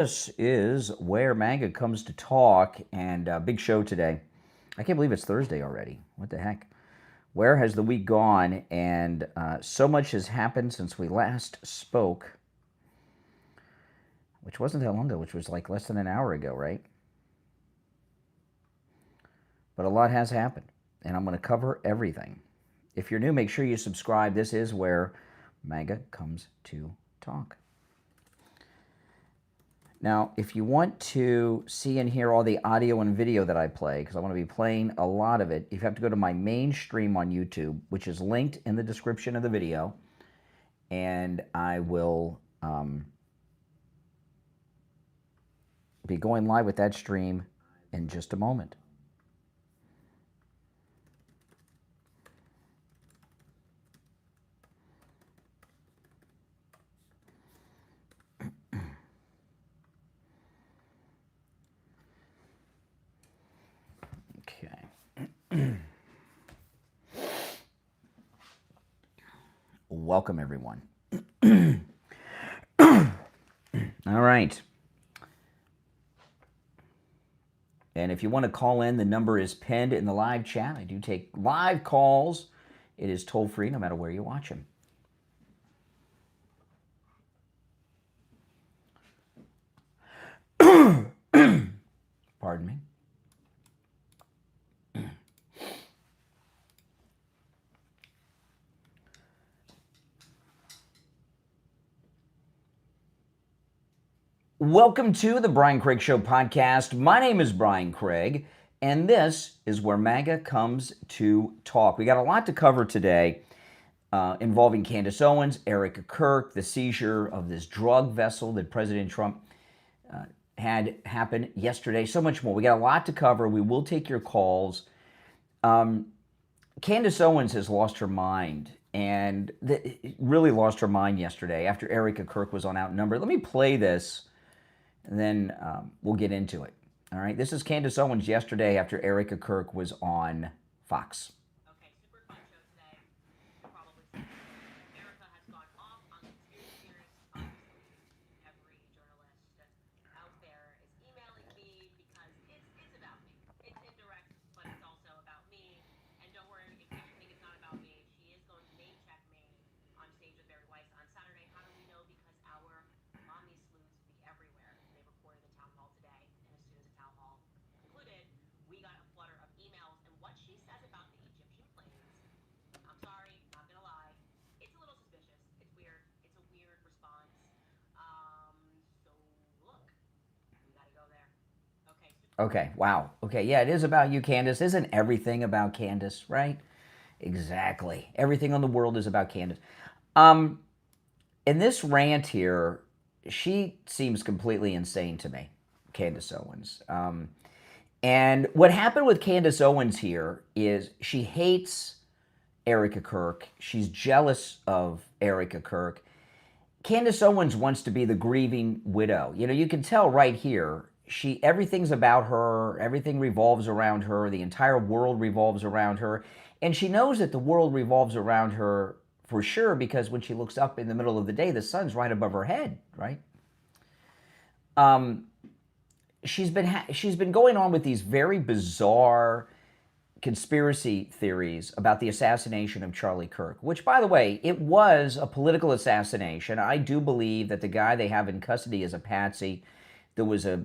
This is where manga comes to talk, and big show today. I can't believe it's Thursday already. What the heck? Where has the week gone? And so much has happened since we last spoke, which wasn't that long ago, which was like less than an hour ago, right? But a lot has happened, and I'm going to cover everything. If you're new, make sure you subscribe. This is where manga comes to talk. Now, if you want to see and hear all the audio and video that I play, because I want to be playing a lot of it, you have to go to my main stream on YouTube, which is linked in the description of the video, and I will be going live with that stream in just a moment. Welcome, everyone. All right. And if you want to call in, the number is pinned in the live chat. I do take live calls. It is toll-free no matter where you watch them. Pardon me. Welcome to the Brian Craig Show podcast. My name is Brian Craig, and this is where MAGA comes to talk. We got a lot to cover today involving Candace Owens, Erika Kirk, the seizure of this drug vessel that President Trump had happen yesterday, so much more. We got a lot to cover. We will take your calls. Candace Owens has lost her mind, and really lost her mind yesterday after Erika Kirk was on Outnumbered. Let me play this, and then we'll get into it. All right, this is Candace Owens yesterday after Erika Kirk was on Fox. Okay, super fun show today. Probably Erika has gone off on conspiracy theories. Every journalist out there is emailing me because it's about me. It's indirect, but it's also about me. And don't worry if you think it's not about me. She is going to name check me on stage with Barry Weiss on Saturday. How do we know? Because our mommy sleuths be everywhere. They reported the town hall today, and as soon as the town hall concluded, we got a flutter of emails, and what she says about the Egyptian planes, I'm sorry, not gonna lie, it's a little suspicious. It's weird. It's a weird response. So look, we gotta go there. Okay. Okay, wow. Okay, yeah, it is about you, Candace. Isn't everything about Candace, right? Exactly. Everything on the world is about Candace. In this rant here, she seems completely insane to me, Candace Owens. And what happened with Candace Owens here is she hates Erika Kirk. She's jealous of Erika Kirk. Candace Owens wants to be the grieving widow. You know, you can tell right here, everything's about her, everything revolves around her, the entire world revolves around her, and she knows that the world revolves around her for sure, because when she looks up in the middle of the day, the sun's right above her head, right? She's been going on with these very bizarre conspiracy theories about the assassination of Charlie Kirk, which, by the way, it was a political assassination. I do believe that the guy they have in custody is a patsy. There was a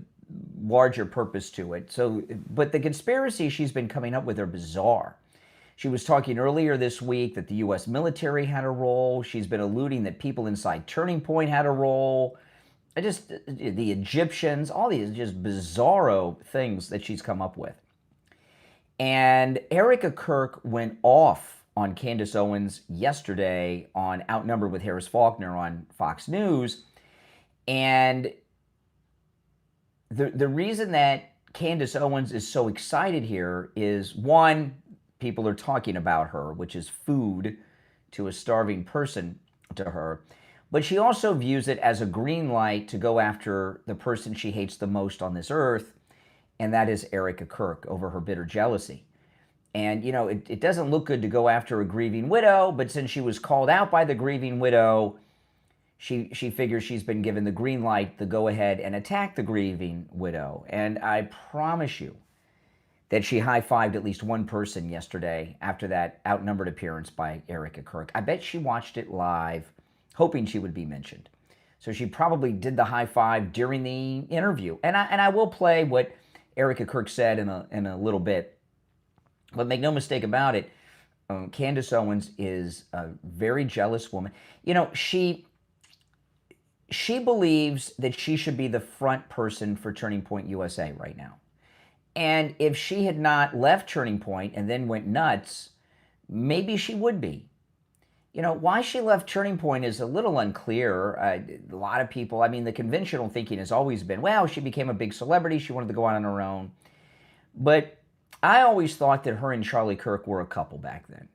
larger purpose to it. So, but the conspiracies she's been coming up with are bizarre. She was talking earlier this week that the U.S. military had a role. She's been alluding that people inside Turning Point had a role. The Egyptians, all these just bizarro things that she's come up with. And Erika Kirk went off on Candace Owens yesterday on Outnumbered with Harris Faulkner on Fox News. And the reason that Candace Owens is so excited here is, one, people are talking about her, which is food to a starving person to her. But she also views it as a green light to go after the person she hates the most on this earth, and that is Erika Kirk, over her bitter jealousy. And, you know, it doesn't look good to go after a grieving widow, but since she was called out by the grieving widow, she figures she's been given the green light, the go-ahead, and attack the grieving widow. And I promise you that she high-fived at least one person yesterday after that outnumbered appearance by Erika Kirk. I bet she watched it live, hoping she would be mentioned. So she probably did the high five during the interview. And I will play what Erika Kirk said in a little bit. But make no mistake about it, Candace Owens is a very jealous woman. You know, she believes that she should be the front person for Turning Point USA right now. And if she had not left Turning Point and then went nuts, maybe she would be. You know, why she left Turning Point is a little unclear. A lot of people, I mean, the conventional thinking has always been, well, she became a big celebrity, she wanted to go out on her own. But I always thought that her and Charlie Kirk were a couple back then.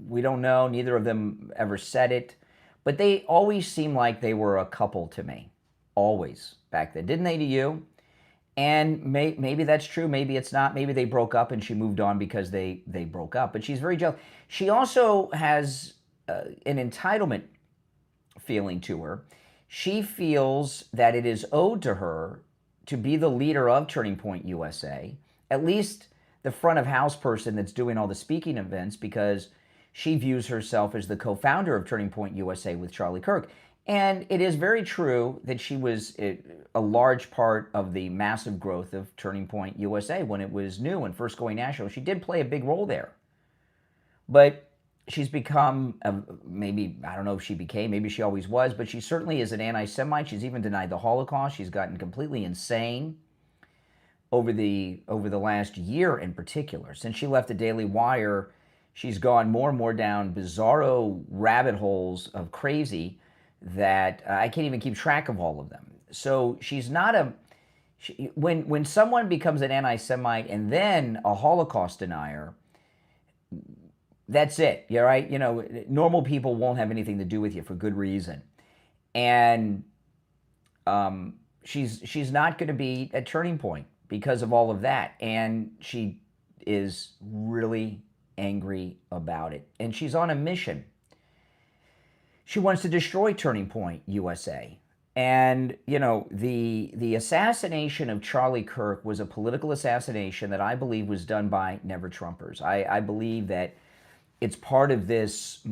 We don't know, neither of them ever said it, but they always seemed like they were a couple to me. Always back then. Didn't they to you? And maybe that's true, maybe it's not. Maybe they broke up and she moved on because they broke up. But she's very jealous. She also has an entitlement feeling to her. She feels that it is owed to her to be the leader of Turning Point USA, at least the front of house person that's doing all the speaking events, because she views herself as the co-founder of Turning Point USA with Charlie Kirk. And it is very true that she was a large part of the massive growth of Turning Point USA when it was new and first going national. She did play a big role there. But she's become, maybe, I don't know if she became, maybe she always was, but she certainly is an anti-Semite. She's even denied the Holocaust. She's gotten completely insane over the last year in particular. Since she left the Daily Wire, she's gone more and more down bizarro rabbit holes of crazy that I can't even keep track of all of them. So she's not when someone becomes an anti-Semite and then a Holocaust denier, that's it. You're right. You know, normal people won't have anything to do with you for good reason. And she's not going to be at Turning Point because of all of that. And she is really angry about it. And she's on a mission. She wants to destroy Turning Point USA. And, you know, the assassination of Charlie Kirk was a political assassination that I believe was done by Never Trumpers. I believe that it's part of this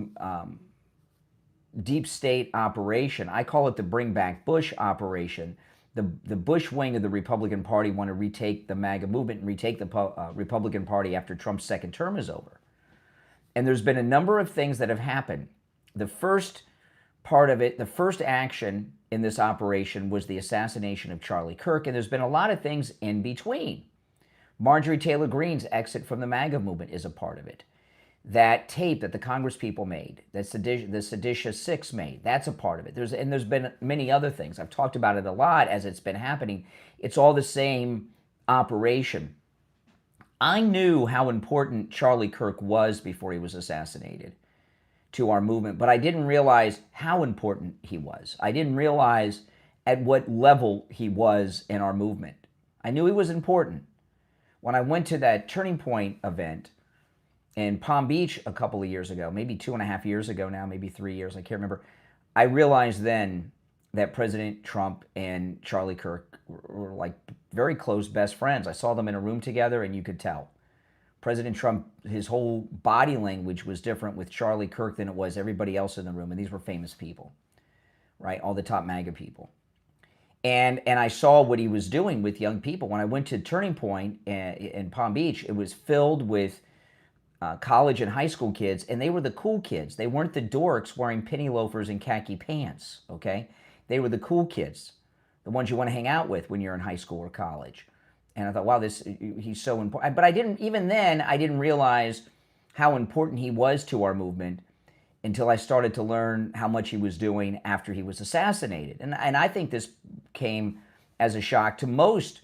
deep state operation. I call it the Bring Back Bush operation. The Bush wing of the Republican Party want to retake the MAGA movement and retake the Republican Party after Trump's second term is over. And there's been a number of things that have happened. The first part of it, the first action in this operation was the assassination of Charlie Kirk, and there's been a lot of things in between. Marjorie Taylor Greene's exit from the MAGA movement is a part of it. That tape that the Congress people made, that the Seditious Six made, that's a part of it. There's been many other things. I've talked about it a lot as it's been happening. It's all the same operation. I knew how important Charlie Kirk was before he was assassinated to our movement, but I didn't realize how important he was. I didn't realize at what level he was in our movement. I knew he was important. When I went to that Turning Point event in Palm Beach a couple of years ago, maybe 2.5 years ago now, maybe 3 years, I can't remember. I realized then that President Trump and Charlie Kirk were like very close best friends. I saw them in a room together and you could tell. President Trump, his whole body language was different with Charlie Kirk than it was everybody else in the room. And these were famous people, right? All the top MAGA people. And I saw what he was doing with young people. When I went to Turning Point in Palm Beach, it was filled with college and high school kids, and they were the cool kids. They weren't the dorks wearing penny loafers and khaki pants, okay? They were the cool kids, the ones you want to hang out with when you're in high school or college. And I thought, wow, he's so important. But I didn't realize how important he was to our movement until I started to learn how much he was doing after he was assassinated. And I think this came as a shock to most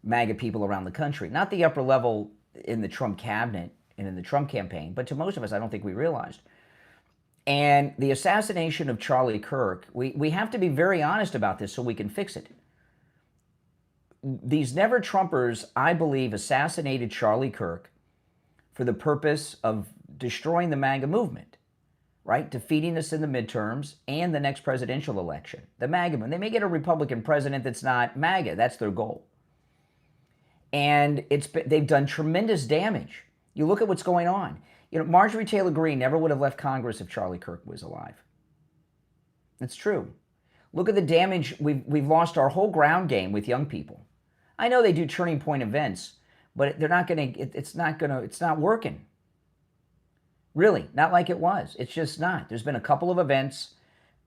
MAGA people around the country, not the upper level in the Trump cabinet and in the Trump campaign, but to most of us, I don't think we realized. And the assassination of Charlie Kirk, we have to be very honest about this so we can fix it. These Never Trumpers, I believe, assassinated Charlie Kirk for the purpose of destroying the MAGA movement. right? Defeating us in the midterms and the next presidential election. The MAGA movement. They may get a Republican president that's not MAGA. That's their goal. And they've done tremendous damage. You look at what's going on. You know, Marjorie Taylor Greene never would have left Congress if Charlie Kirk was alive. It's true. Look at the damage. We've lost our whole ground game with young people. I know they do turning point events, but they're not going to, it's not working. Really, not like it was. It's just not. There's been a couple of events.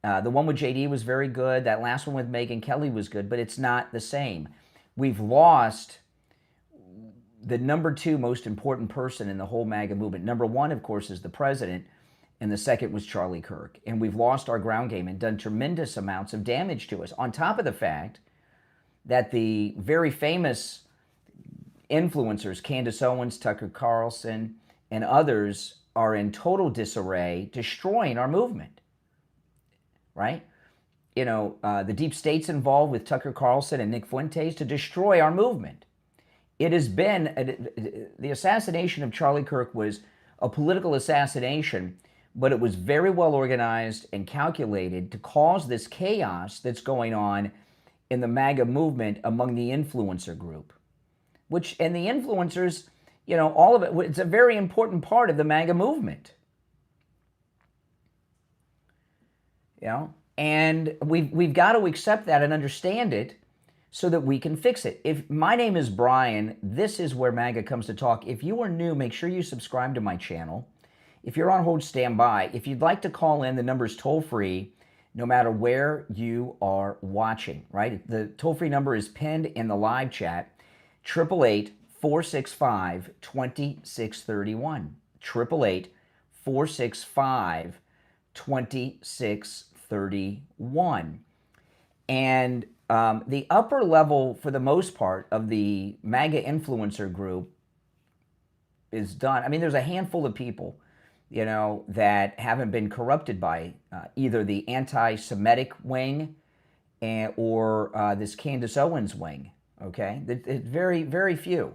The one with JD was very good. That last one with Megyn Kelly was good, but it's not the same. We've lost the number 2 most important person in the whole MAGA movement. Number 1, of course, is the president, and the second was Charlie Kirk. And we've lost our ground game and done tremendous amounts of damage to us, on top of the fact that the very famous influencers, Candace Owens, Tucker Carlson, and others are in total disarray, destroying our movement, right? You know, the deep state's involved with Tucker Carlson and Nick Fuentes to destroy our movement. It has been, the assassination of Charlie Kirk was a political assassination, but it was very well organized and calculated to cause this chaos that's going on in the MAGA movement among the influencer group. And the influencers, you know, all of it, it's a very important part of the MAGA movement. You know, and we've got to accept that and understand it so that we can fix it. If my name is Brian, this is where MAGA comes to talk. If you are new, make sure you subscribe to my channel. If you're on hold, stand by. If you'd like to call in, the number is toll-free, no matter where you are watching, right? The toll-free number is pinned in the live chat, 888-465-2631. 888-465-2631. And the upper level, for the most part, of the MAGA influencer group is done. I mean, there's a handful of people, you know, that haven't been corrupted by either the anti-Semitic wing or this Candace Owens wing, okay? It's very, very few.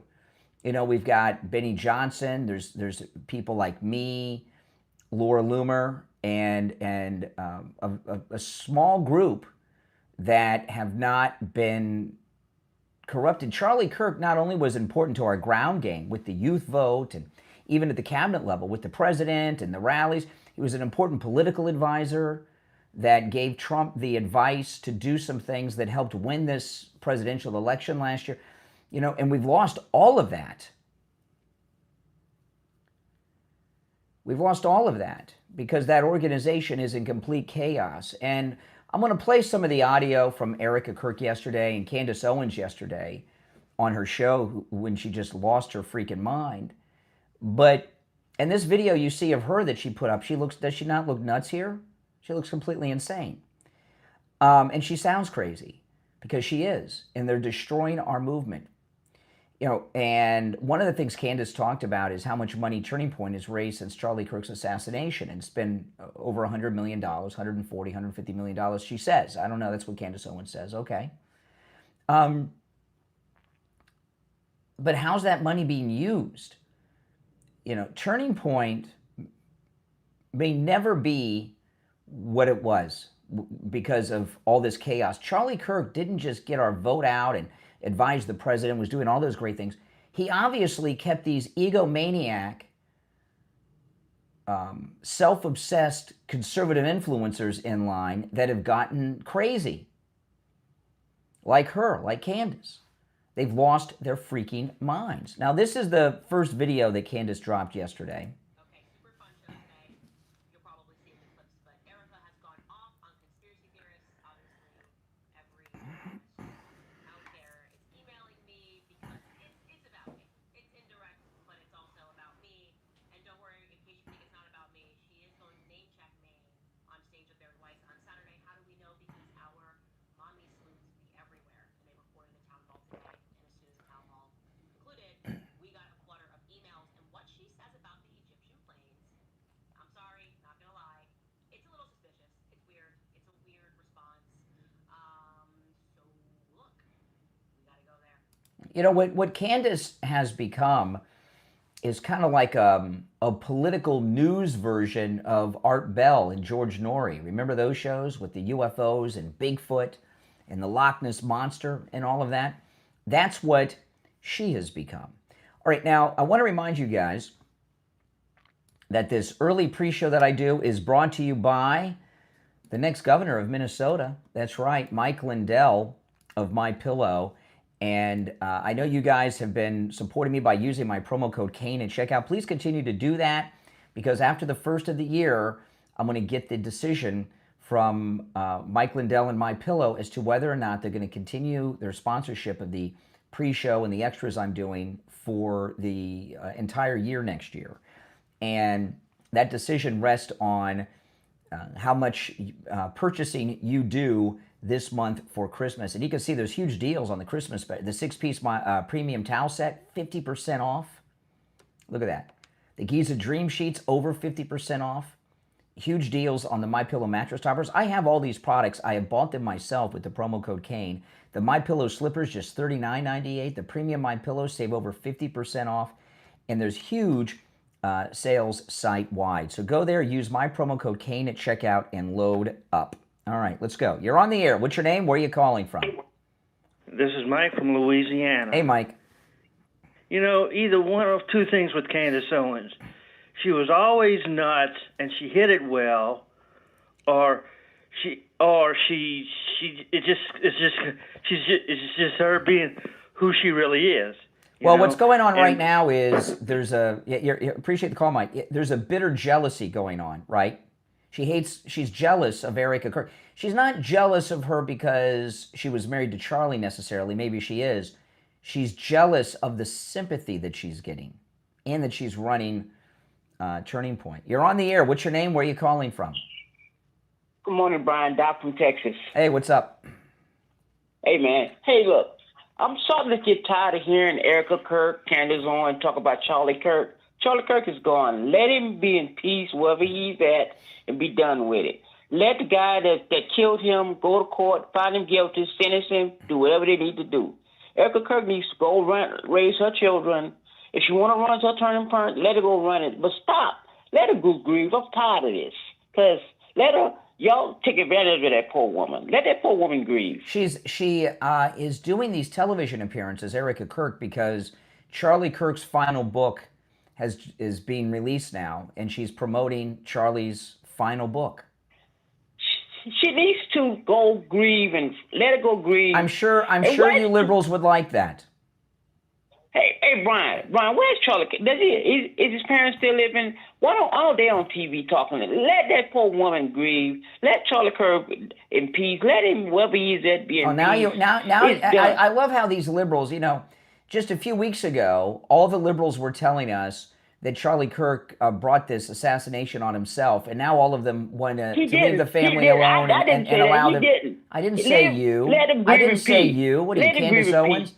You know, we've got Benny Johnson, there's people like me, Laura Loomer, and a small group that have not been corrupted. Charlie Kirk not only was important to our ground game with the youth vote and even at the cabinet level with the president and the rallies, he was an important political advisor that gave Trump the advice to do some things that helped win this presidential election last year. You know, and we've lost all of that. We've lost all of that because that organization is in complete chaos. And I'm going to play some of the audio from Erika Kirk yesterday and Candace Owens yesterday on her show when she just lost her freaking mind. But in this video you see of her that she put up, does she not look nuts here? She looks completely insane. And she sounds crazy because she is. And they're destroying our movement. You know, and one of the things Candace talked about is how much money Turning Point has raised since Charlie Kirk's assassination. And it's been over $100 million, $140, $150 million, she says. I don't know, that's what Candace Owens says, okay. But how's that money being used? You know, Turning Point may never be what it was because of all this chaos. Charlie Kirk didn't just get our vote out and advised the president, was doing all those great things. He obviously kept these egomaniac, self-obsessed conservative influencers in line that have gotten crazy. Like her, like Candace. They've lost their freaking minds. Now, this is the first video that Candace dropped yesterday. Okay, super fun show today. You'll probably see the clips, but Erika has gone off on conspiracy theorists. Obviously, every out there is emailing me because it's about me. It's indirect, but it's also about me. And don't worry, in case you think it's not about me, she is going to name check me on stage with Barry Weiss on Saturday. How do we know? Because our mommy sleuths be everywhere, and they reported the town hall today. And as soon as the town hall concluded, we got a flutter of emails. And what she says about the Egyptian planes, I'm sorry, not gonna lie, it's a little suspicious. It's weird. It's a weird response. So look, we gotta go there. You know, what Candace has become is kind of like a political news version of Art Bell and George Norrie. Remember those shows with the UFOs and Bigfoot and the Loch Ness Monster and all of that? That's what she has become. All right, now I want to remind you guys that this early pre-show that I do is brought to you by the next governor of Minnesota. That's right, Mike Lindell of MyPillow. And I know you guys have been supporting me by using my promo code Kane at checkout. Please continue to do that, because after the first of the year, I'm going to get the decision from Mike Lindell and MyPillow as to whether or not they're going to continue their sponsorship of the pre-show and the extras I'm doing for the entire year next year. And that decision rests on how much purchasing you do this month for Christmas. And you can see there's huge deals on the Christmas, the 6-piece premium towel set, 50% off. Look at that. The Giza Dream Sheets, over 50% off. Huge deals on the MyPillow mattress toppers. I have all these products. I have bought them myself with the promo code Kane. The MyPillow slippers, just $39.98. The premium MyPillow, save over 50% off. And there's huge sales site-wide. So go there, use my promo code Kane at checkout, and load up. All right, let's go. You're on the air. What's your name? Where are you calling from? This is Mike from Louisiana. Hey, Mike. You know, either one of two things with Candace Owens. She was always nuts, and she hit it well, or it's just her being who she really is. Well, what's going on right now is there's appreciate the call, Mike. There's a bitter jealousy going on, right? She's jealous of Erika Kirk. She's not jealous of her because she was married to Charlie necessarily. Maybe she is. She's jealous of the sympathy that she's getting and that she's running Turning Point. You're on the air. What's your name? Where are you calling from? Good morning, Brian. Doc from Texas. Hey, what's up? Hey, man. Hey, look. I'm starting to get tired of hearing Erika Kirk, Candace Owens talk about Charlie Kirk. Charlie Kirk is gone. Let him be in peace wherever he's at and be done with it. Let the guy that killed him go to court, find him guilty, sentence him, do whatever they need to do. Erika Kirk needs to go raise her children. If she want to run her Turning Point, let her go run it. But stop. Let her go grieve. I'm tired of this. Because y'all take advantage of that poor woman. Let that poor woman grieve. She is doing these television appearances, Erika Kirk, because Charlie Kirk's final book is being released now, and she's promoting Charlie's final book. She needs to go grieve and let her go grieve. I'm sure you liberals would like that. Hey, Brian, where's Charlie? Is his parents still living? Why don't all day on TV talking? Let that poor woman grieve. Let Charlie Kirk in peace. Let him, wherever he's at, be in peace. I love how these liberals, just a few weeks ago, all the liberals were telling us that Charlie Kirk brought this assassination on himself, and now all of them want to leave the family alone and allow them. I didn't say you. I didn't say you. What are you, Candace Owens?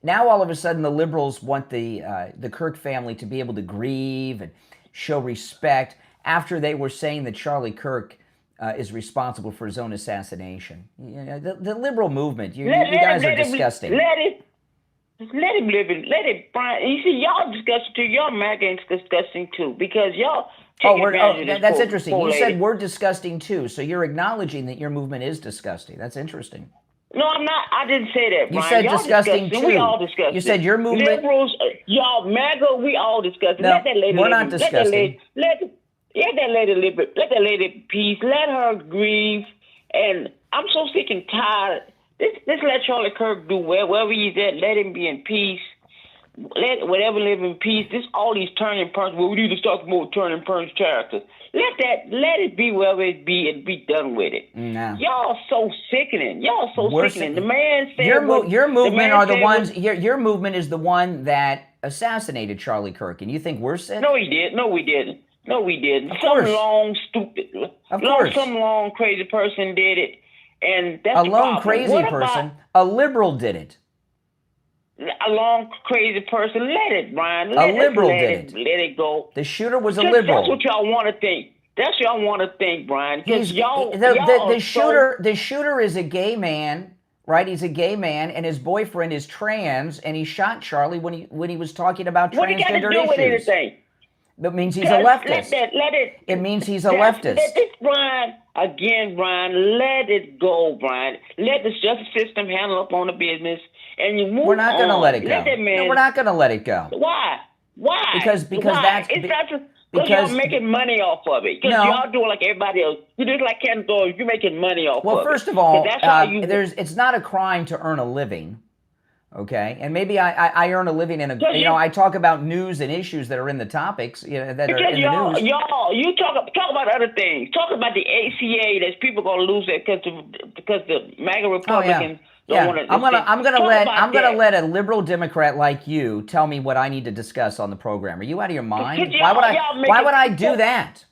Now all of a sudden the liberals want the Kirk family to be able to grieve and show respect after they were saying that Charlie Kirk is responsible for his own assassination. The liberal movement, you guys are disgusting. Let him live it. Let it, Brian. You see, y'all disgusting too. Y'all MAGA is disgusting too, because y'all take advantage of this that's interesting. You said we're disgusting too, so you're acknowledging that your movement is disgusting. That's interesting. No, I'm not. I didn't say that, Brian. You said y'all disgusting too. We all disgusting. You said your movement. Liberals, y'all MAGA, we all disgusting. No, let that lady we're not disgusting. Let that lady live it. Let that lady peace. Let her grieve. And I'm so sick and tired. Let's let Charlie Kirk do wherever he's at. Let him be in peace. Let whatever live in peace. All these turning points. Well, we need to start more turning points characters. Let it be wherever it be and be done with it. No. Y'all so sickening. Sickening. The man said your movement are the ones. Your movement is the one that assassinated Charlie Kirk, and you think we're sick? No, he did. No, we didn't. Some long crazy person did it. And that's a lone crazy person. A liberal did it. A long crazy person. Let it, Brian. A liberal did it. Let it go. The shooter was a liberal. That's what y'all want to think. That's what y'all want to think, Brian. The shooter is a gay man right? He's a gay man, and his boyfriend is trans, and he shot Charlie when he was talking about What he got to transgender do with issues. anything? That means he's a leftist. Let it. It means he's a Let leftist. this, Brian, let it go, Brian. Let the justice system handle up on the business, and you move on. We're not going to let it go. Let that man, No, we're not going to let it go. Why? Why? Because Why? that's it's not just because y'all making money off of it. Because No. y'all doing like everybody else. You just like Candace, you're making money off of it. Well, first of all, that's how you. it's not a crime to earn a living. Okay, and maybe I earn a living in a, I talk about news and issues that are in the topics, that are in the news. You talk about other things. Talk about the ACA that people gonna lose it because the MAGA Republicans don't want to. I'm gonna let a liberal Democrat like you tell me what I need to discuss on the program. Are you out of your mind? Why would I do that?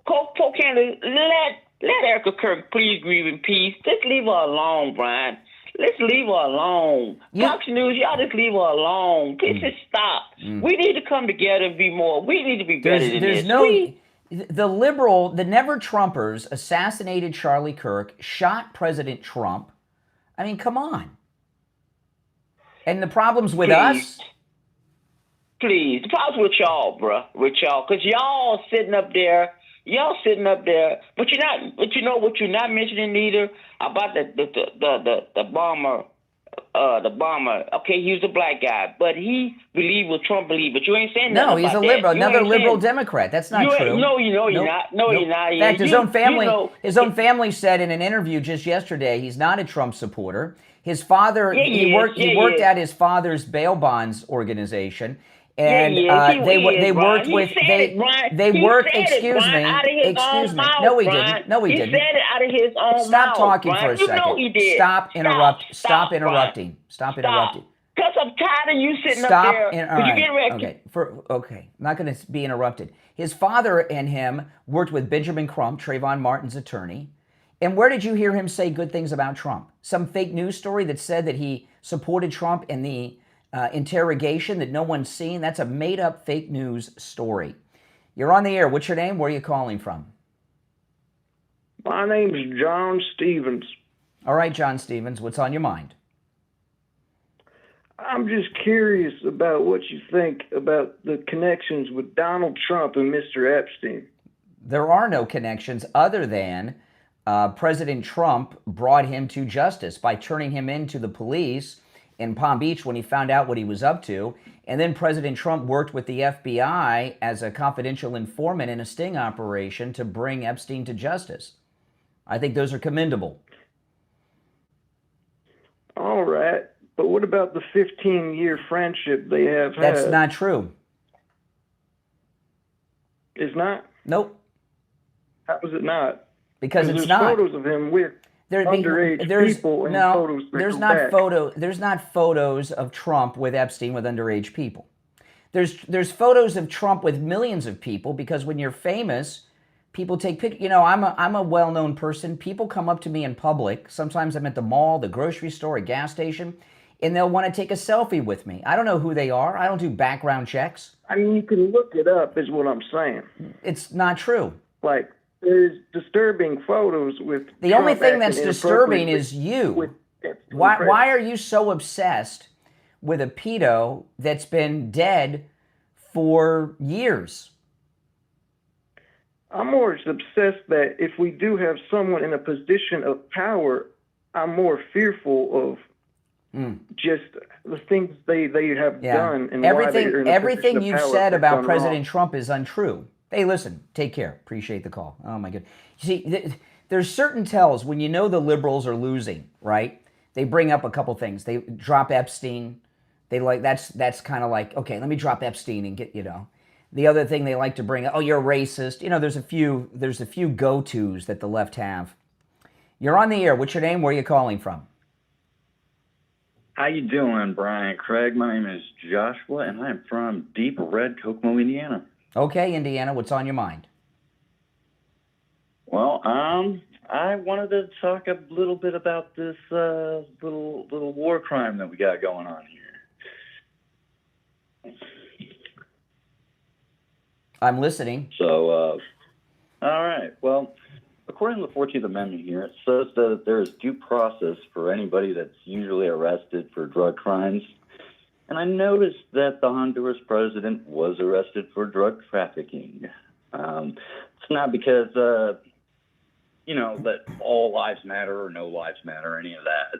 Candace, let Erika Kirk please grieve in peace. Just leave her alone, Brian. Let's leave her alone. Fox News, y'all just leave her alone. Please just stop. We need to come together and be more. We need to be better than this. The Never Trumpers assassinated Charlie Kirk, shot President Trump. I mean, come on. And the problem's with us? Please. The problem's with y'all, bruh. With y'all. Because y'all sitting up there. But you're not. But you know what you're not mentioning either about the bomber. The bomber. Okay, he was a black guy, but he believed what Trump believed. But you ain't saying nothing. No, he's a liberal, another liberal Democrat. That's not true. No, you're not. No, you're not. In fact, his own family said in an interview just yesterday he's not a Trump supporter. His father, he worked at his father's bail bonds organization. And they worked with excuse me. No, he didn't. He said it out of his own mouth. Stop talking for a second. You know he did. Stop interrupting. Because I'm tired of you sitting up there. You get ready. Okay. I'm not going to be interrupted. His father and him worked with Benjamin Crump, Trayvon Martin's attorney. And where did you hear him say good things about Trump? Some fake news story that said that he supported Trump in the interrogation that no one's seen? That's a made-up fake news story. You're on the air. What's your name? Where are you calling from? My name is John Stevens. All right, John Stevens, what's on your mind? I'm just curious about what you think about the connections with Donald Trump and Mr. Epstein. There are no connections other than President Trump brought him to justice by turning him into the police in Palm Beach when he found out what he was up to. And then President Trump worked with the FBI as a confidential informant in a sting operation to bring Epstein to justice. I think those are commendable. All right. But what about the 15-year friendship they have had? That's not true. It's not? Nope. How is it not? Because it's there's not. Photos of him with underage people and photos that there's go not back. There's not photos of Trump with Epstein with underage people. There's photos of Trump with millions of people, because when you're famous, people take pictures. I'm a well-known person. People come up to me in public. Sometimes I'm at the mall, the grocery store, a gas station, and they'll want to take a selfie with me. I don't know who they are. I don't do background checks. I mean, you can look it up, is what I'm saying. It's not true. Like, there's disturbing photos with the Trump only thing that's acting disturbing is you. Why are you so obsessed with a pedo that's been dead for years? I'm more obsessed that if we do have someone in a position of power, I'm more fearful of just the things they have done and everything you've said about President wrong. Trump is untrue. Hey, listen, take care. Appreciate the call. Oh, my goodness. You see, there's certain tells when you know the liberals are losing, right? They bring up a couple things. They drop Epstein. They that's kind of like, okay, let me drop Epstein and get, The other thing they like to bring up, oh, you're racist. There's a few go-tos that the left have. You're on the air. What's your name? Where are you calling from? How you doing, Brian Craig? My name is Joshua, and I'm from deep red Kokomo, Indiana. Okay, Indiana, what's on your mind? Well, I wanted to talk a little bit about this little war crime that we got going on here. I'm listening. So, all right. Well, according to the 14th Amendment here, it says that there is due process for anybody that's usually arrested for drug crimes. And I noticed that the Honduras president was arrested for drug trafficking. It's not because, that all lives matter or no lives matter, any of that.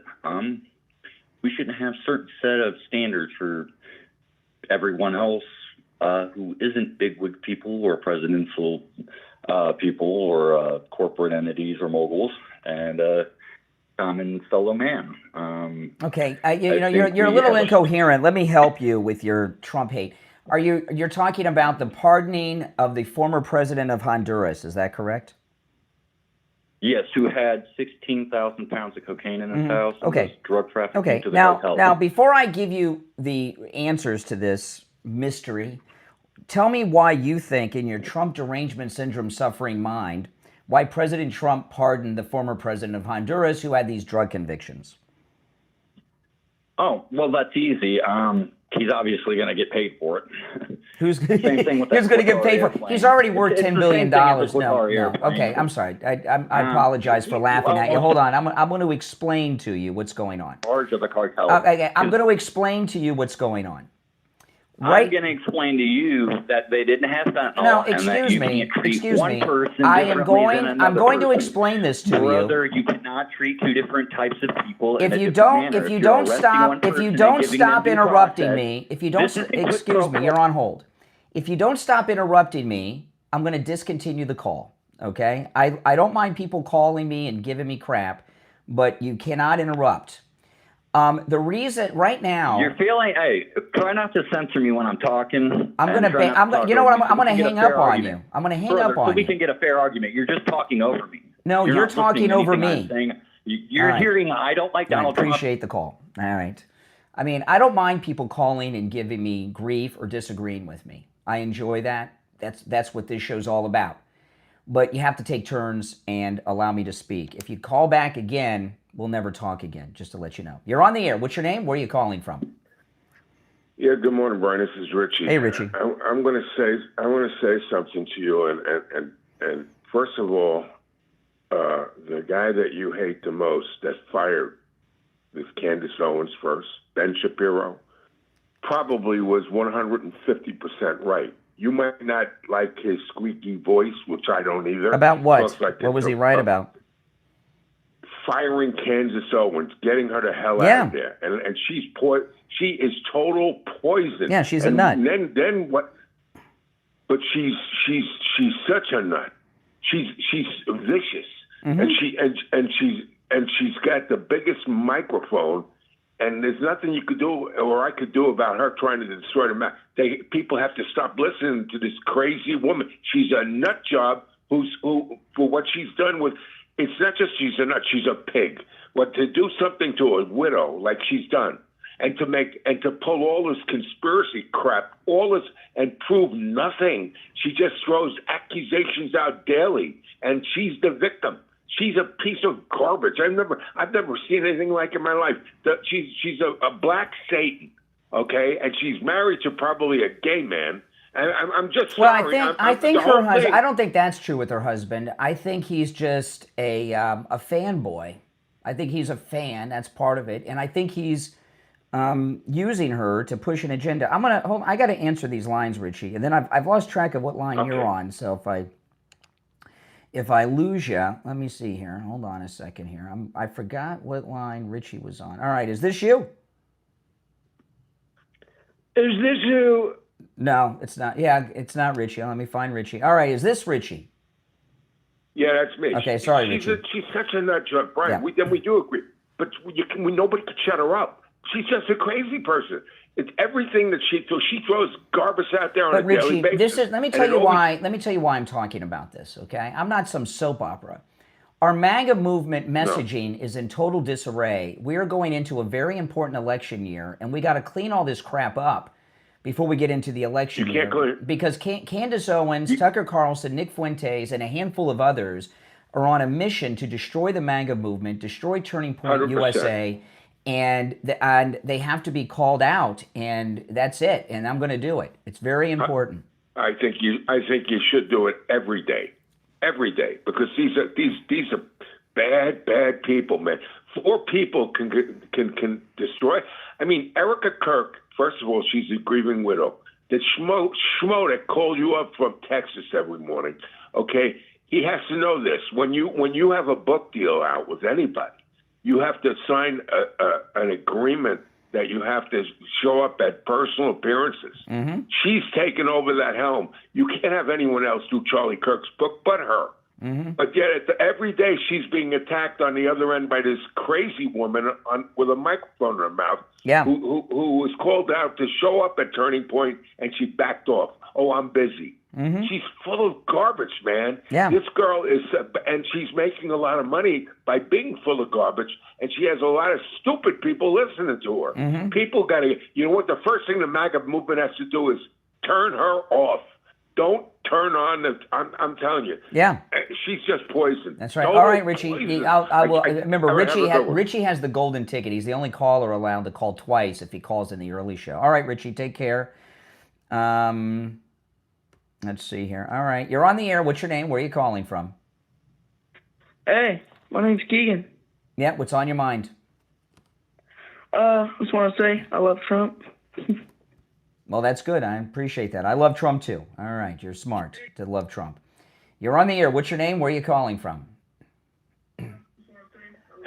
We should have certain set of standards for everyone else who isn't bigwig people or presidential people or corporate entities or moguls, and common fellow man. Okay, you're a little incoherent. Let me help you with your Trump hate. You're talking about the pardoning of the former president of Honduras? Is that correct? Yes, who had 16,000 pounds of cocaine in his house. And was drug trafficking to the hotel. Now, before I give you the answers to this mystery, tell me why you think, in your Trump derangement syndrome suffering mind, why President Trump pardoned the former president of Honduras who had these drug convictions. Oh, well, that's easy. He's obviously going to get paid for it. Who's going Same thing with to get paid for it? He's already worth $10 billion. No. Okay, I'm sorry. I apologize for laughing at you. Hold on. I'm going to explain to you what's going on. Charge of the cartel. Okay, I'm going to explain to you what's going on. Right? I'm going to explain to you that they didn't have fentanyl. No, and that you can't treat one person I'm going to explain this to you. Brother, you cannot treat two different types of people. If you don't stop interrupting me, excuse me, you're on hold. If you don't stop interrupting me, I'm going to discontinue the call. Okay? I don't mind people calling me and giving me crap, but you cannot interrupt. The reason right now you're feeling, hey, try not to censor me when I'm talking. I'm going to hang up on you. I'm going to hang up on you. So we can get a fair argument. You're just talking over me. No, you're talking over me. You're hearing, I don't like Donald Trump. I appreciate the call. All right. I mean, I don't mind people calling and giving me grief or disagreeing with me. I enjoy that. That's what this show's all about. But you have to take turns and allow me to speak. If you call back again, we'll never talk again, just to let you know. You're on the air. What's your name? Where are you calling from? Yeah, good morning, Brian. This is Richie. Hey, Richie. I want to say something to you. And first of all, the guy that you hate the most that fired this Candace Owens first, Ben Shapiro, probably was 150% right. You might not like his squeaky voice, which I don't either. About what? What was he right about? Firing Candace Owens, getting her the hell out of there, and she is total poison. Yeah, she's a nut. And then what? But she's such a nut. She's vicious, and she's got the biggest microphone. And there's nothing you could do, or I could do, about her trying to destroy the map. People have to stop listening to this crazy woman. She's a nut job. Who for what she's done with. It's not just she's a nut. She's a pig. But to do something to a widow like she's done, and to pull all this conspiracy crap, all this, and prove nothing. She just throws accusations out daily, and she's the victim. She's a piece of garbage. I've never seen anything like it in my life. She's a black Satan, okay? And she's married to probably a gay man. And I'm just sorry. Well, I think her husband. I don't think that's true with her husband. I think he's just a fanboy. I think he's a fan. That's part of it. And I think he's using her to push an agenda. I got to answer these lines, Richie, and then I've lost track of what line you're on. So if I lose you, let me see here. Hold on a second here. I forgot what line Richie was on. All right, is this you? Is this you? No, it's not. Yeah, it's not Richie. Let me find Richie. All right, is this Richie? Yeah, that's me. Okay, sorry, Richie. She's such a nut job, Brian. Yeah. We do agree, but nobody can shut her up. She's just a crazy person. It's everything that she throws garbage out there on a daily basis. Let me tell you why I'm talking about this, okay? I'm not some soap opera. Our MAGA movement messaging is in total disarray. We are going into a very important election year, and we got to clean all this crap up before we get into the election year. Because Candace Owens, Tucker Carlson, Nick Fuentes, and a handful of others are on a mission to destroy the MAGA movement, destroy Turning Point 100%. USA, and they have to be called out, and that's it. And I'm going to do it. It's very important. I think you should do it every day. every day, because these are bad people, man. 4 people can destroy. I mean, Erika Kirk. First of all, she's a grieving widow. That schmo that called you up from Texas every morning. Okay, he has to know this. When you have a book deal out with anybody, you have to sign an agreement that you have to show up at personal appearances. Mm-hmm. She's taken over that helm. You can't have anyone else do Charlie Kirk's book but her. Mm-hmm. But yet, every day she's being attacked on the other end by this crazy woman with a microphone in her mouth, who was called out to show up at Turning Point, and she backed off. Oh, I'm busy. Mm-hmm. She's full of garbage, man. Yeah. This girl is, and she's making a lot of money by being full of garbage, and she has a lot of stupid people listening to her. Mm-hmm. People got to, you know what, the first thing the MAGA movement has to do is turn her off. Don't turn on the. I'm telling you. Yeah. She's just poison. That's right. All right, Richie. Remember, Richie has the golden ticket. He's the only caller allowed to call twice if he calls in the early show. All right, Richie. Take care. Let's see here. All right, you're on the air. What's your name? Where are you calling from? Hey, my name's Keegan. Yeah. What's on your mind? Just want to say I love Trump. Well, that's good. I appreciate that. I love Trump, too. All right. You're smart to love Trump. You're on the air. What's your name? Where are you calling from?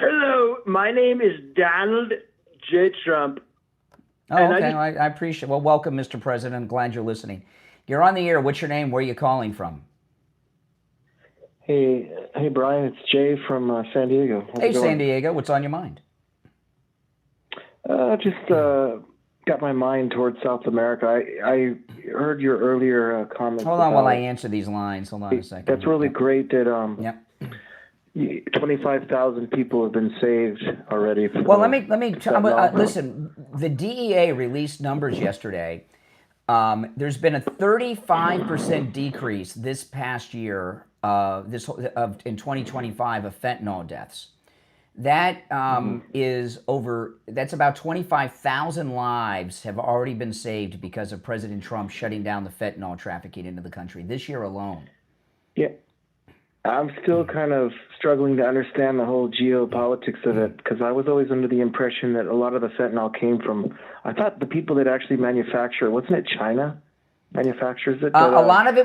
Hello. My name is Donald J. Trump. Oh, okay. I appreciate it. Well, welcome, Mr. President. I'm glad you're listening. You're on the air. What's your name? Where are you calling from? Hey, Brian. It's Jay from San Diego. Hey, San Diego. What's on your mind? Got my mind towards South America. I heard your earlier comments. Hold on while I answer these lines. Hold on a second. That's really great that 25,000 people have been saved already. Well, let me listen. The DEA released numbers yesterday. There's been a 35% decrease this past year in 2025 of fentanyl deaths. That that's about 25,000 lives have already been saved because of President Trump shutting down the fentanyl trafficking into the country this year alone. Yeah. I'm still kind of struggling to understand the whole geopolitics of it, because I was always under the impression that a lot of the fentanyl came from, I thought the people that actually manufacture, wasn't it China? Manufactures it. A lot of it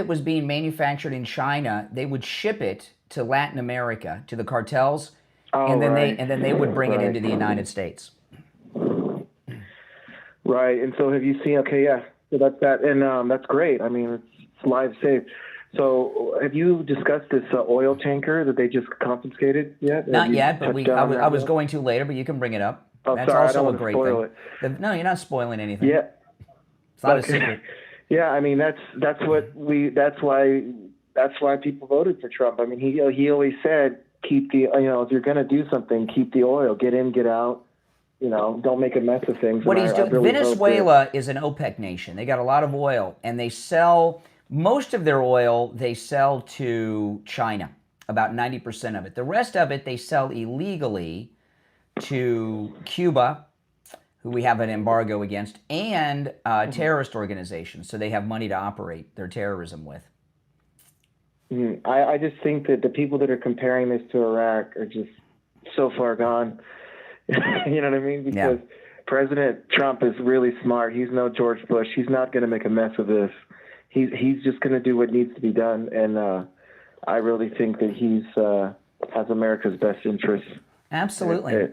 was being manufactured in China. They would ship it to Latin America, to the cartels, and then they would bring it into the United States. Right, and so have you seen? Okay, yeah, so that's that, and that's great. I mean, it's lives saved. So have you discussed this oil tanker that they just confiscated yet? Not yet, but I was going to later, but you can bring it up. Oh, that's sorry, also a great thing. No, you're not spoiling anything. Yeah, it's not a secret. Yeah, I mean that's why people voted for Trump. I mean, he always said, keep the, if you're going to do something, keep the oil, get in, get out, don't make a mess of things. What he's doing, Venezuela is an OPEC nation. They got a lot of oil, and they sell, most of their oil, they sell to China, about 90% of it. The rest of it, they sell illegally to Cuba, who we have an embargo against, and terrorist organizations, so they have money to operate their terrorism with. I just think that the people that are comparing this to Iraq are just so far gone. You know what I mean? Because President Trump is really smart. He's no George Bush. He's not going to make a mess of this. He's just going to do what needs to be done. And I really think that he's has America's best interests. Absolutely.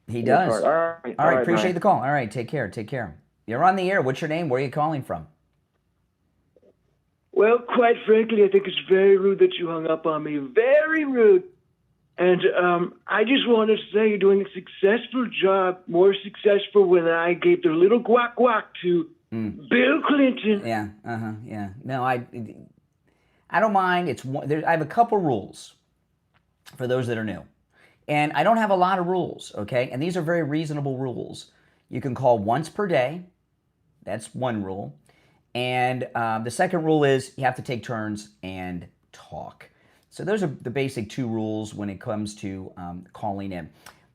He does. All right. Appreciate the call. All right. Take care. You're on the air. What's your name? Where are you calling from? Well, quite frankly, I think it's very rude that you hung up on me. Very rude. And I just wanted to say you're doing a successful job, more successful when I gave the little guac to Bill Clinton. Yeah. No, I don't mind. I have a couple rules for those that are new. And I don't have a lot of rules, okay? And these are very reasonable rules. You can call once per day. That's one rule. And the second rule is you have to take turns and talk. So those are the basic two rules when it comes to calling in.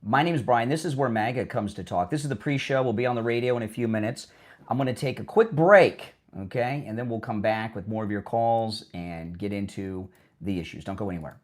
My name is Brian. This is where MAGA comes to talk. This is the pre-show. We'll be on the radio in a few minutes. I'm going to take a quick break, okay? And then we'll come back with more of your calls and get into the issues. Don't go anywhere.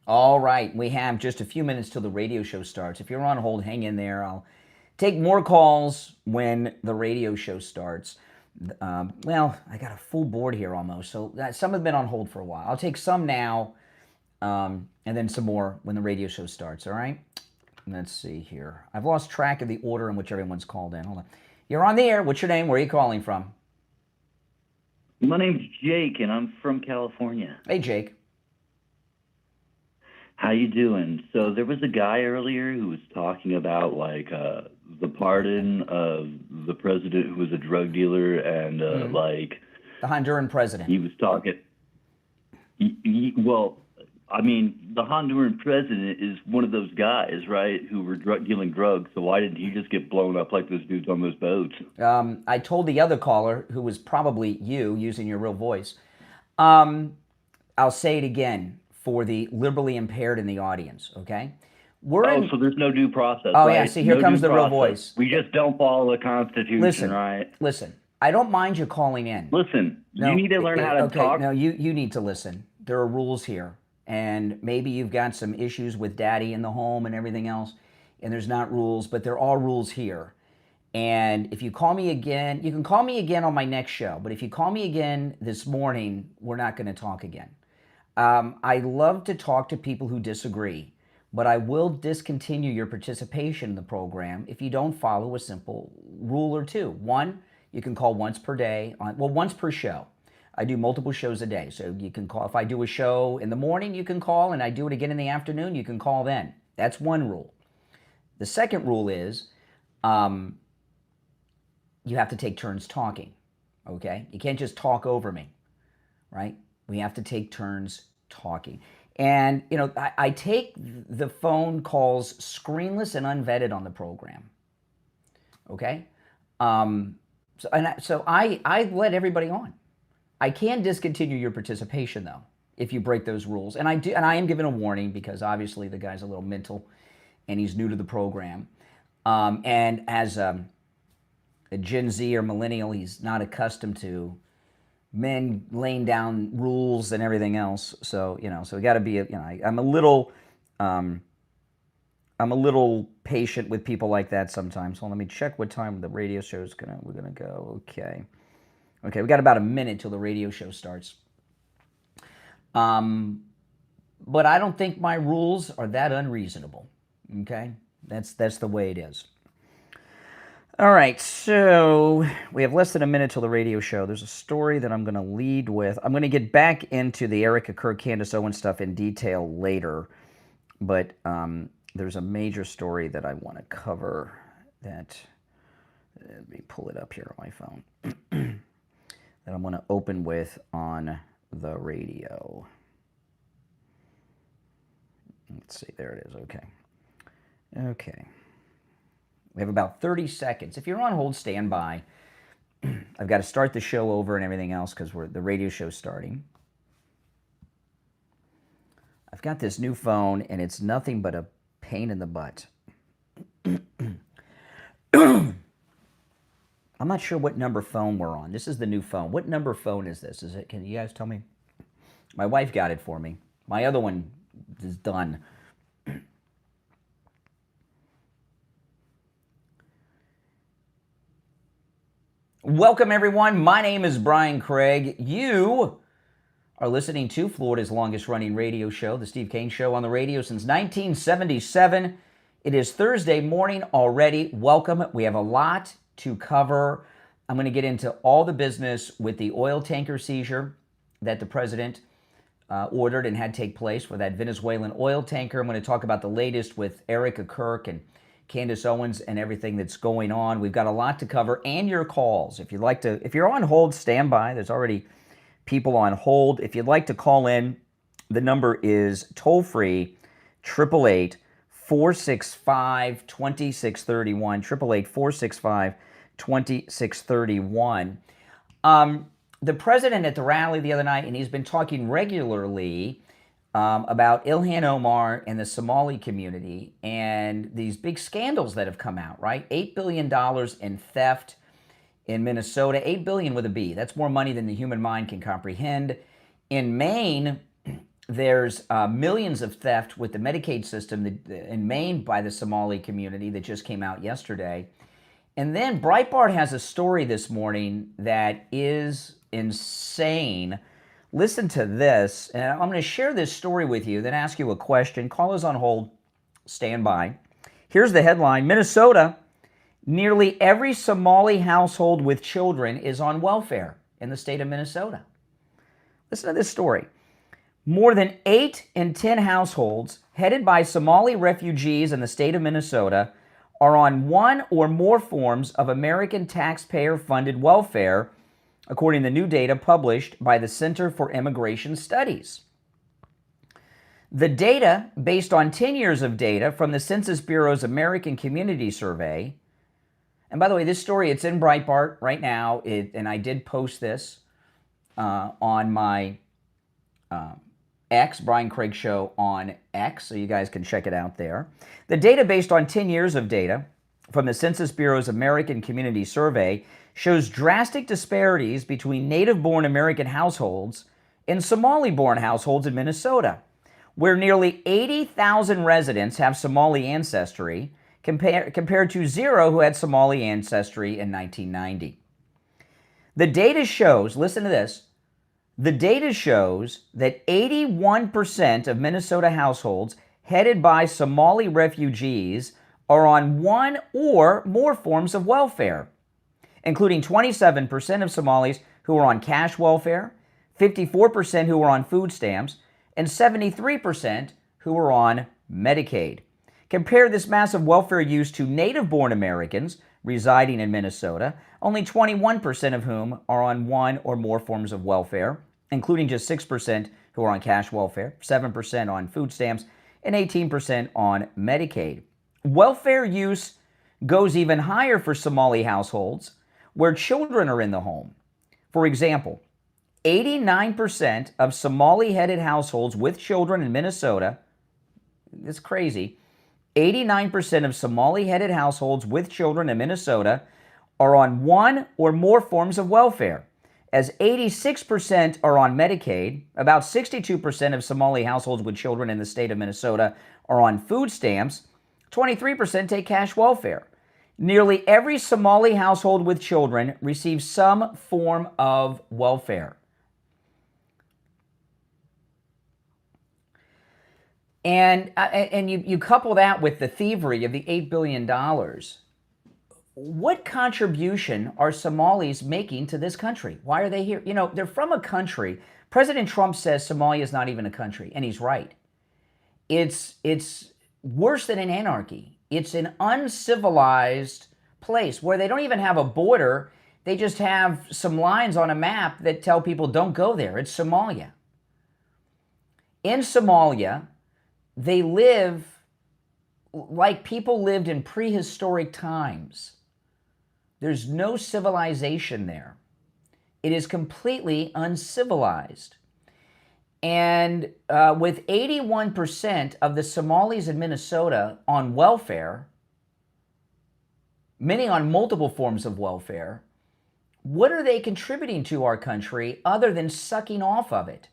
All right, we have just a few minutes till the radio show starts. If you're on hold, hang in there. I'll take more calls when the radio show starts. Well, I got a full board here almost, so some have been on hold for a while. I'll take some now, and then some more when the radio show starts, all right? Let's see here. I've lost track of the order in which everyone's called in. Hold on. You're on the air. What's your name? Where are you calling from? My name's Jake, and I'm from California. Hey, Jake. How you doing? So there was a guy earlier who was talking about the pardon of the president who was a drug dealer and the Honduran president. He was talking. Well, I mean, the Honduran president is one of those guys, right, who were dealing drugs. So why didn't he just get blown up like those dudes on those boats? I told the other caller, who was probably you, using your real voice. I'll say it again for the liberally impaired in the audience, okay? So there's no due process, Oh, right? yeah, see, here comes the real voice. We just don't follow the Constitution, right? Listen, I don't mind you calling in. Listen, you need to learn how to talk. No, you need to listen. There are rules here. And maybe you've got some issues with daddy in the home and everything else, and there's not rules, but there are rules here. And if you call me again, you can call me again on my next show, but if you call me again this morning, we're not going to talk again. I love to talk to people who disagree, but I will discontinue your participation in the program if you don't follow a simple rule or two. One, you can call once per day, once per show. I do multiple shows a day, so you can call. If I do a show in the morning, you can call, and I do it again in the afternoon, you can call then. That's one rule. The second rule is you have to take turns talking, okay? You can't just talk over me, right? We have to take turns talking. And, you know, I take the phone calls screenless and unvetted on the program. Okay? So I let everybody on. I can discontinue your participation, though, if you break those rules. And I am given a warning because obviously the guy's a little mental and he's new to the program. And as a Gen Z or millennial, he's not accustomed to men laying down rules and everything else. So, you know, so we got to be, you know, I'm a little patient with people like that sometimes. So let me check what time the radio show is we're gonna go. Okay, we got about a minute till the radio show starts. But I don't think my rules are that unreasonable. Okay, that's the way it is. All right, so we have less than a minute till the radio show. There's a story that I'm going to lead with. I'm going to get back into the Erika, Kirk, Candace, Owens stuff in detail later, but there's a major story that I want to cover that, let me pull it up here on my phone, that I'm going to open with on the radio. Let's see, there it is, okay. We have about 30 seconds. If you're on hold, stand by. I've got to start the show over and everything else because the radio show's starting. I've got this new phone, and it's nothing but a pain in the butt. I'm not sure what number phone we're on. This is the new phone. What number phone is this? Can you guys tell me? My wife got it for me. My other one is done. Welcome, everyone. My name is Brian Craig. You are listening to Florida's longest-running radio show, The Steve Kane Show, on the radio since 1977. It is Thursday morning already. Welcome. We have a lot to cover. I'm going to get into all the business with the oil tanker seizure that the president ordered and had take place for that Venezuelan oil tanker. I'm going to talk about the latest with Erika, Kirk, and Candace Owens and everything that's going on. We've got a lot to cover, and your calls. If you're on hold, stand by. There's already people on hold. If you'd like to call in, the number is toll-free, 888-465-2631, 888-465-2631. The president at the rally the other night, and he's been talking regularly about Ilhan Omar and the Somali community and these big scandals that have come out, right? $8 billion in theft in Minnesota, $8 billion with a B. That's more money than the human mind can comprehend. In Maine, there's millions of theft with the Medicaid system in Maine by the Somali community that just came out yesterday. And then Breitbart has a story this morning that is insane. Listen to this, and I'm going to share this story with you, then ask you a question. Call us on hold. Stand by. Here's the headline. Minnesota, nearly every Somali household with children is on welfare in the state of Minnesota. Listen to this story. More than 8 in 10 households headed by Somali refugees in the state of Minnesota are on one or more forms of American taxpayer-funded welfare, according to new data published by the Center for Immigration Studies. The data, based on 10 years of data from the Census Bureau's American Community Survey, and by the way, this story, it's in Breitbart right now, and I did post this on my X, Brian Craig Show on X, so you guys can check it out there. The data based on 10 years of data from the Census Bureau's American Community Survey shows drastic disparities between native-born American households and Somali-born households in Minnesota, where nearly 80,000 residents have Somali ancestry compared to 0 who had Somali ancestry in 1990. The data shows, listen to this, the data shows that 81% of Minnesota households headed by Somali refugees are on one or more forms of welfare, including 27% of Somalis who are on cash welfare, 54% who are on food stamps, and 73% who are on Medicaid. Compare this massive welfare use to native-born Americans residing in Minnesota, only 21% of whom are on one or more forms of welfare, including just 6% who are on cash welfare, 7% on food stamps, and 18% on Medicaid. Welfare use goes even higher for Somali households where children are in the home. For example, 89% of Somali-headed households with children in Minnesota, it's crazy, 89% of Somali-headed households with children in Minnesota are on one or more forms of welfare, as 86% are on Medicaid. About 62% of Somali households with children in the state of Minnesota are on food stamps. 23% take cash welfare. Nearly every Somali household with children receives some form of welfare. And you couple that with the thievery of the $8 billion. What contribution are Somalis making to this country? Why are they here? You know, they're from a country. President Trump says Somalia is not even a country, and he's right. It's worse than an anarchy. It's an uncivilized place where they don't even have a border. They just have some lines on a map that tell people don't go there. It's Somalia. In Somalia, they live like people lived in prehistoric times. There's no civilization there. It is completely uncivilized. And with 81% of the Somalis in Minnesota on welfare, many on multiple forms of welfare, what are they contributing to our country other than sucking off of it?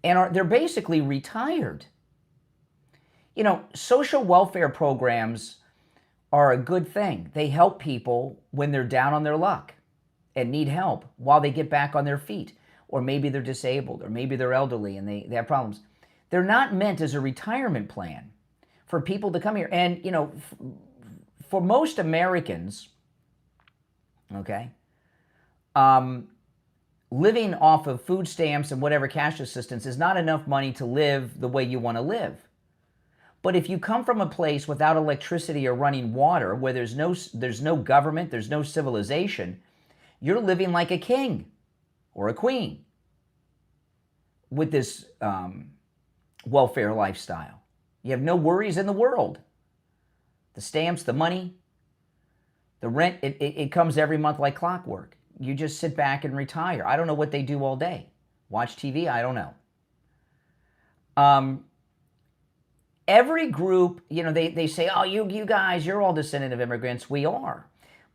And they're basically retired. You know, social welfare programs are a good thing. They help people when they're down on their luck and need help while they get back on their feet. Or maybe they're disabled, or maybe they're elderly and they have problems. They're not meant as a retirement plan for people to come here. And, you know, for most Americans, okay, living off of food stamps and whatever cash assistance is not enough money to live the way you want to live. But if you come from a place without electricity or running water, where there's no government, there's no civilization, you're living like a king or a queen with this welfare lifestyle. You have no worries in the world. The stamps, the money, the rent, it comes every month like clockwork. You just sit back and retire. I don't know what they do all day. Watch TV? I don't know. Every group, you know, they say, oh, you guys, you're all descendant of immigrants. We are.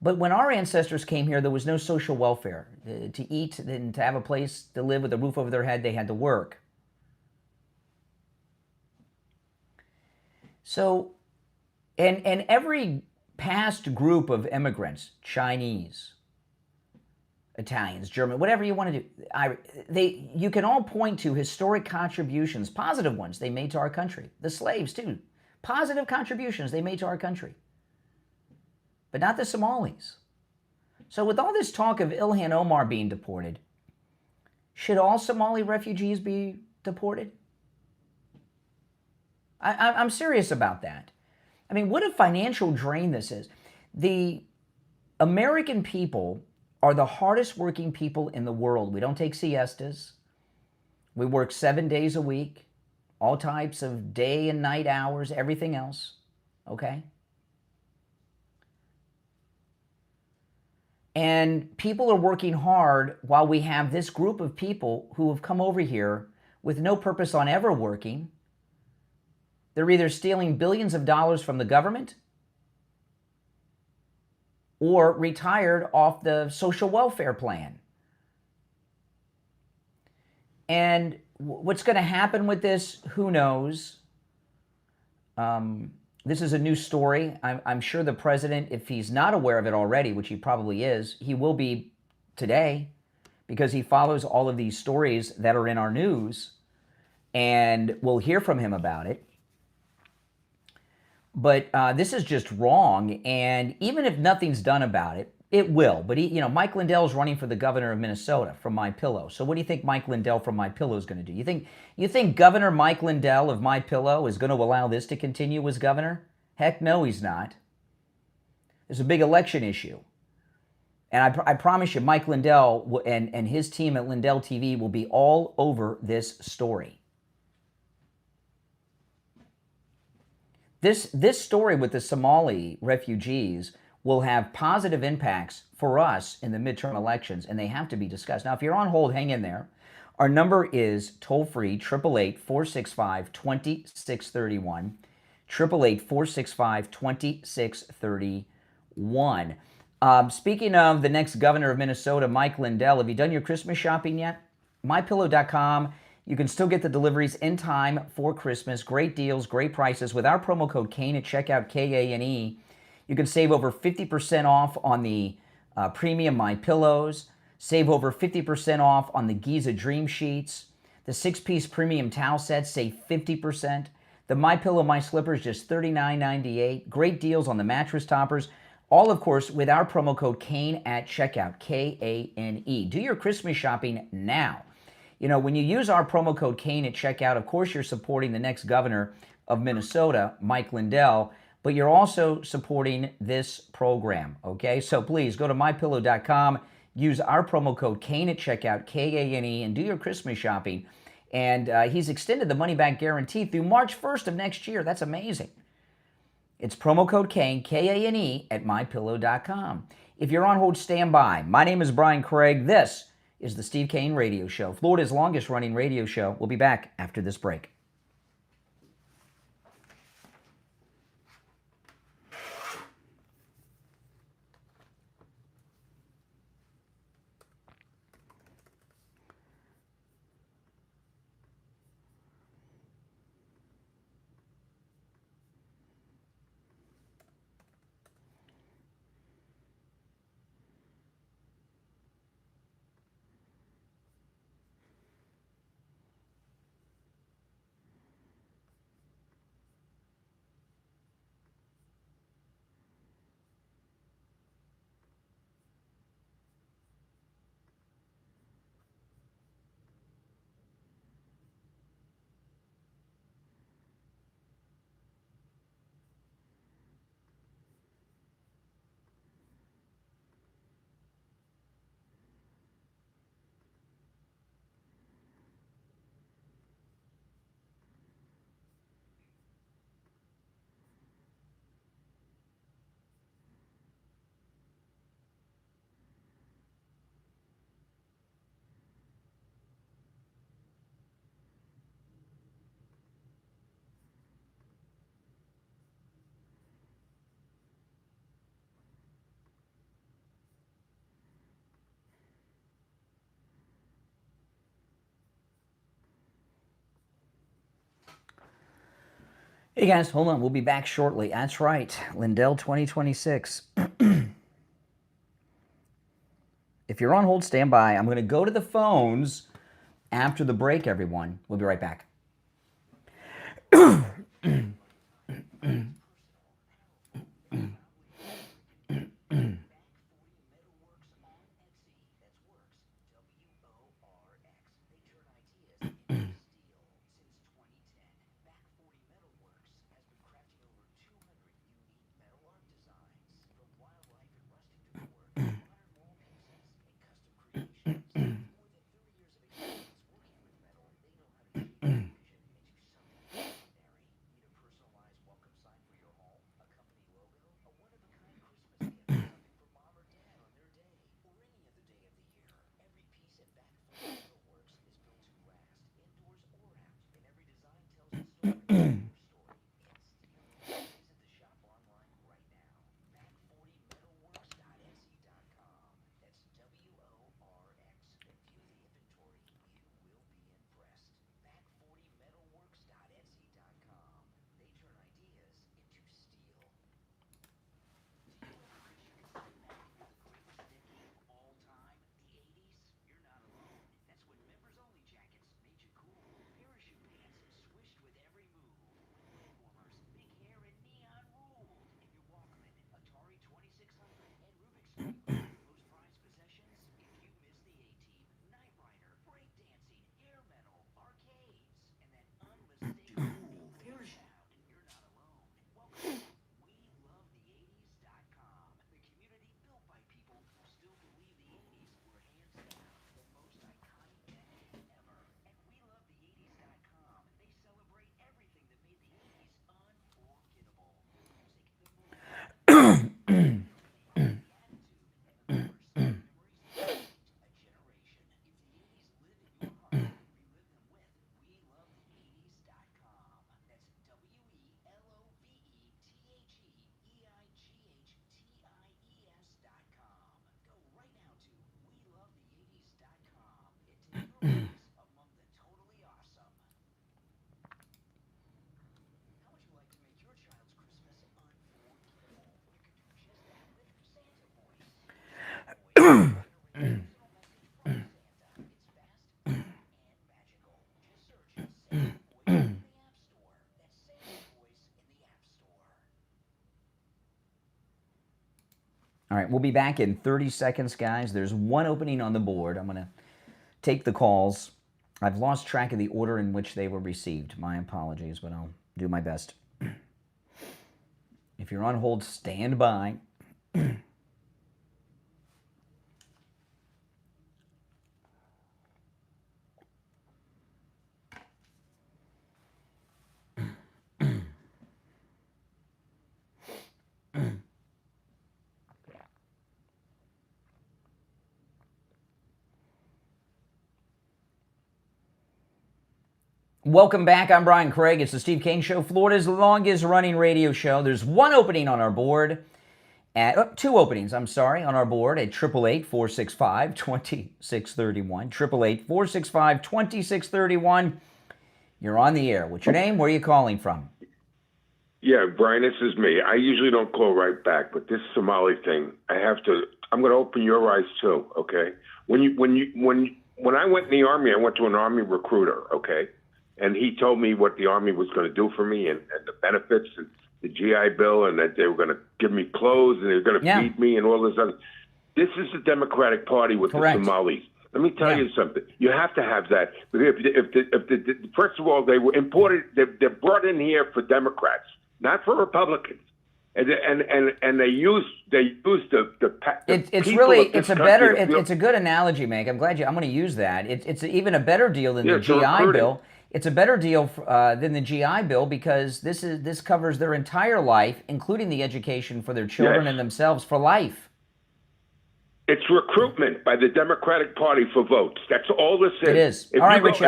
But when our ancestors came here, there was no social welfare. To eat and to have a place to live with a roof over their head, they had to work. So, and every past group of immigrants, Chinese, Italians, German, whatever you want to do, you can all point to historic contributions, positive ones they made to our country. The slaves, too. Positive contributions they made to our country. But not the Somalis. So with all this talk of Ilhan Omar being deported, should all Somali refugees be deported? I'm serious about that. I mean, what a financial drain this is. The American people are the hardest working people in the world. We don't take siestas. We work 7 days a week, all types of day and night hours, everything else, okay? And people are working hard while we have this group of people who have come over here with no purpose on ever working. They're either stealing billions of dollars from the government or retired off the social welfare plan. And what's going to happen with this, who knows? This is a new story. I'm sure the president, if he's not aware of it already, which he probably is, he will be today because he follows all of these stories that are in our news, and we'll hear from him about it. But this is just wrong, and even if nothing's done about it, it will. But Mike Lindell's running for the governor of Minnesota from My Pillow. So what do you think Mike Lindell from My Pillow is going to do? You think Governor Mike Lindell of My Pillow is going to allow this to continue as governor? Heck no, he's not. There's a big election issue. And I promise you, Mike Lindell and his team at Lindell TV will be all over this story. This story with the Somali refugees will have positive impacts for us in the midterm elections, and they have to be discussed. Now, if you're on hold, hang in there. Our number is toll-free, 888-465-2631, 888-465-2631. Speaking of the next governor of Minnesota, Mike Lindell, have you done your Christmas shopping yet? MyPillow.com. You can still get the deliveries in time for Christmas. Great deals, great prices. With our promo code KANE at checkout, KANE, you can save over 50% off on the premium My Pillows. Save over 50% off on the Giza Dream Sheets. The 6-piece premium towel sets save 50%. The My Pillow, My Slippers, just $39.98. Great deals on the mattress toppers. All, of course, with our promo code KANE at checkout, KANE. Do your Christmas shopping now. You know, when you use our promo code KANE at checkout, of course, you're supporting the next governor of Minnesota, Mike Lindell, but you're also supporting this program, okay? So please go to MyPillow.com, use our promo code KANE at checkout, KANE, and do your Christmas shopping. And he's extended the money-back guarantee through March 1st of next year. That's amazing. It's promo code KANE, KANE, at MyPillow.com. If you're on hold, stand by. My name is Brian Craig. This is the Steve Kane Radio Show, Florida's longest-running radio show. We'll be back after this break. Hey guys, hold on. We'll be back shortly. That's right. Lindell 2026. If you're on hold, stand by. I'm going to go to the phones after the break, everyone. We'll be right back. All right, we'll be back in 30 seconds, guys. There's one opening on the board. I'm going to take the calls. I've lost track of the order in which they were received. My apologies, but I'll do my best. If you're on hold, stand by. Welcome back. I'm Brian Craig. It's the Steve Kane Show, Florida's longest running radio show. There's one opening on our board, two openings, on our board at 888-465-2631. 888-465-2631. You're on the air. What's your name? Where are you calling from? Yeah, Brian, this is me. I usually don't call right back, but this Somali thing, I'm going to open your eyes too, okay? When I went in the Army, I went to an Army recruiter, okay? And he told me what the Army was going to do for me and the benefits and the GI Bill, and that they were going to give me clothes and they were going to feed me and all this other. This is the Democratic Party with the Somalis. Let me tell you something. You have to have that. First of all, they were imported. They're brought in here for Democrats, not for Republicans. And they use the it's a good analogy, Meg. I'm going to use that. It's even a better deal than the GI Bill. It's a better deal than the GI Bill because this covers their entire life, including the education for their children and themselves for life. It's recruitment by the Democratic Party for votes. That's all this is. It is. All right, Richie.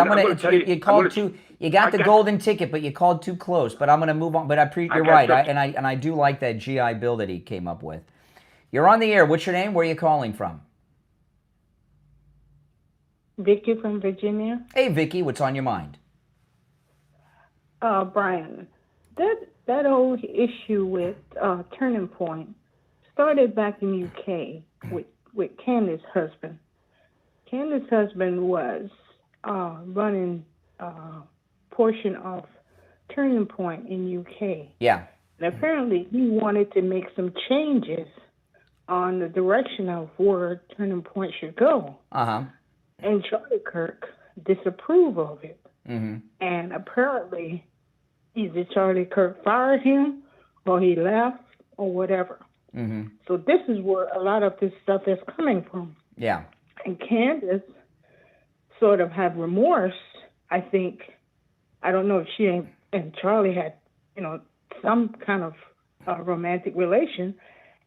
You got the golden ticket, but you called too close. But I'm going to move on. But you're right, and I do like that GI Bill that he came up with. You're on the air. What's your name? Where are you calling from? Vicky from Virginia. Hey, Vicky. What's on your mind? Brian, that old issue with Turning Point started back in UK with Candace's husband. Candace's husband was running portion of Turning Point in UK. Yeah. And apparently he wanted to make some changes on the direction of where Turning Point should go. Uh-huh. And Charlie Kirk disapproved of it. Mm-hmm. And apparently either Charlie Kirk fired him or he left or whatever. Mm-hmm. So this is where a lot of this stuff is coming from. Yeah. And Candace sort of had remorse, I think. I don't know if she and Charlie had, some kind of romantic relation.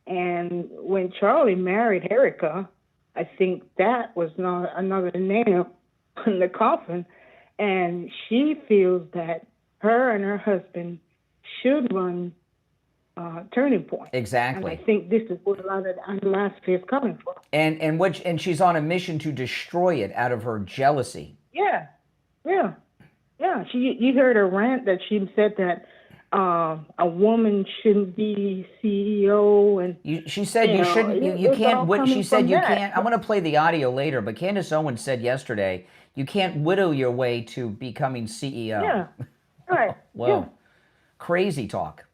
And when Charlie married Erika, I think that was not another nail in the coffin. And she feels that her and her husband should run Turning Point. Exactly. And I think this is where a lot of the animosity is coming from. And she's on a mission to destroy it out of her jealousy. Yeah. You heard her rant that she said that a woman shouldn't be CEO, and she said you shouldn't. You can't. She said you can't. I'm going to play the audio later, but Candace Owens said yesterday you can't whittle your way to becoming CEO. Yeah. Right. Well, crazy talk.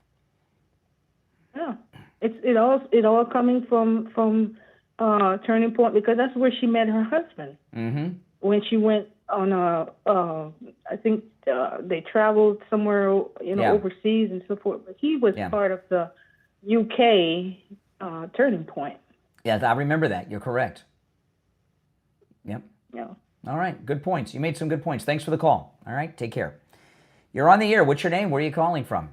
Yeah. It all coming from Turning Point because that's where she met her husband. Mm-hmm. When she went on I think they traveled somewhere, overseas and so forth. But he was part of the UK Turning Point. Yes, I remember that. You're correct. Yep. Yeah. All right. Good points. You made some good points. Thanks for the call. All right. Take care. You're on the air. What's your name? Where are you calling from?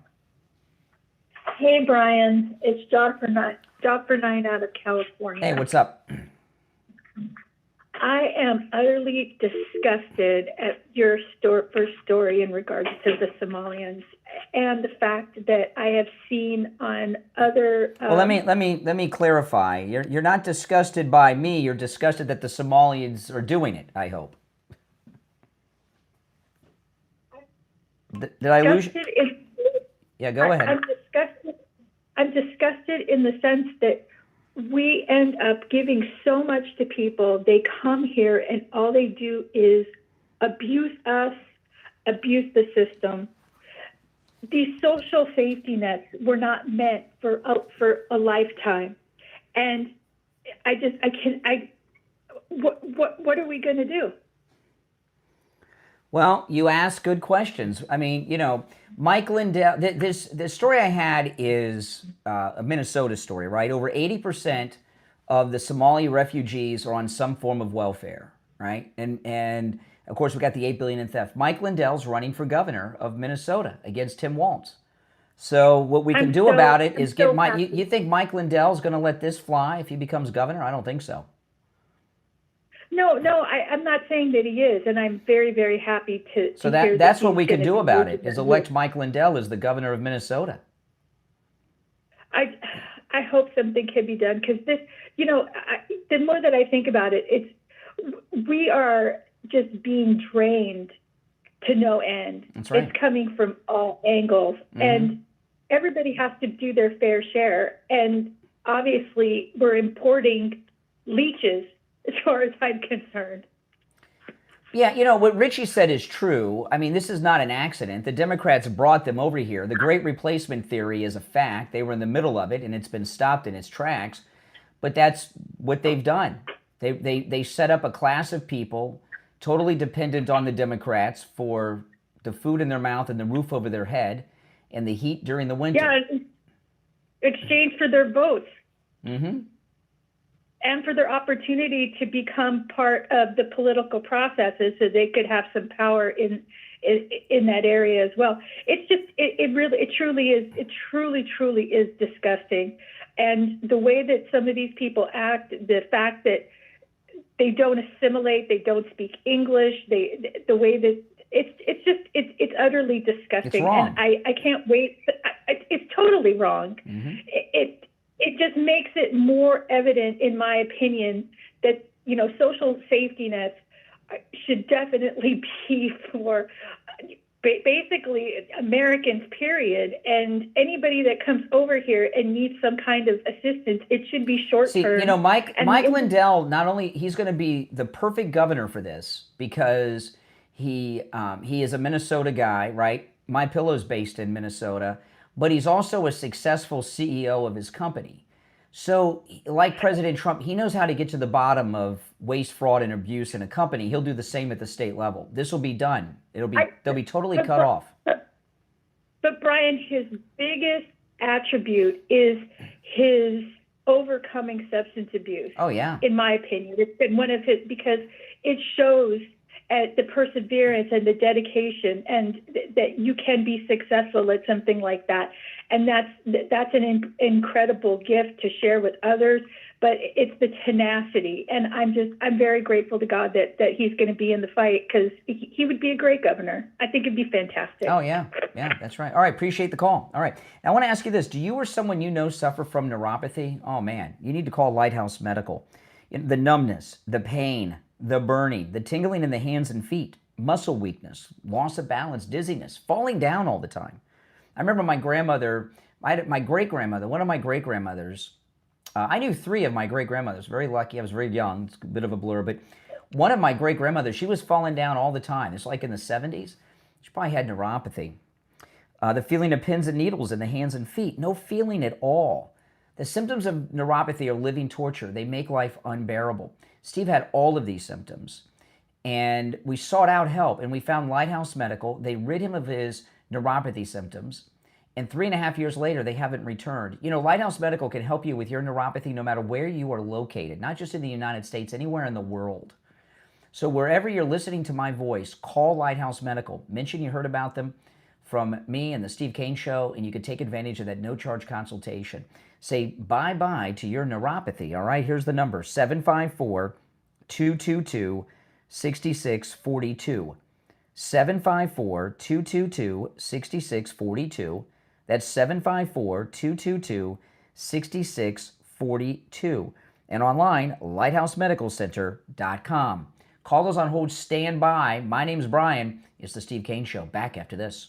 Hey, Brian. It's Job for Nine out of California. Hey, what's up? I am utterly disgusted at your first story in regards to the Somalians and the fact that I have seen on other. Well, let me clarify. You're not disgusted by me. You're disgusted that the Somalians are doing it. I hope. Did I lose you? Yeah, go ahead. I'm disgusted in the sense that we end up giving so much to people. They come here and all they do is abuse us, abuse the system. These social safety nets were not meant for a lifetime, and what are we going to do? Well, you ask good questions. I mean, you know, Mike Lindell, this story I had is a Minnesota story, right? Over 80% of the Somali refugees are on some form of welfare, right? And of course, we got the $8 billion in theft. Mike Lindell's running for governor of Minnesota against Tim Walz. So what we can do about it is get Mike. You think Mike Lindell's going to let this fly if he becomes governor? I don't think so. No, I'm not saying that he is, and I'm very, very happy to. So that's what we can do about it: is elect Mike Lindell as the governor of Minnesota. I hope something can be done, because this, you know, the more that I think about it, we are just being drained to no end. That's right. It's coming from all angles, and everybody has to do their fair share. And obviously, we're importing leeches, as far as I'm concerned. Yeah, you know, what Richie said is true. I mean, this is not an accident. The Democrats brought them over here. The Great Replacement theory is a fact. They were in the middle of it, and it's been stopped in its tracks. But that's what they've done. They set up a class of people totally dependent on the Democrats for the food in their mouth and the roof over their head and the heat during the winter. Yeah, in exchange for their votes. Mm-hmm. And for their opportunity to become part of the political processes, so they could have some power in that area as well. It's just, it truly is disgusting. And the way that some of these people act, the fact that they don't assimilate, they don't speak English, the way that it's utterly disgusting. It's wrong. And I can't wait. It's totally wrong. Mm-hmm. It just makes it more evident, in my opinion, that, you know, social safety nets should definitely be for basically Americans, period. And anybody that comes over here and needs some kind of assistance, it should be short-term. See, you know, Mike Lindell, not only, he's going to be the perfect governor for this, because he is a Minnesota guy, right? My Pillow's based in Minnesota. But he's also a successful CEO of his company. So, like President Trump, he knows how to get to the bottom of waste, fraud, and abuse in a company. He'll do the same at the state level. This will be done. They'll be totally cut off. But Brian, his biggest attribute is his overcoming substance abuse. Oh, yeah. In my opinion, it's been one of his, because it shows at the perseverance and the dedication, and that you can be successful at something like that. And that's an incredible gift to share with others, but it's the tenacity. And I'm very grateful to God that he's going to be in the fight, because he would be a great governor. I think it'd be fantastic. Oh, yeah. Yeah, that's right. All right. Appreciate the call. All right. Now, I want to ask you this. Do you or someone you know suffer from neuropathy? Oh, man. You need to call Lighthouse Medical. The numbness, the pain, the burning, the tingling in the hands and feet, muscle weakness, loss of balance, dizziness, falling down all the time. I remember my grandmother, my great-grandmother, one of my great-grandmothers, I knew 3 of my great-grandmothers, very lucky, I was very young, it's a bit of a blur, but one of my great-grandmothers, she was falling down all the time. It's like in the 70s. She probably had neuropathy. The feeling of pins and needles in the hands and feet, no feeling at all. The symptoms of neuropathy are living torture. They make life unbearable. Steve had all of these symptoms, and we sought out help, and we found Lighthouse Medical. They rid him of his neuropathy symptoms, and 3.5 years later, they haven't returned. You know, Lighthouse Medical can help you with your neuropathy no matter where you are located, not just in the United States, anywhere in the world. So wherever you're listening to my voice, call Lighthouse Medical. Mention you heard about them from me and the Steve Kane Show, and you can take advantage of that no-charge consultation. Say bye-bye to your neuropathy, all right? Here's the number, 754-222-6642. 754-222-6642. That's 754-222-6642. And online, lighthousemedicalcenter.com. Call us on hold, stand by. My name's Brian. It's the Steve Kane Show. Back after this.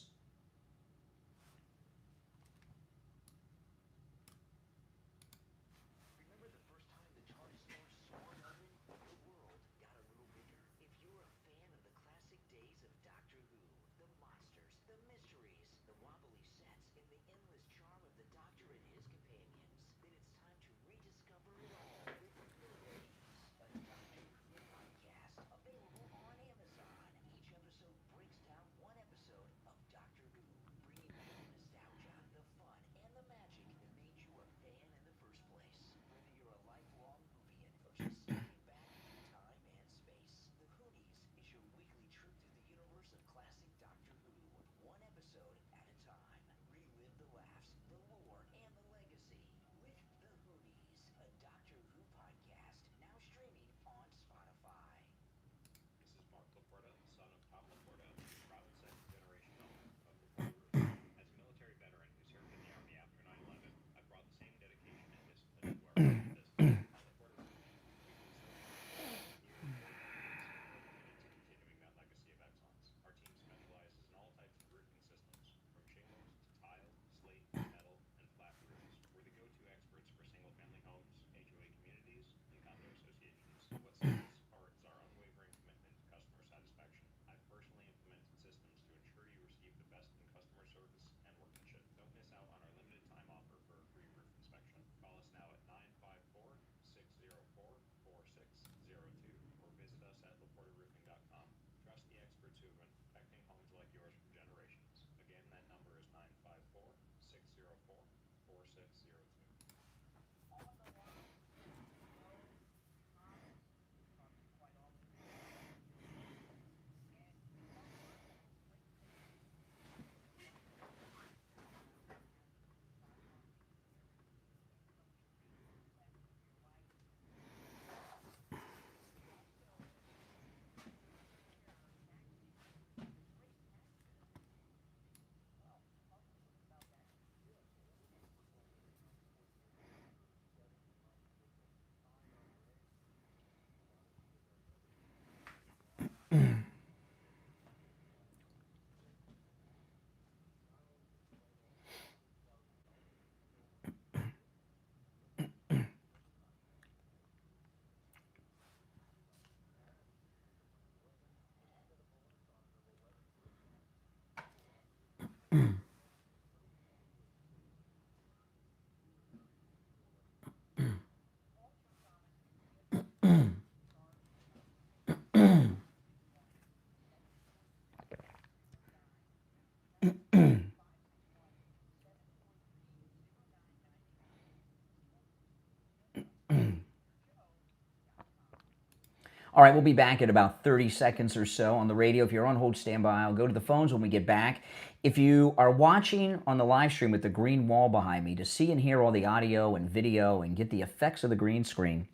All right, we'll be back in about 30 seconds or so on the radio. If you're on hold, stand by. I'll go to the phones when we get back. If you are watching on the live stream with the green wall behind me to see and hear all the audio and video and get the effects of the green screen,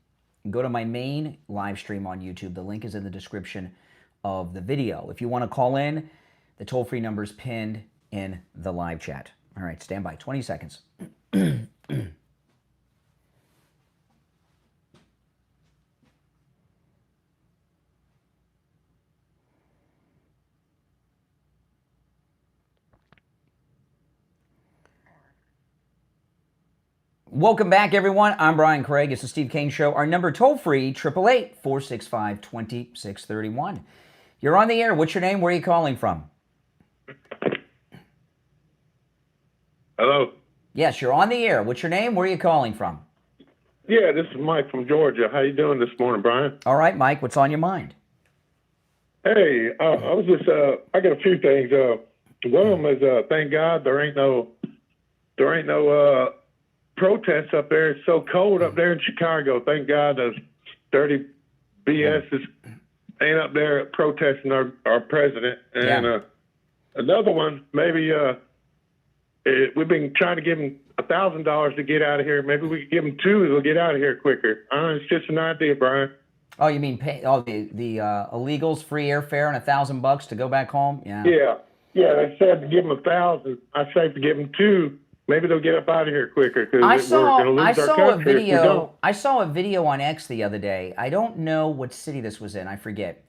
go to my main live stream on YouTube. The link is in the description of the video. If you want to call in, the toll-free number is pinned in the live chat. All right, stand by. 20 seconds. Welcome back, everyone. I'm Brian Craig. It's the Steve Kane Show. Our number toll-free, 888-465-2631. You're on the air. What's your name? Where are you calling from? Hello? Yes, you're on the air. What's your name? Where are you calling from? Yeah, this is Mike from Georgia. How you doing this morning, Brian? All right, Mike. What's on your mind? Hey, I was just, I got a few things. One of them is, thank God there ain't no protests up there. It's so cold up there in Chicago. Thank God those dirty BSs ain't up there protesting our president. And another one, maybe we've been trying to give him $1,000 to get out of here. Maybe we could give him $2 to get out of here quicker. It's just an idea, Brian. Oh, you mean the illegals, free airfare and $1,000 to go back home? Yeah. Yeah. They said to give them 1,000. I say to give them 2. Maybe they'll get up out of here quicker. I saw a video on X the other day. I don't know what city this was in. I forget.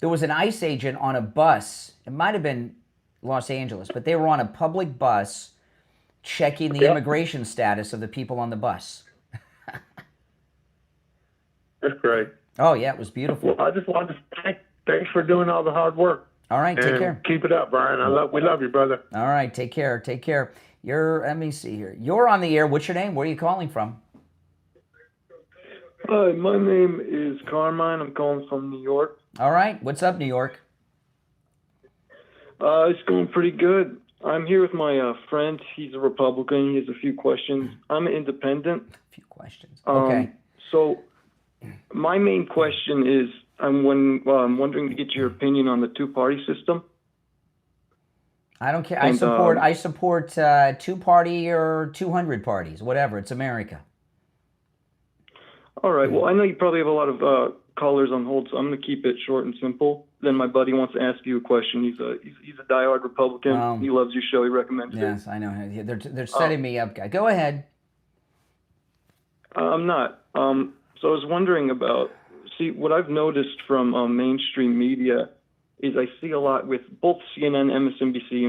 There was an ICE agent on a bus. It might have been Los Angeles, but they were on a public bus checking the immigration status of the people on the bus. That's great. Oh, yeah, it was beautiful. Well, I just wanted to thanks for doing all the hard work. All right, take care. Keep it up, Brian. We love you, brother. All right, take care. Take care. Let me see here. You're on the air. What's your name? Where are you calling from? Hi, my name is Carmine. I'm calling from New York. All right. What's up, New York? It's going pretty good. I'm here with my friend. He's a Republican. He has a few questions. I'm an independent. A few questions. Okay. So my main question is, I'm wondering to get your opinion on the two-party system. I don't care. I support 2-party or 200 parties, whatever. It's America. All right. Well, I know you probably have a lot of callers on hold, so I'm going to keep it short and simple. Then my buddy wants to ask you a question. He's a diehard Republican. He loves your show. He recommends it. Yes, I know. They're setting me up, guy. Go ahead. I'm not. So I was wondering about. See, what I've noticed from mainstream media is I see a lot with both CNN, MSNBC,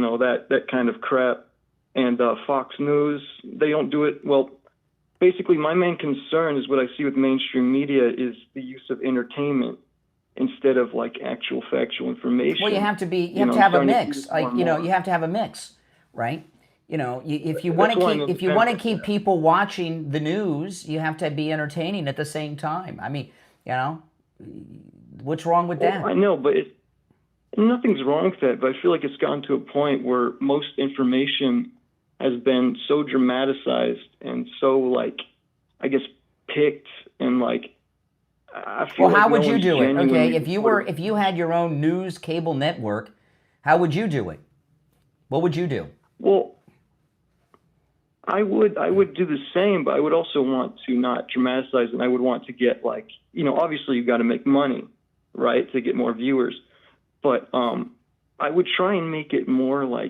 that kind of crap, and Fox News. They don't do it well. Basically, my main concern is what I see with mainstream media is the use of entertainment instead of like actual factual information. Well, you have to have a mix. You have to have a mix, right? If you want to keep people watching the news, you have to be entertaining at the same time. I mean, what's wrong with that? I know, but nothing's wrong with that. But I feel like it's gotten to a point where most information has been so dramatized and so I guess picked and I feel. Well, how would you do it? Okay, if you had your own news cable network, how would you do it? What would you do? Well, I would do the same, but I would also want to not dramatize, and I would want to get obviously you've got to make money, right, to get more viewers, but I would try and make it more I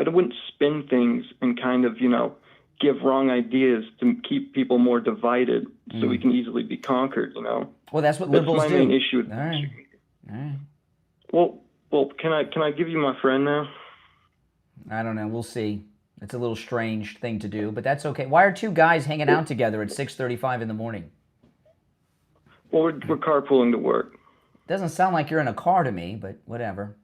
wouldn't spin things and kind of give wrong ideas to keep people more divided so we can easily be conquered. Well, that's what liberals do. That's my main issue. All right. Well, can I give you my friend now? I don't know. We'll see. It's a little strange thing to do, but that's okay. Why are two guys hanging out together at 6:35 in the morning? Well, we're carpooling to work. Doesn't sound like you're in a car to me, but whatever.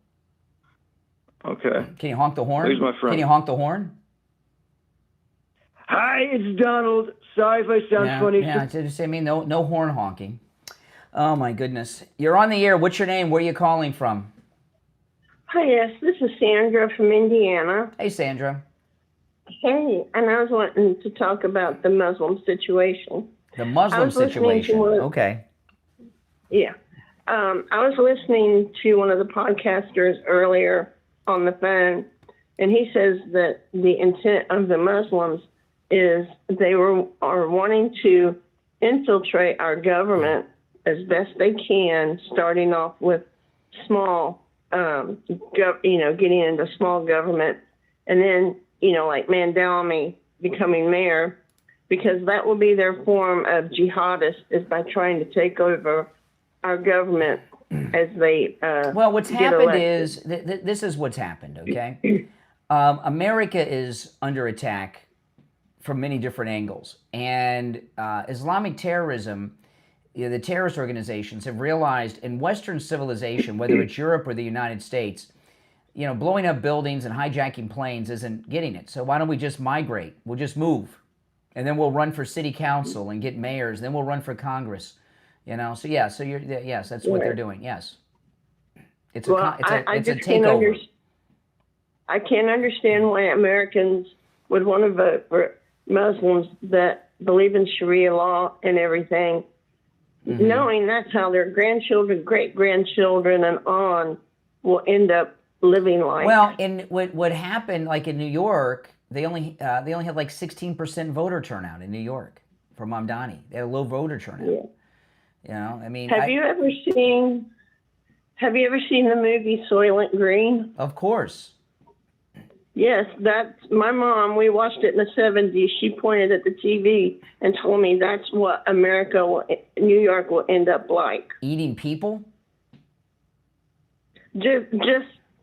Okay. Can you honk the horn? Here's my friend. Can you honk the horn? Hi, it's Donald. Sorry if I sound funny. Yeah, I mean, no horn honking. Oh, my goodness. You're on the air. What's your name? Where are you calling from? Hi, yes, this is Sandra from Indiana. Hey, Sandra. Hey, and I was wanting to talk about the Muslim situation. The Muslim situation. Okay. Yeah. I was listening to one of the podcasters earlier on the phone, and he says that the intent of the Muslims is they are wanting to infiltrate our government as best they can, starting off with small, getting into small government, and then, like Mandalmi becoming mayor, because that will be their form of jihadist, is by trying to take over our government as they well, what's get happened elected. is, this is what's happened, okay? America is under attack from many different angles, and Islamic terrorism, the terrorist organizations have realized in Western civilization, whether it's Europe or the United States, blowing up buildings and hijacking planes isn't getting it. So why don't we just migrate? We'll just move. And then we'll run for city council and get mayors. Then we'll run for Congress. Yes, that's what they're doing. Yes. It's a takeover. I can't understand why Americans would want to vote for Muslims that believe in Sharia law and everything, knowing that's how their grandchildren, great-grandchildren, and on will end up living life. Well, and what happened, like in New York, they only had like 16% voter turnout in New York for Mamdani. They had a low voter turnout. Yeah. I mean, Have you ever seen the movie Soylent Green? Of course. Yes, that's my mom. We watched it in the 70s. She pointed at the TV and told me that's what New York will end up like. Eating people? Just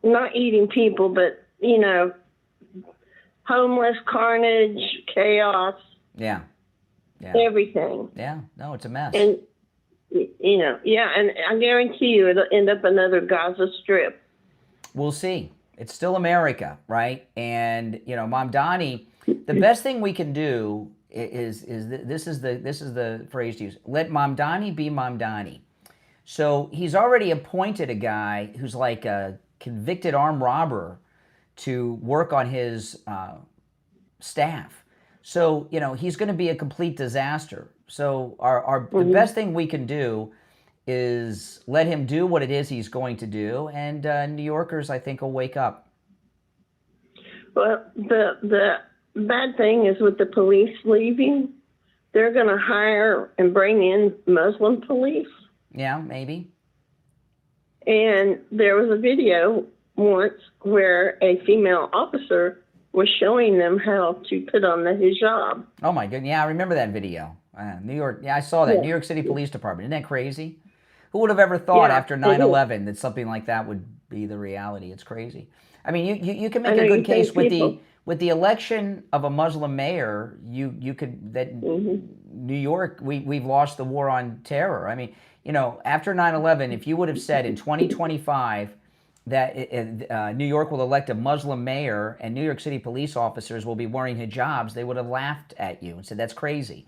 not eating people, but, homeless, carnage, chaos. Yeah. Everything. Yeah. No, it's a mess. And, and I guarantee you it'll end up another Gaza Strip. We'll see. It's still America, right? And Mamdani, the best thing we can do is this is the phrase to use. Let Mamdani be Mamdani. So he's already appointed a guy who's like a convicted armed robber to work on his staff. So he's going to be a complete disaster. So the best thing we can do is let him do what it is he's going to do, and New Yorkers, I think, will wake up. Well, the bad thing is with the police leaving, they're going to hire and bring in Muslim police. Yeah, maybe. And there was a video once where a female officer was showing them how to put on the hijab. Oh, my goodness. Yeah, I remember that video. New York. Yeah, I saw that. Yeah. New York City Police Department. Isn't that crazy? Who would have ever thought after 9/11 that something like that would be the reality? It's crazy. I mean, you can make a good case with the election of a Muslim mayor. You could New York. We've lost the war on terror. I mean, after 9/11, if you would have said in 2025 that New York will elect a Muslim mayor and New York City police officers will be wearing hijabs, they would have laughed at you and said that's crazy.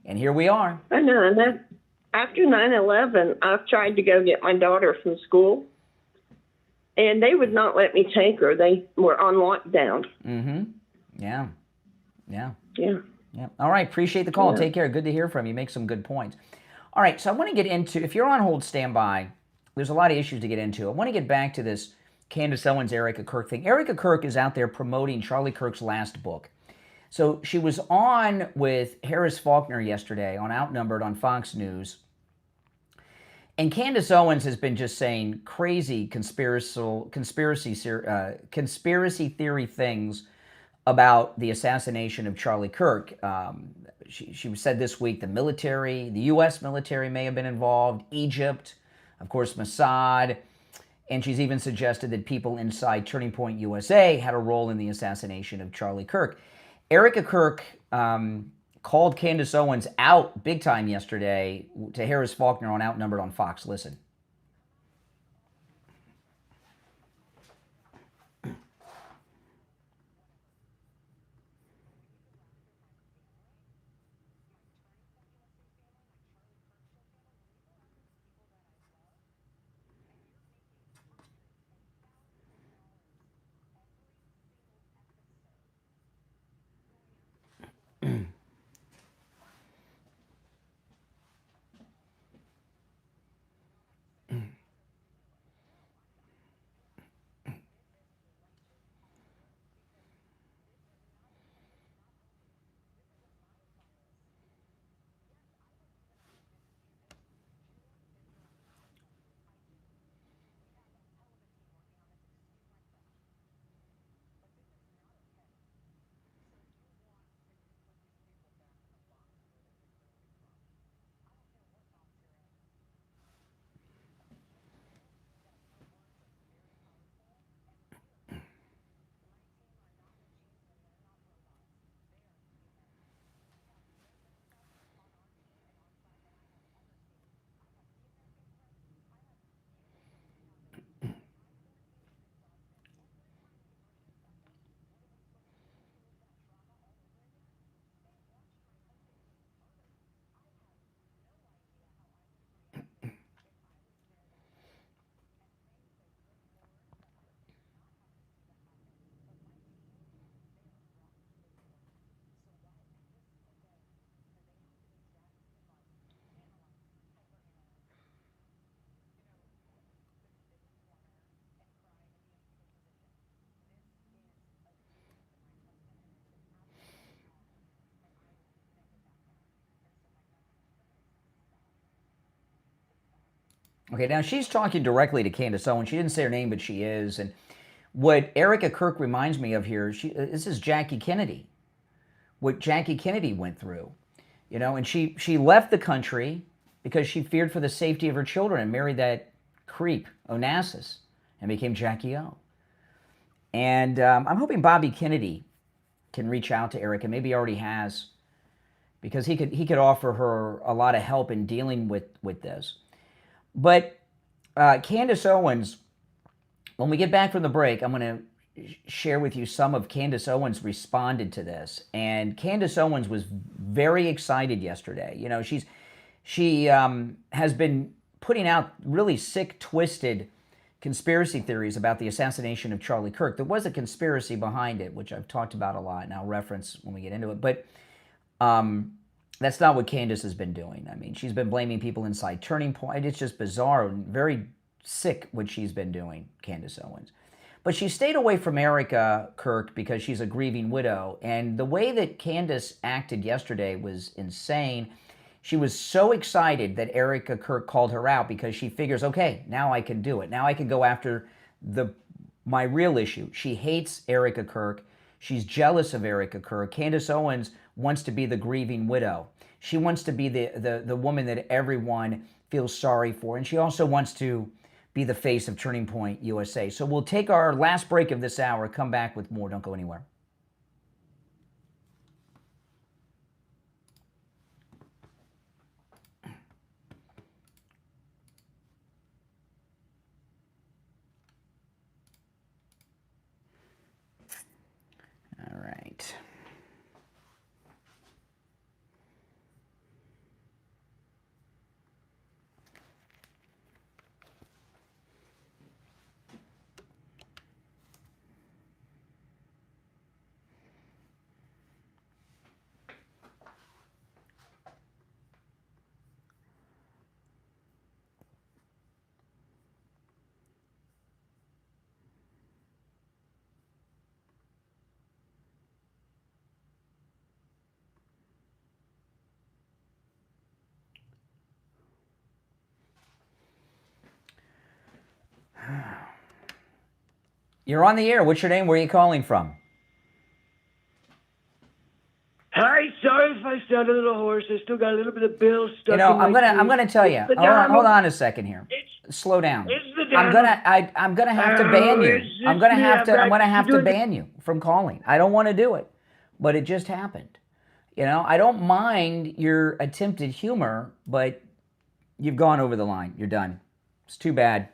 And here we are. I know, and that. After 9/11, I've tried to go get my daughter from school, and they would not let me take her. They were on lockdown. Yeah. Yeah. All right. Appreciate the call. Yeah. Take care. Good to hear from you. Make some good points. All right. So I want to get into, if you're on hold, stand by. There's a lot of issues to get into. I want to get back to this Candace Owens, Erika Kirk thing. Erika Kirk is out there promoting Charlie Kirk's last book. So she was on with Harris Faulkner yesterday on Outnumbered on Fox News. And Candace Owens has been just saying crazy conspiracy theory things about the assassination of Charlie Kirk. She said this week the U.S. military may have been involved, Egypt, of course, Mossad. And she's even suggested that people inside Turning Point USA had a role in the assassination of Charlie Kirk. Erika Kirk called Candace Owens out big time yesterday to Harris Faulkner on Outnumbered on Fox. Listen. Okay, now she's talking directly to Candace Owens. She didn't say her name, but she is. And what Erika Kirk reminds me of here, this is Jackie Kennedy. What Jackie Kennedy went through, you know, and she left the country because she feared for the safety of her children and married that creep, Onassis, and became Jackie O. And I'm hoping Bobby Kennedy can reach out to Erika. Maybe he already has, because he could offer her a lot of help in dealing with this. But Candace Owens, when we get back from the break, I'm going to share with you some of Candace Owens responded to this. And Candace Owens was very excited yesterday. You know, she has been putting out really sick, twisted conspiracy theories about the assassination of Charlie Kirk. There was a conspiracy behind it, which I've talked about a lot, and I'll reference when we get into it. But that's not what Candace has been doing. I mean, she's been blaming people inside Turning Point. It's just bizarre and very sick what she's been doing, Candace Owens. But she stayed away from Erika Kirk because she's a grieving widow. And the way that Candace acted yesterday was insane. She was so excited that Erika Kirk called her out because she figures, okay, now I can do it. Now I can go after my real issue. She hates Erika Kirk. She's jealous of Erika Kirk. Candace Owens wants to be the grieving widow. She wants to be the woman that everyone feels sorry for. And she also wants to be the face of Turning Point USA. So we'll take our last break of this hour, come back with more. Don't go anywhere. All right. You're on the air. What's your name? Where are you calling from? Hi, sorry if I sound a little hoarse. I still got a little bit of Bill stuck. You know, in my I'm gonna tell you. Hold on a second here. Slow down. I'm gonna have to ban you. I'm gonna have to ban you from calling. I don't want to do it, but it just happened. You know, I don't mind your attempted humor, but you've gone over the line. You're done. It's too bad.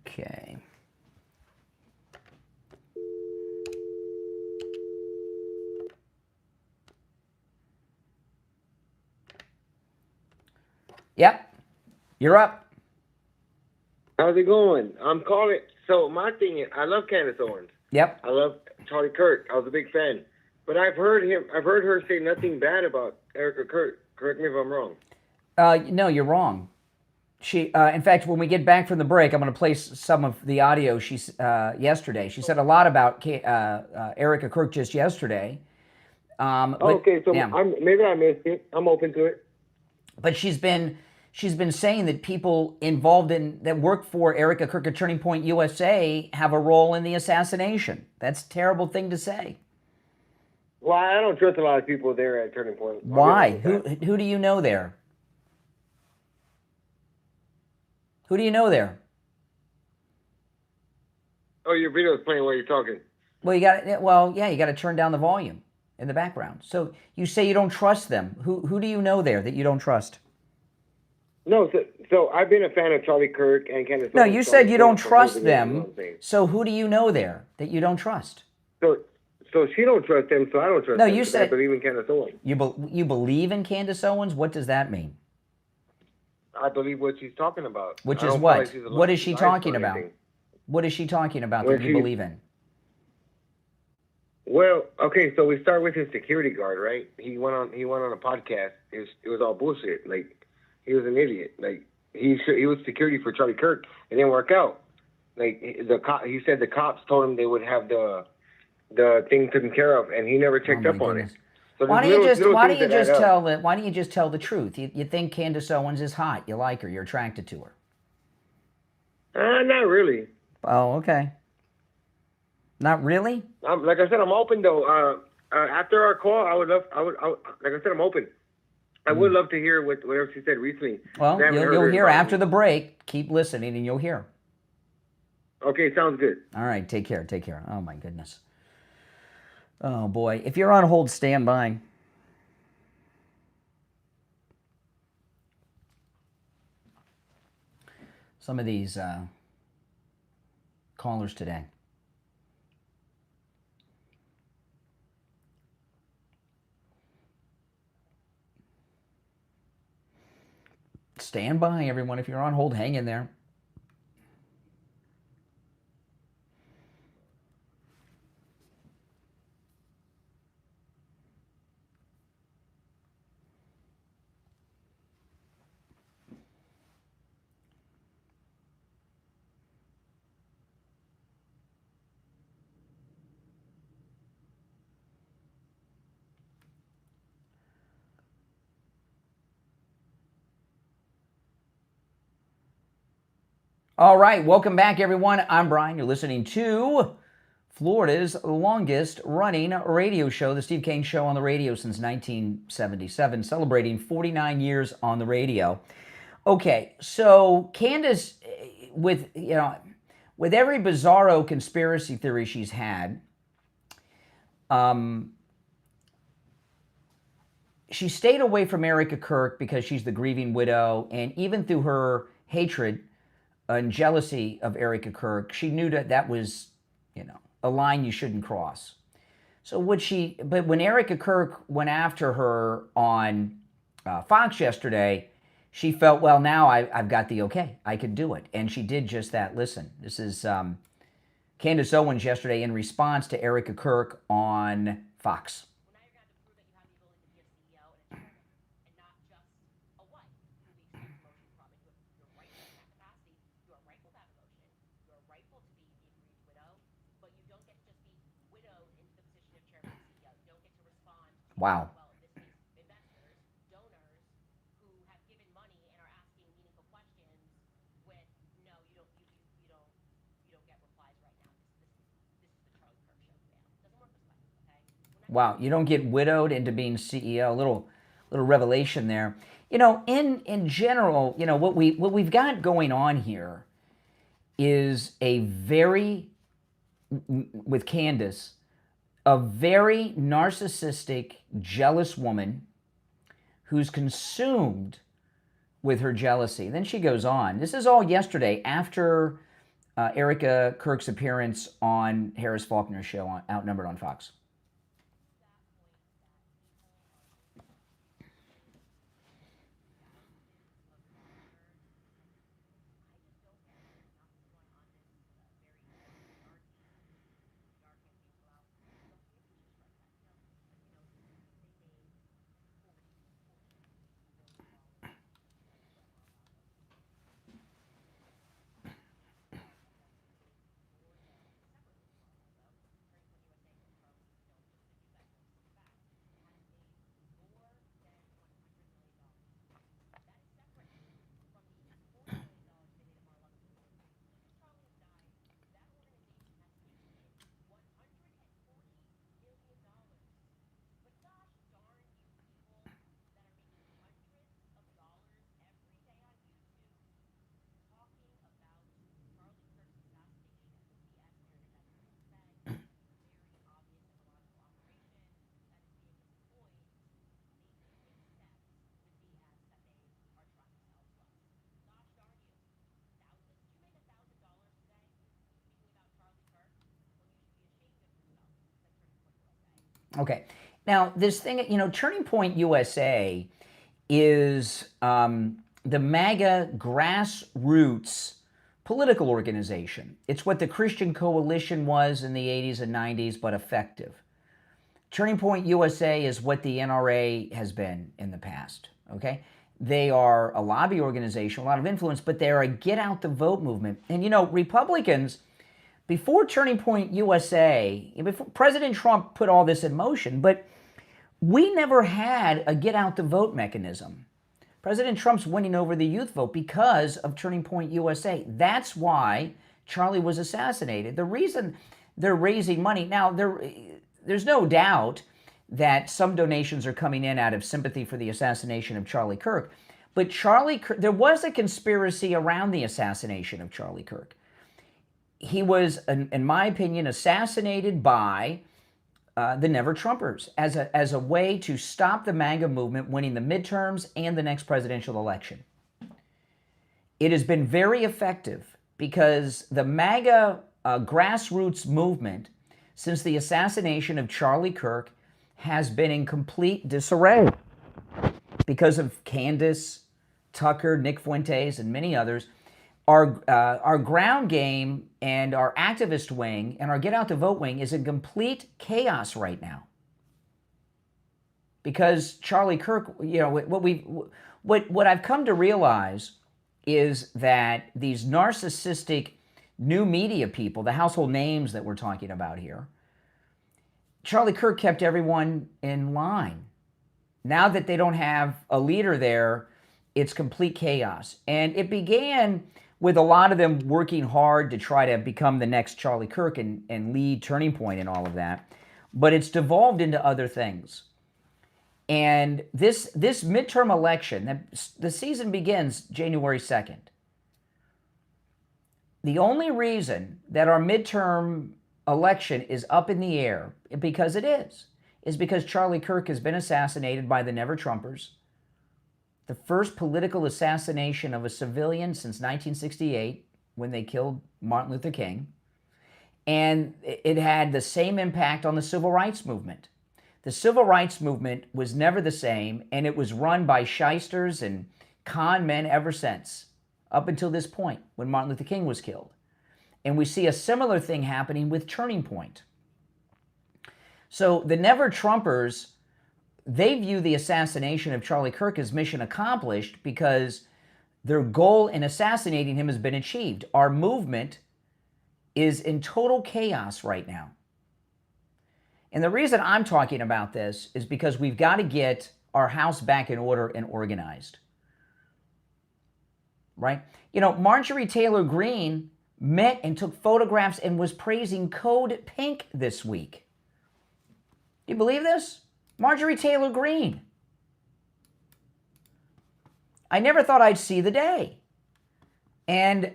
Okay. Yep. You're up. How's it going? I'm calling. So my thing is, I love Candace Owens. Yep. I love Charlie Kirk. I was a big fan. But I've heard her say nothing bad about Erika Kirk. Correct me if I'm wrong. No, you're wrong. She, in fact, when we get back from the break, I'm going to play some of the audio she's yesterday. She said a lot about Erika Kirk just yesterday. Okay, so yeah. Maybe I missed it. I'm open to it. But she's been saying that people involved that work for Erika Kirk at Turning Point USA have a role in the assassination. That's a terrible thing to say. Well, I don't trust a lot of people there at Turning Point. Why? Who do you know there? Who do you know there? Oh, your video's playing while you're talking. Well, you got to turn down the volume in the background. So you say you don't trust them. Who do you know there that you don't trust? No, so I've been a fan of Charlie Kirk and Candace. No, you said you don't trust them. So who do you know there that you don't trust? So she don't trust them, so I don't trust them. No, you said I believe in Candace Owens. You believe in Candace Owens? What does that mean? I believe what she's talking about. Which is what? What is she talking about? What is she talking about that you believe in? Well, okay, so we start with his security guard, right? He went on a podcast. It was all bullshit. Like, he was an idiot. Like, he was security for Charlie Kirk. It didn't work out. Like, he said the cops told him they would have the thing taken care of, and he never checked up on it. So why don't you just tell the truth? You think Candace Owens is hot. You like her. You're attracted to her. Not really. Oh, okay. Not really? Like I said, I'm open though. After our call, like I said, I'm open. I would love to hear whatever she said recently. Well, you'll hear after the break. Keep listening and you'll hear. Okay, sounds good. All right, take care. Oh my goodness. Oh boy, if you're on hold, stand by. Some of these callers today. Stand by, everyone. If you're on hold, hang in there. All right, welcome back, everyone. I'm Brian. You're listening to Florida's longest running radio show, the Steve Kane Show, on the radio since 1977, celebrating 49 years on the radio. Okay, so Candace, with every bizarro conspiracy theory she's had, she stayed away from Erika Kirk because she's the grieving widow, and even through her hatred and jealousy of Erika Kirk, she knew that was, a line you shouldn't cross. So but when Erika Kirk went after her on Fox yesterday, she felt, well, now I've got the okay. I could do it. And she did just that. Listen, this is Candace Owens yesterday in response to Erika Kirk on Fox. Wow. Wow, you don't get widowed into being CEO. Little revelation there. You know, in general, you know, what we've got going on here is a very, with Candace, a very narcissistic, jealous woman who's consumed with her jealousy. Then she goes on. This is all yesterday after Erika Kirk's appearance on Harris Faulkner's show on Outnumbered on Fox. Okay. Now, this thing, you know, Turning Point USA is the MAGA grassroots political organization. It's what the Christian Coalition was in the 80s and 90s, but effective. Turning Point USA is what the NRA has been in the past, okay? They are a lobby organization, a lot of influence, but they're a get-out-the-vote movement. And, you know, Republicans, before Turning Point USA, before President Trump put all this in motion, but we never had a get-out-the-vote mechanism. President Trump's winning over the youth vote because of Turning Point USA. That's why Charlie was assassinated. The reason they're raising money, now there's no doubt that some donations are coming in out of sympathy for the assassination of Charlie Kirk, but there was a conspiracy around the assassination of Charlie Kirk. He was, in my opinion, assassinated by the Never Trumpers as a way to stop the MAGA movement winning the midterms and the next presidential election. It has been very effective because the MAGA grassroots movement, since the assassination of Charlie Kirk, has been in complete disarray because of Candace, Tucker, Nick Fuentes, and many others. Our ground game and our activist wing and our get out the vote wing is in complete chaos right now. Because Charlie Kirk, you know, what I've come to realize is that these narcissistic new media people, the household names that we're talking about here, Charlie Kirk kept everyone in line. Now that they don't have a leader there, it's complete chaos. And it began with a lot of them working hard to try to become the next Charlie Kirk and lead Turning Point and all of that. But it's devolved into other things. And this midterm election, the season begins January 2nd. The only reason that our midterm election is up in the air, because it is because Charlie Kirk has been assassinated by the Never Trumpers. The first political assassination of a civilian since 1968, when they killed Martin Luther King. And it had the same impact on the civil rights movement. The civil rights movement was never the same, and it was run by shysters and con men ever since, up until this point, when Martin Luther King was killed. And we see a similar thing happening with Turning Point. So the Never Trumpers, they view the assassination of Charlie Kirk as mission accomplished because their goal in assassinating him has been achieved. Our movement is in total chaos right now. And the reason I'm talking about this is because we've got to get our house back in order and organized. Right? You know, Marjorie Taylor Greene met and took photographs and was praising Code Pink this week. Do you believe this? Marjorie Taylor Greene. I never thought I'd see the day. And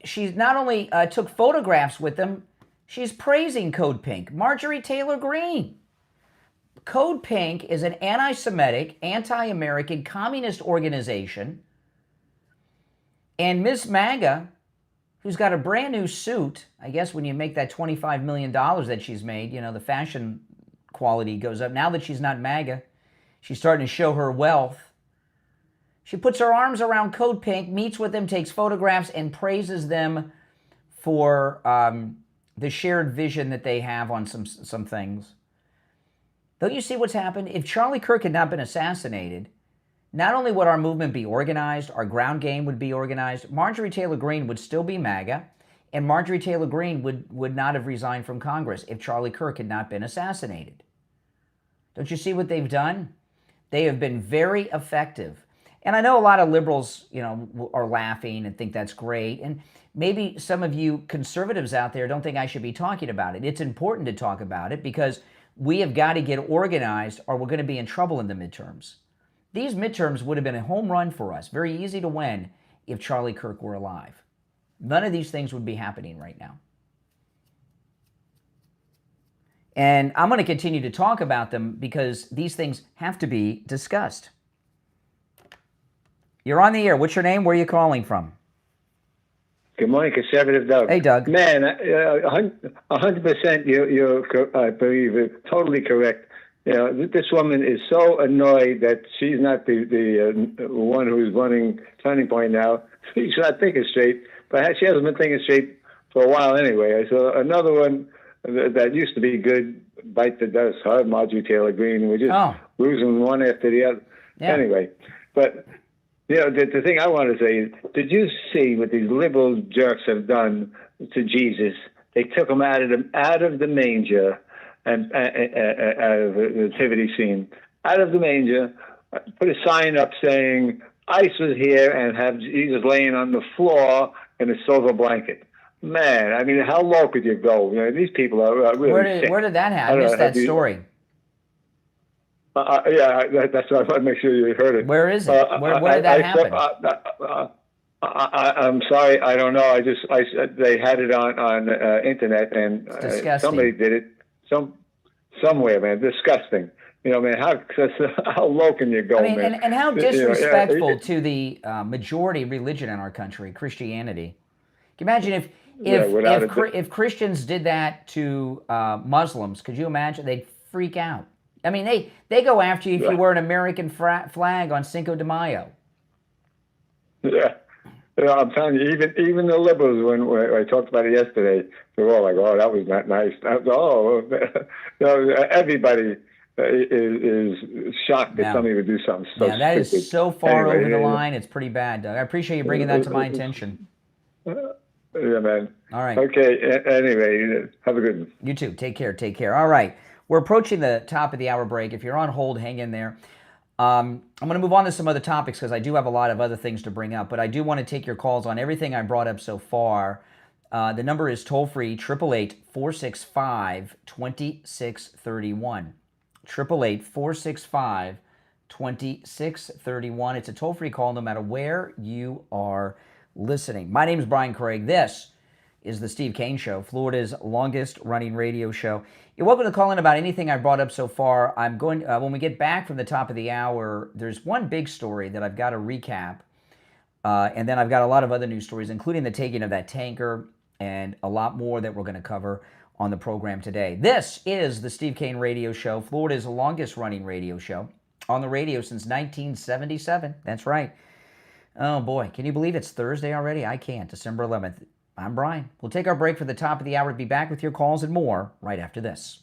she not only took photographs with them, she's praising Code Pink. Marjorie Taylor Greene. Code Pink is an anti-Semitic, anti-American communist organization. And Miss MAGA, who's got a brand new suit, I guess when you make that $25 million that she's made, you know, the fashion quality goes up. Now that she's not MAGA, she's starting to show her wealth. She puts her arms around Code Pink, meets with them, takes photographs, and praises them for the shared vision that they have on some things. Don't you see what's happened? If Charlie Kirk had not been assassinated, not only would our movement be organized, our ground game would be organized, Marjorie Taylor Greene would still be MAGA, and Marjorie Taylor Greene would not have resigned from Congress if Charlie Kirk had not been assassinated. Don't you see what they've done? They have been very effective. And I know a lot of liberals, you know, are laughing and think that's great. And maybe some of you conservatives out there don't think I should be talking about it. It's important to talk about it because we have got to get organized or we're going to be in trouble in the midterms. These midterms would have been a home run for us, very easy to win if Charlie Kirk were alive. None of these things would be happening right now. And I'm going to continue to talk about them because these things have to be discussed. You're on the air. What's your name? Where are you calling from? Good morning, Conservative Doug. Hey, Doug. Man, 100% you're I believe, totally correct. You know, this woman is so annoyed that she's not the one who's running Turning Point now. She's not thinking straight, but she hasn't been thinking straight for a while anyway. So another one that used to be good bite the dust, huh? Marjorie Taylor Greene. We're just losing one after the other. Yeah. Anyway, but you know, the thing I want to say is, did you see what these liberal jerks have done to Jesus? They took him out of the manger and out of the nativity scene, out of the manger, put a sign up saying ICE was here and have Jesus laying on the floor in a silver blanket. Man, I mean, how low could you go? You know, these people are really sick. Where did that happen? I missed that story. Yeah, that's why I want to make sure you heard it. Where is it? Where did that happen? I'm sorry, I don't know. They had it on internet, and somebody did it somewhere, man. Disgusting. You know, man, how low can you go, I mean, man? And how disrespectful to the majority religion in our country, Christianity. Can you imagine if Christians did that to Muslims? Could you imagine? They'd freak out. I mean, they go after you if you wear an American flag on Cinco de Mayo. Yeah. I'm telling you, even the liberals, when I talked about it yesterday, they were all like, "Oh, that was not nice." Everybody is shocked that somebody would do something so stupid. That is so far over the line. It's pretty bad, Doug. I appreciate you bringing that to my attention. Yeah, man. All right. Okay. Anyway, have a good one. You too. Take care. Take care. All right. We're approaching the top of the hour break. If you're on hold, hang in there. I'm going to move on to some other topics because I do have a lot of other things to bring up, but I do want to take your calls on everything I brought up so far. The number is toll-free, 888-465-2631. 888-465-2631. It's a toll-free call no matter where you are listening. My name is Brian Craig. This is the Steve Kane Show, Florida's longest-running radio show. You're welcome to call in about anything I brought up so far. I'm going when we get back from the top of the hour, there's one big story that I've got to recap, and then I've got a lot of other news stories, including the taking of that tanker and a lot more that we're going to cover on the program today. This is the Steve Kane Radio Show, Florida's longest-running radio show, on the radio since 1977. That's right. Oh, boy. Can you believe it's Thursday already? I can't. December 11th. I'm Brian. We'll take our break for the top of the hour to be back with your calls and more right after this.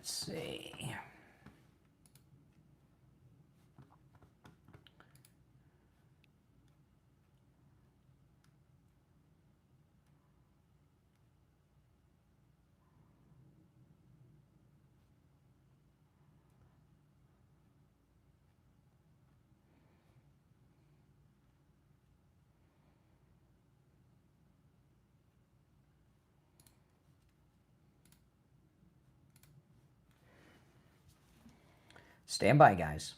Let's see. Stand by, guys.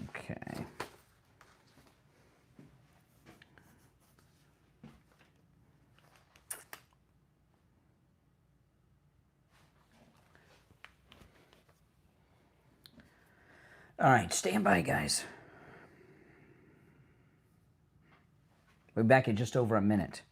Okay. All right, stand by, guys. We're back in just over a minute.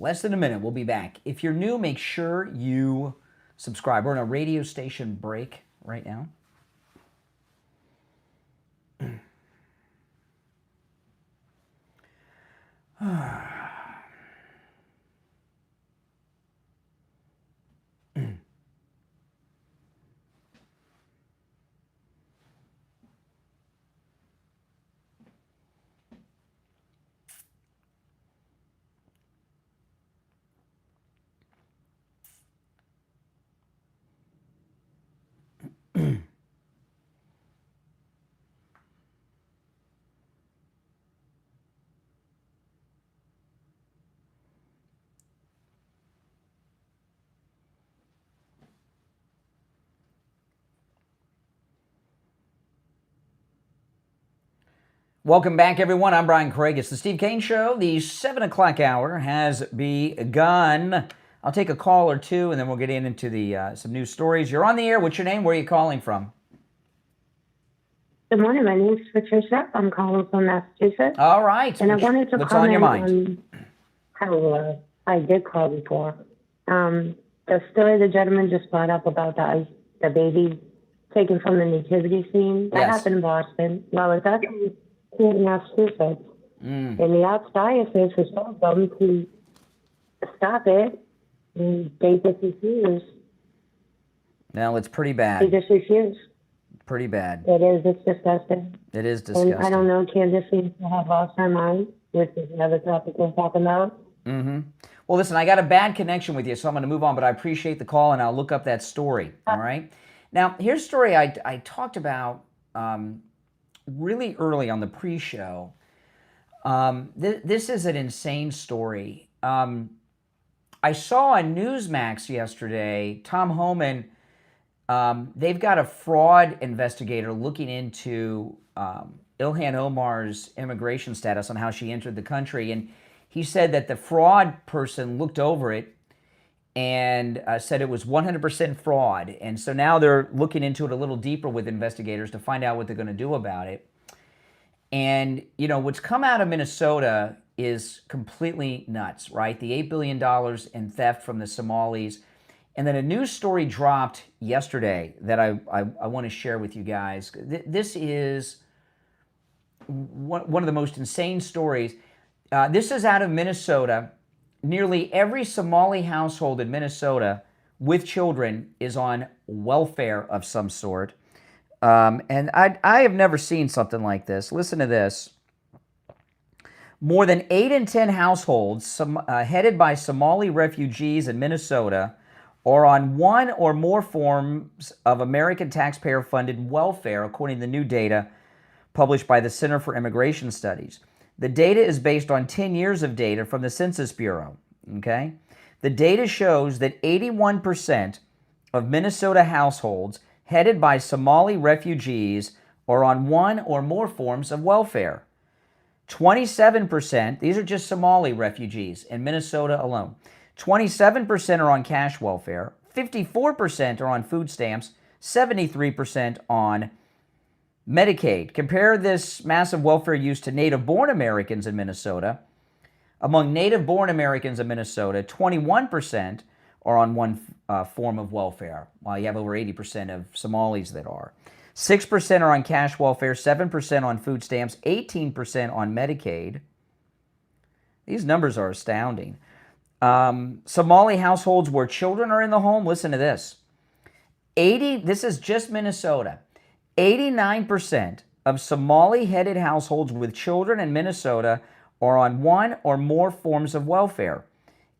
Less than a minute, we'll be back. If you're new, make sure you subscribe. We're in a radio station break right now. Welcome back, everyone. I'm Brian Craig. It's the Steve Kane Show. The 7 o'clock hour has begun. I'll take a call or two, and then we'll get into the some news stories. You're on the air. What's your name? Where are you calling from? Good morning. My name is Patricia. I'm calling from Massachusetts. All right. And I wanted to what's comment on your mind? How I did call before. The story the gentleman just brought up about the baby taken from the nativity scene, that happened in Boston. Well, it's actually here in Massachusetts. And the Archdiocese has told them to stop it, and they just refuse. No, it's pretty bad. They just refuse. Pretty bad. It is. It's disgusting. It is disgusting. And I don't know, Candace seems to have lost her mind, which is another topic we're talking about. Mm-hmm. Well, listen, I got a bad connection with you, so I'm going to move on, but I appreciate the call, and I'll look up that story, all right? Now, here's a story I talked about really early on the pre-show. This is an insane story. I saw on Newsmax yesterday, Tom Homan, they've got a fraud investigator looking into Ilhan Omar's immigration status on how she entered the country, and he said that the fraud person looked over it and said it was 100% fraud. And so now they're looking into it a little deeper with investigators to find out what they're going to do about it. And, you know, what's come out of Minnesota is completely nuts, right? The $8 billion in theft from the Somalis. And then a news story dropped yesterday that I want to share with you guys. This is one of the most insane stories. This is out of Minnesota. Nearly every Somali household in Minnesota with children is on welfare of some sort. And I have never seen something like this. Listen to this. More than 8 in 10 households headed by Somali refugees in Minnesota are on one or more forms of American taxpayer-funded welfare, according to the new data published by the Center for Immigration Studies. The data is based on 10 years of data from the Census Bureau, okay? The data shows that 81% of Minnesota households headed by Somali refugees are on one or more forms of welfare. 27%, these are just Somali refugees in Minnesota alone, 27% are on cash welfare, 54% are on food stamps, 73% on Medicaid. Compare this massive welfare use to native-born Americans in Minnesota. Among native-born Americans in Minnesota, 21% are on one form of welfare, while you have over 80% of Somalis that are. 6% are on cash welfare, 7% on food stamps, 18% on Medicaid. These numbers are astounding. Somali households where children are in the home, listen to this. This is just Minnesota. 89% of Somali-headed households with children in Minnesota are on one or more forms of welfare.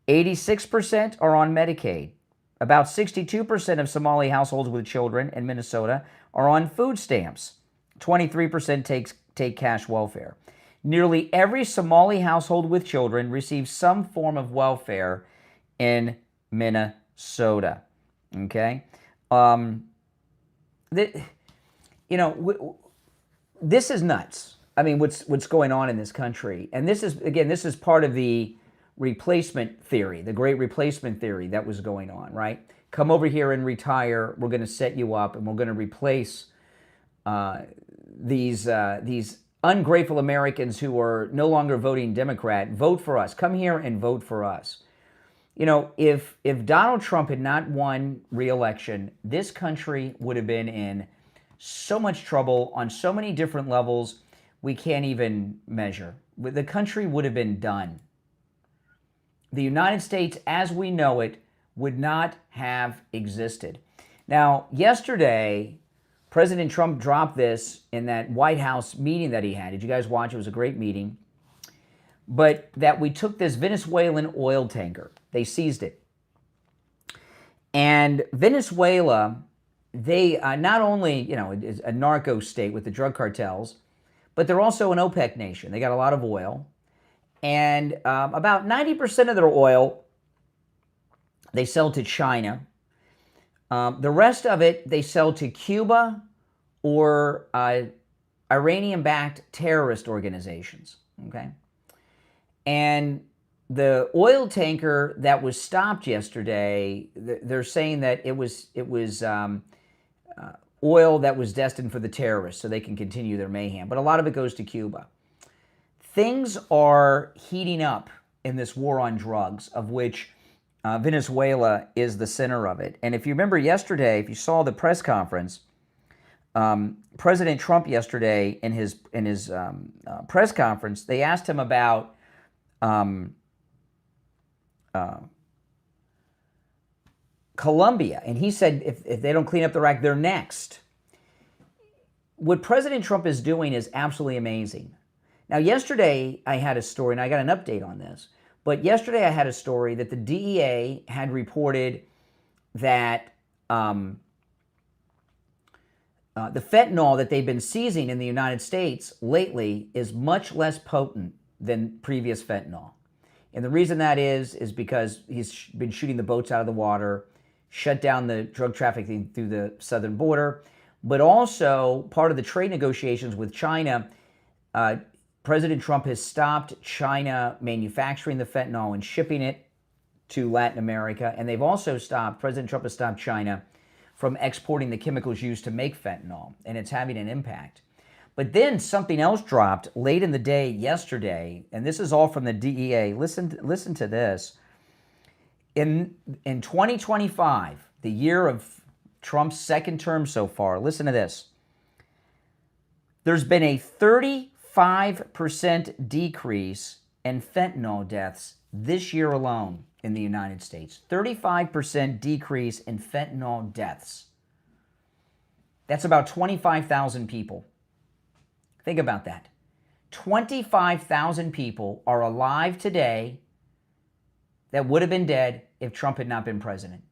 86% are on Medicaid. About 62% of Somali households with children in Minnesota are on food stamps. 23% take cash welfare. Nearly every Somali household with children receives some form of welfare in Minnesota. Okay? This is nuts. I mean, what's going on in this country. And this is part of the replacement theory, the great replacement theory that was going on, right? Come over here and retire. We're going to set you up, and we're going to replace these ungrateful Americans who are no longer voting Democrat. Vote for us. Come here and vote for us. You know, if Donald Trump had not won re-election, this country would have been in so much trouble on so many different levels we can't even measure. The country would have been done. The United States, as we know it, would not have existed. Now, yesterday, President Trump dropped this in that White House meeting that he had. Did you guys watch? It was a great meeting. But that we took this Venezuelan oil tanker. They seized it. And Venezuela, they not only, is a narco state with the drug cartels, but they're also an OPEC nation. They got a lot of oil. And about 90% of their oil they sell to China. The rest of it they sell to Cuba or Iranian-backed terrorist organizations. Okay, and the oil tanker that was stopped yesterday, they're saying that it was oil that was destined for the terrorists so they can continue their mayhem. But a lot of it goes to Cuba. Things are heating up in this war on drugs, of which Venezuela is the center of it. And if you remember yesterday, if you saw the press conference, President Trump yesterday in his press conference, they asked him about Colombia, and he said if they don't clean up their act, they're next. What President Trump is doing is absolutely amazing. Now, yesterday I had a story, and I got an update on this, but yesterday I had a story that the DEA had reported that the fentanyl that they've been seizing in the United States lately is much less potent than previous fentanyl. And the reason that is because he's been shooting the boats out of the water, shut down the drug trafficking through the southern border, but also part of the trade negotiations with China, President Trump has stopped China manufacturing the fentanyl and shipping it to Latin America. And they've also President Trump has stopped China from exporting the chemicals used to make fentanyl. And it's having an impact. But then something else dropped late in the day yesterday. And this is all from the DEA. Listen to this. In 2025, the year of Trump's second term so far, listen to this. There's been a 35% decrease in fentanyl deaths this year alone in the United States. 35% decrease in fentanyl deaths. That's about 25,000 people. Think about that. 25,000 people are alive today that would have been dead if Trump had not been president.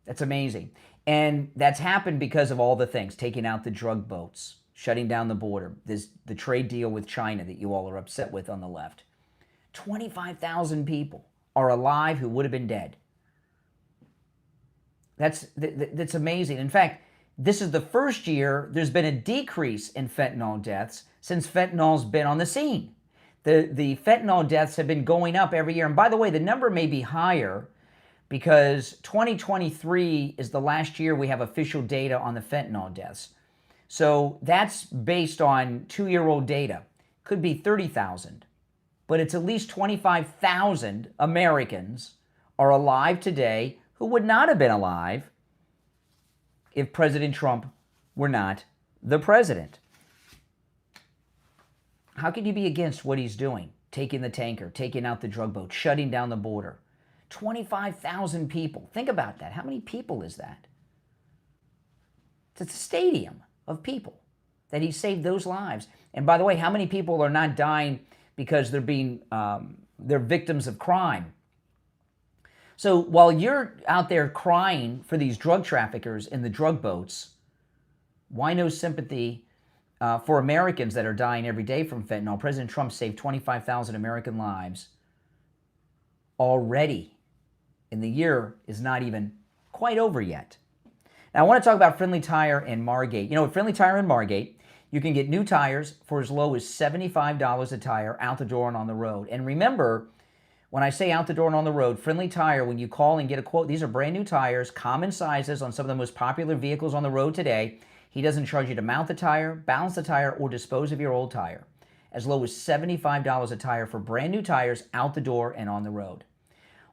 That's amazing. And that's happened because of all the things, taking out the drug boats, shutting down the border, the trade deal with China that you all are upset with on the left. 25,000 people are alive who would have been dead. That's amazing. In fact, this is the first year there's been a decrease in fentanyl deaths since fentanyl's been on the scene. The fentanyl deaths have been going up every year. And by the way, the number may be higher because 2023 is the last year we have official data on the fentanyl deaths. So that's based on 2-year-old data. Could be 30,000, but it's at least 25,000 Americans are alive today who would not have been alive if President Trump were not the president. How can you be against what he's doing? Taking the tanker, taking out the drug boat, shutting down the border. 25,000 people. Think about that. How many people is that? It's a stadium of people that he saved those lives. And by the way, how many people are not dying because they're victims of crime? So while you're out there crying for these drug traffickers in the drug boats, why no sympathy for Americans that are dying every day from fentanyl? President Trump saved 25,000 American lives already, and the year is not even quite over yet. Now, I want to talk about Friendly Tire and Margate. You know, at Friendly Tire and Margate, you can get new tires for as low as $75 a tire out the door and on the road. And remember, when I say out the door and on the road, Friendly Tire, when you call and get a quote, these are brand new tires, common sizes on some of the most popular vehicles on the road today. He doesn't charge you to mount the tire, balance the tire, or dispose of your old tire. As low as $75 a tire for brand new tires out the door and on the road.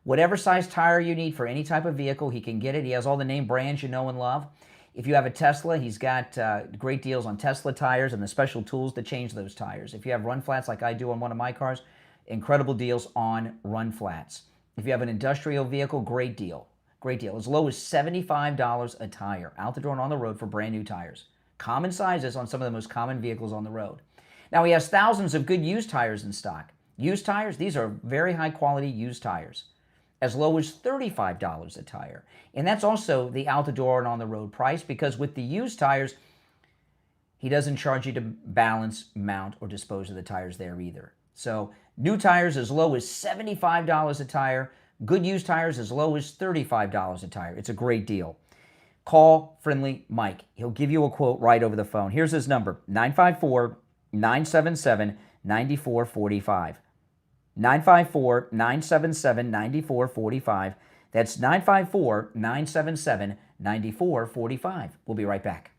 Whatever size tire you need for any type of vehicle, he can get it. He has all the name brands you know and love. If you have a Tesla, he's got great deals on Tesla tires and the special tools to change those tires. If you have run flats like I do on one of my cars, incredible deals on run flats. If you have an industrial vehicle, great deal. Great deal. As low as $75 a tire out the door and on the road for brand new tires. Common sizes on some of the most common vehicles on the road. Now, he has thousands of good used tires in stock. Used tires, these are very high quality used tires. As low as $35 a tire. And that's also the out the door and on the road price, because with the used tires, he doesn't charge you to balance, mount, or dispose of the tires there either. So new tires as low as $75 a tire. Good used tires as low as $35 a tire. It's a great deal. Call Friendly Mike. He'll give you a quote right over the phone. Here's his number, 954-977-9445. 954-977-9445. That's 954-977-9445. We'll be right back.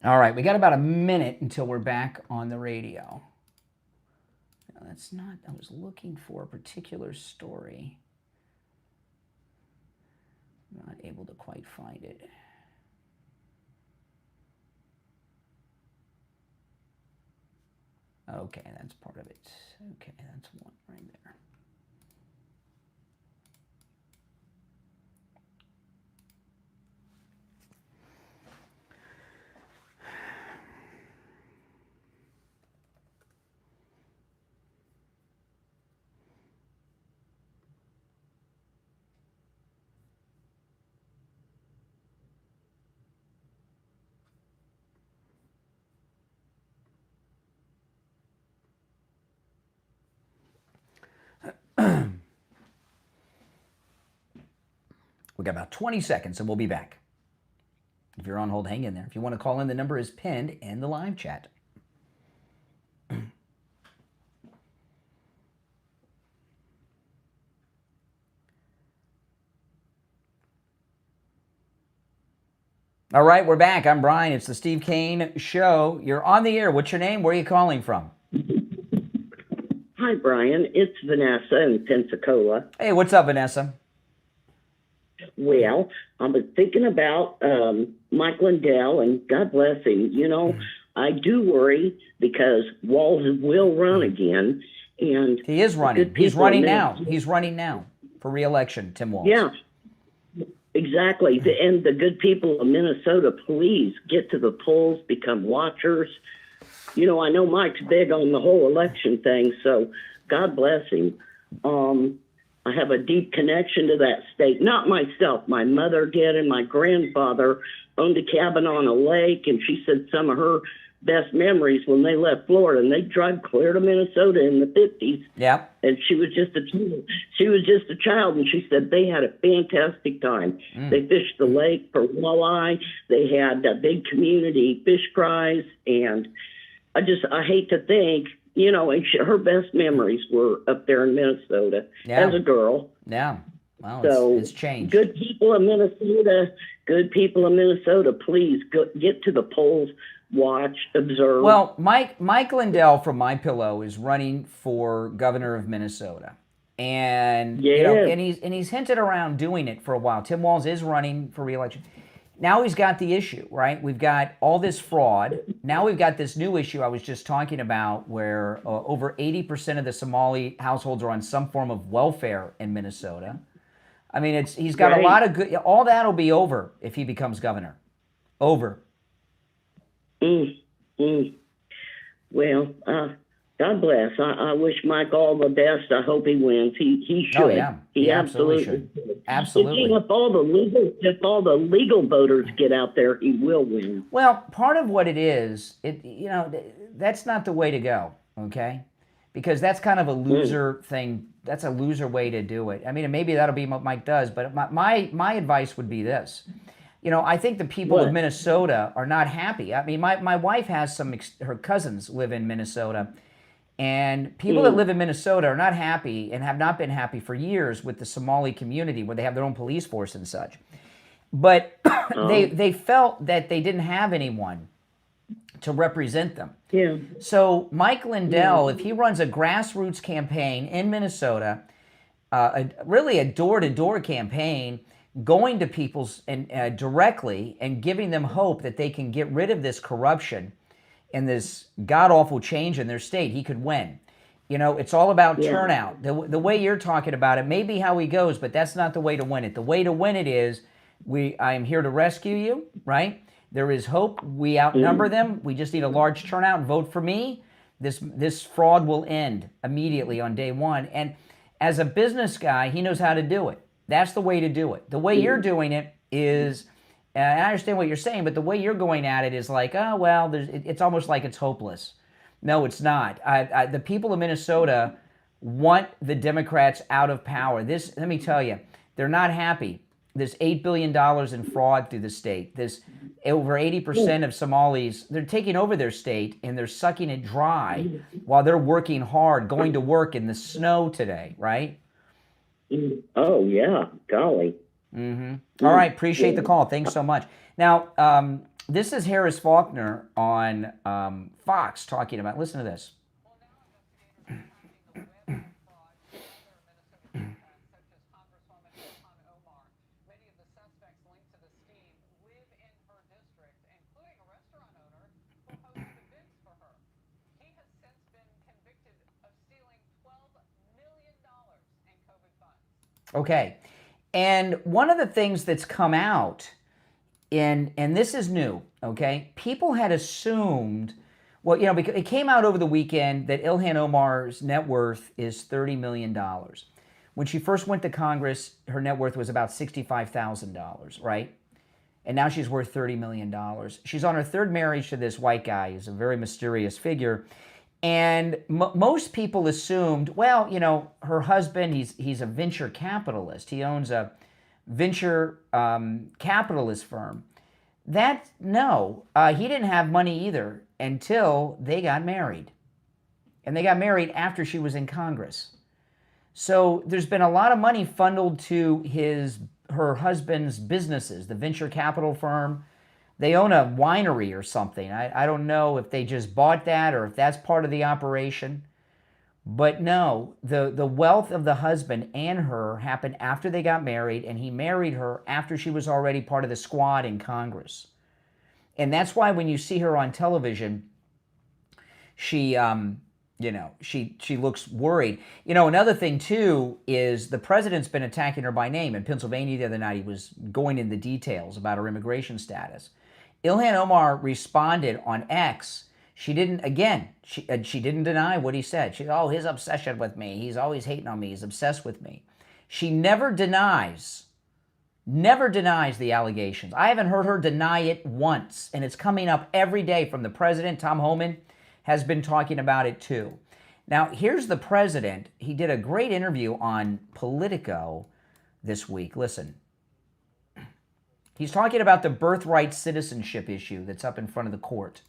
All right, we got about a minute until we're back on the radio. No, that's not, I was looking for a particular story. I'm not able to quite find it. Okay, that's part of it. Okay, that's one right there. We got about 20 seconds and we'll be back. If you're on hold, hang in there. If you want to call in, the number is pinned in the live chat. All right, we're back. I'm Brian. It's the Steve Kane Show. You're on the air. What's your name? Where are you calling from? Hi, Brian. It's Vanessa in Pensacola. Hey, what's up, Vanessa? Well, I was thinking about Mike Lindell, and God bless him. You know, I do worry because Walls will run again. And he is running. He's running now. He's running now for re-election, Tim Walz. Yeah, exactly. And the good people of Minnesota, please get to the polls, become watchers. You know, I know Mike's big on the whole election thing, so God bless him. I have a deep connection to that state. Not myself. My mother did, and my grandfather owned a cabin on a lake, and she said some of her best memories when they left Florida, and they drove clear to Minnesota in the 50s. Yeah. And she was just a child, and she said they had a fantastic time. They fished the lake for walleye. They had big community fish fries, and I hate to think, you know, and her best memories were up there in Minnesota as a girl. Yeah. Well, so it's changed. Good people of Minnesota, please get to the polls, watch, observe. Well, Mike Lindell from My Pillow is running for governor of Minnesota. And you know, and he's hinted around doing it for a while. Tim Walz is running for re-election. Now he's got the issue, right? We've got all this fraud. Now we've got this new issue I was just talking about where over 80% of the Somali households are on some form of welfare in Minnesota. I mean, he's got a lot of good... All that will be over if he becomes governor. Over. Well, God bless. I wish Mike all the best. I hope he wins. He should. Oh, yeah. He absolutely should. Absolutely. If all the legal voters get out there, he will win. Well, part of what it is, you know, that's not the way to go, okay? Because that's kind of a loser thing. That's a loser way to do it. I mean, maybe that'll be what Mike does, but my advice would be this. You know, I think the people of Minnesota are not happy. I mean, my wife has her cousins live in Minnesota, and people that live in Minnesota are not happy and have not been happy for years with the Somali community where they have their own police force and such. But they felt that they didn't have anyone to represent them. Yeah. So Mike Lindell, if he runs a grassroots campaign in Minnesota, really a door-to-door campaign, going to people and directly and giving them hope that they can get rid of this corruption and this god-awful change in their state, he could win. You know, it's all about turnout. The way you're talking about it may be how he goes, but that's not the way to win it. The way to win it is, I am here to rescue you, right? There is hope. We outnumber them. We just need a large turnout. Vote for me. This fraud will end immediately on day one. And as a business guy, he knows how to do it. That's the way to do it. The way you're doing it is, and I understand what you're saying, but the way you're going at it is like, oh, well, it's almost like it's hopeless. No, it's not. The people of Minnesota want the Democrats out of power. Let me tell you, they're not happy. There's $8 billion in fraud through the state. There's over 80% of Somalis, they're taking over their state and they're sucking it dry while they're working hard, going to work in the snow today, right? Oh, yeah. Golly. All right. Appreciate the call. Thanks so much. Now, This is Harris Faulkner on Fox talking about, listen to this. Okay, and one of the things that's come out, and this is new, okay? People had assumed, well, you know, because it came out over the weekend that Ilhan Omar's net worth is $30 million. When she first went to Congress, her net worth was about $65,000, right? And now she's worth $30 million. She's on her third marriage to this white guy who's a very mysterious figure. And most people assumed, well, you know, her husband, he's a venture capitalist. He owns a venture capitalist firm. No, he didn't have money either until they got married. And they got married after she was in Congress. So there's been a lot of money funneled to her husband's businesses, the venture capital firm. They own a winery or something. I don't know if they just bought that or if that's part of the operation. But no, the wealth of the husband and her happened after they got married, and he married her after she was already part of the squad in Congress. And that's why when you see her on television, she looks worried. You know, another thing too is the president's been attacking her by name. In Pennsylvania the other night, he was going into details about her immigration status. Ilhan Omar responded on X. She didn't deny what he said. His obsession with me. He's always hating on me. He's obsessed with me. She never denies the allegations. I haven't heard her deny it once, and it's coming up every day from the president. Tom Homan has been talking about it too. Now, here's the president. He did a great interview on Politico this week. Listen. He's talking about the birthright citizenship issue that's up in front of the court.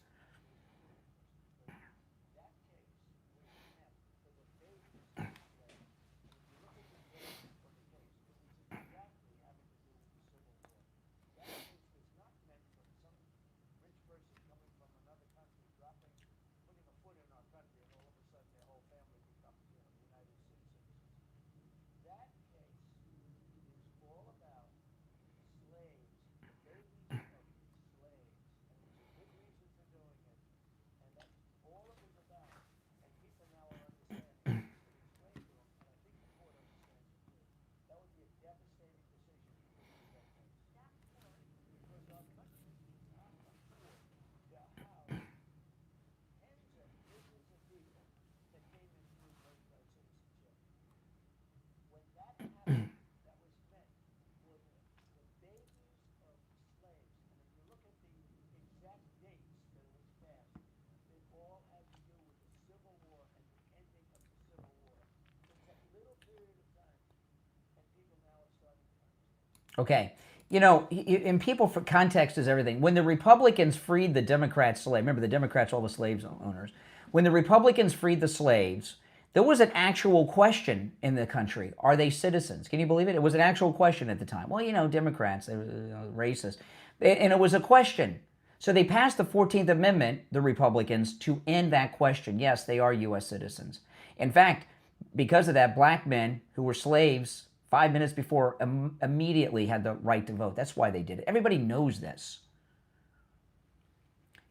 Okay, you know, and people, for context is everything. When the Republicans freed the Democrat slave, remember the Democrats, all the slaves owners. When the Republicans freed the slaves, there was an actual question in the country. Are they citizens? Can you believe it? It was an actual question at the time. Well, you know, Democrats, they were racist. And it was a question. So they passed the 14th Amendment, the Republicans, to end that question. Yes, they are U.S. citizens. In fact, because of that, black men who were slaves 5 minutes before immediately had the right to vote. That's why they did it. Everybody knows this.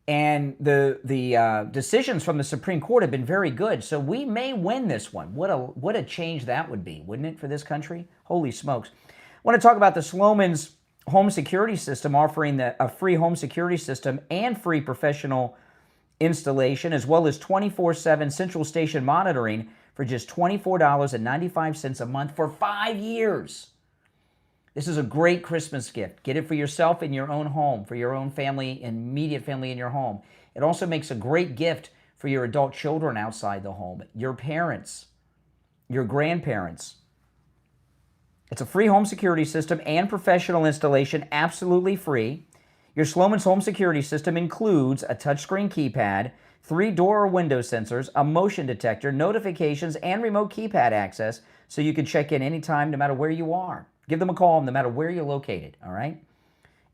And the decisions from the Supreme Court have been very good. So we may win this one. What a change that would be, wouldn't it, for this country? Holy smokes. I want to talk about the Sloman's home security system, offering a free home security system and free professional installation, as well as 24/7 central station monitoring for just $24.95 a month for 5 years. This is a great Christmas gift. Get it for yourself in your own home, for your own family, immediate family in your home. It also makes a great gift for your adult children outside the home, your parents, your grandparents. It's a free home security system and professional installation, absolutely free. Your Sloman's home security system includes a touchscreen keypad, 3 door or window sensors, a motion detector, notifications, and remote keypad access, so you can check in anytime, no matter where you are. Give them a call, no matter where you're located, all right?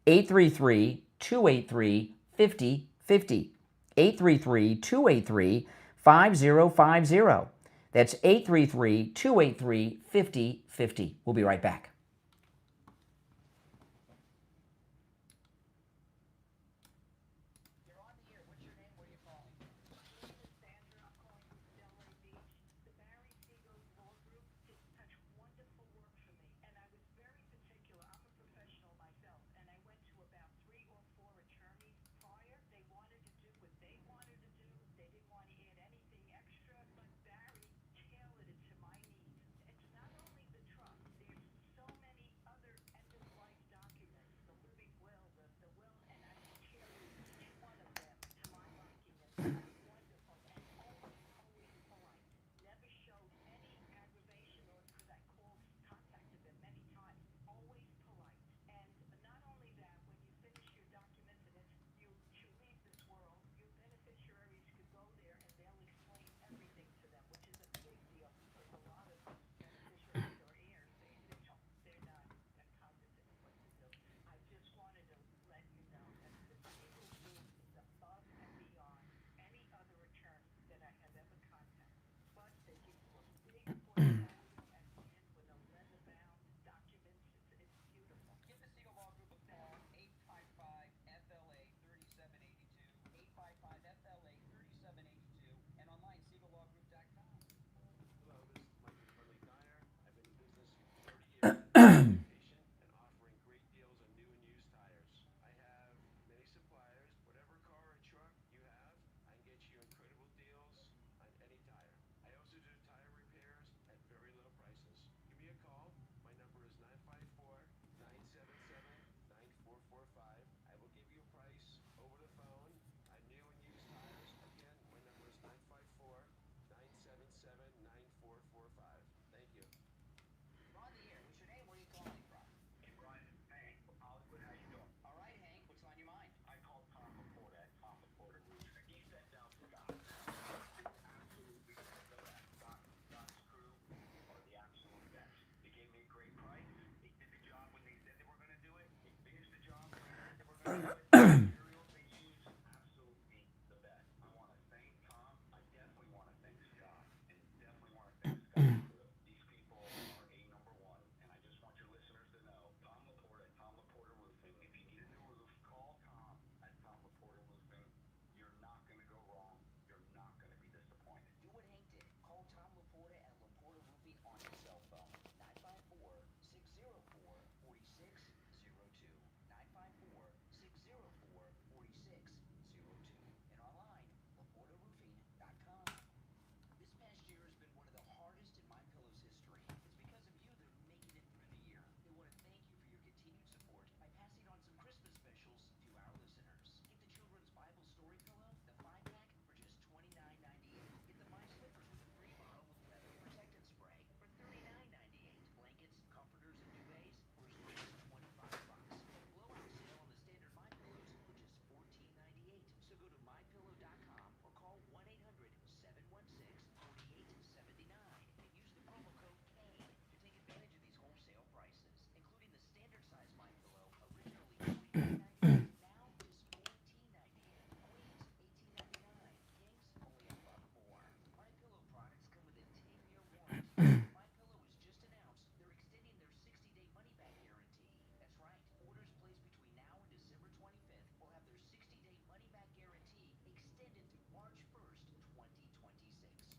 833-223-8255, 833-283-5050. 833-283-5050. That's 833-283-5050. We'll be right back.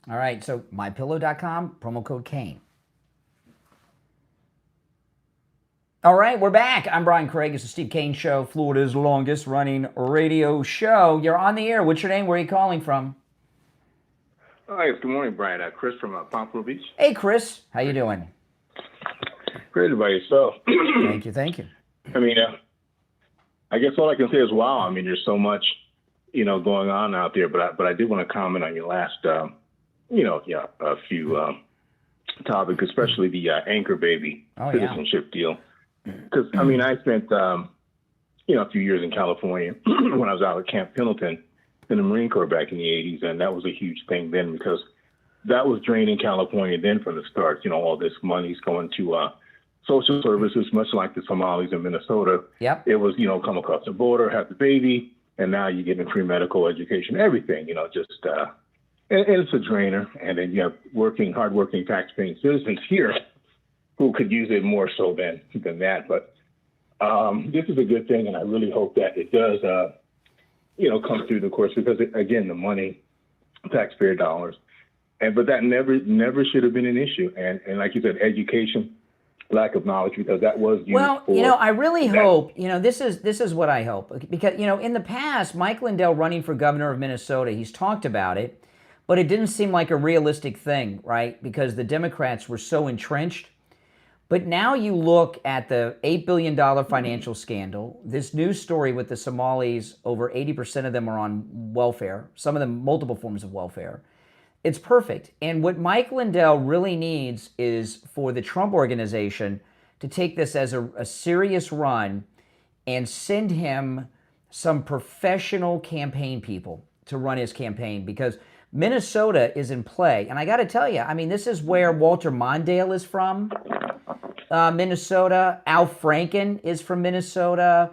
All right, so mypillow.com, promo code Kane. All right, we're back. I'm Brian Craig. It's the Steve Kane Show, Florida's longest running radio show. You're on the air. What's your name? Where are you calling from? Hi, good morning, Brian. Chris from Pompano Beach. Hey, Chris. How you doing? Great about yourself. Thank you, thank you. I mean, I guess all I can say is, wow. I mean, there's so much, going on out there. But I did want to comment on your last, a few topics, especially the anchor baby citizenship deal. Because, I mean, I spent, a few years in California when I was out at Camp Pendleton in the Marine Corps back in the 80s. And that was a huge thing then because that was draining California then from the start. All this money's going to social services, much like the Somalis in Minnesota. Yep. It was, come across the border, have the baby, and now you're getting free medical education, everything, and it's a drainer. And then you have hardworking, tax-paying citizens here who could use it more so than that. But this is a good thing, and I really hope that it does, come through the course, because, again, the money, taxpayer dollars, but that never should have been an issue. And like you said, education, lack of knowledge, because that was used I really hope, this is what I hope, because, in the past, Mike Lindell running for governor of Minnesota, he's talked about it, but it didn't seem like a realistic thing, right? Because the Democrats were so entrenched. But now you look at the $8 billion financial scandal, this news story with the Somalis, over 80% of them are on welfare, some of them multiple forms of welfare. It's perfect. And what Mike Lindell really needs is for the Trump organization to take this as a serious run and send him some professional campaign people to run his campaign, because Minnesota is in play. And I got to tell you, this is where Walter Mondale is from, Minnesota. Al Franken is from Minnesota.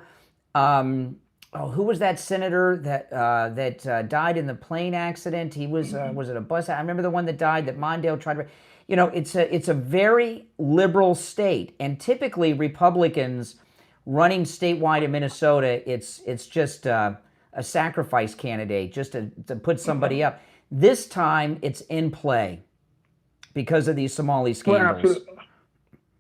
Who was that senator that died in the plane accident? He was it a bus? I remember the one that died that Mondale tried to. It's a very liberal state, and typically Republicans running statewide in Minnesota, it's just a sacrifice candidate just to put somebody up. This time it's in play because of these Somali scandals.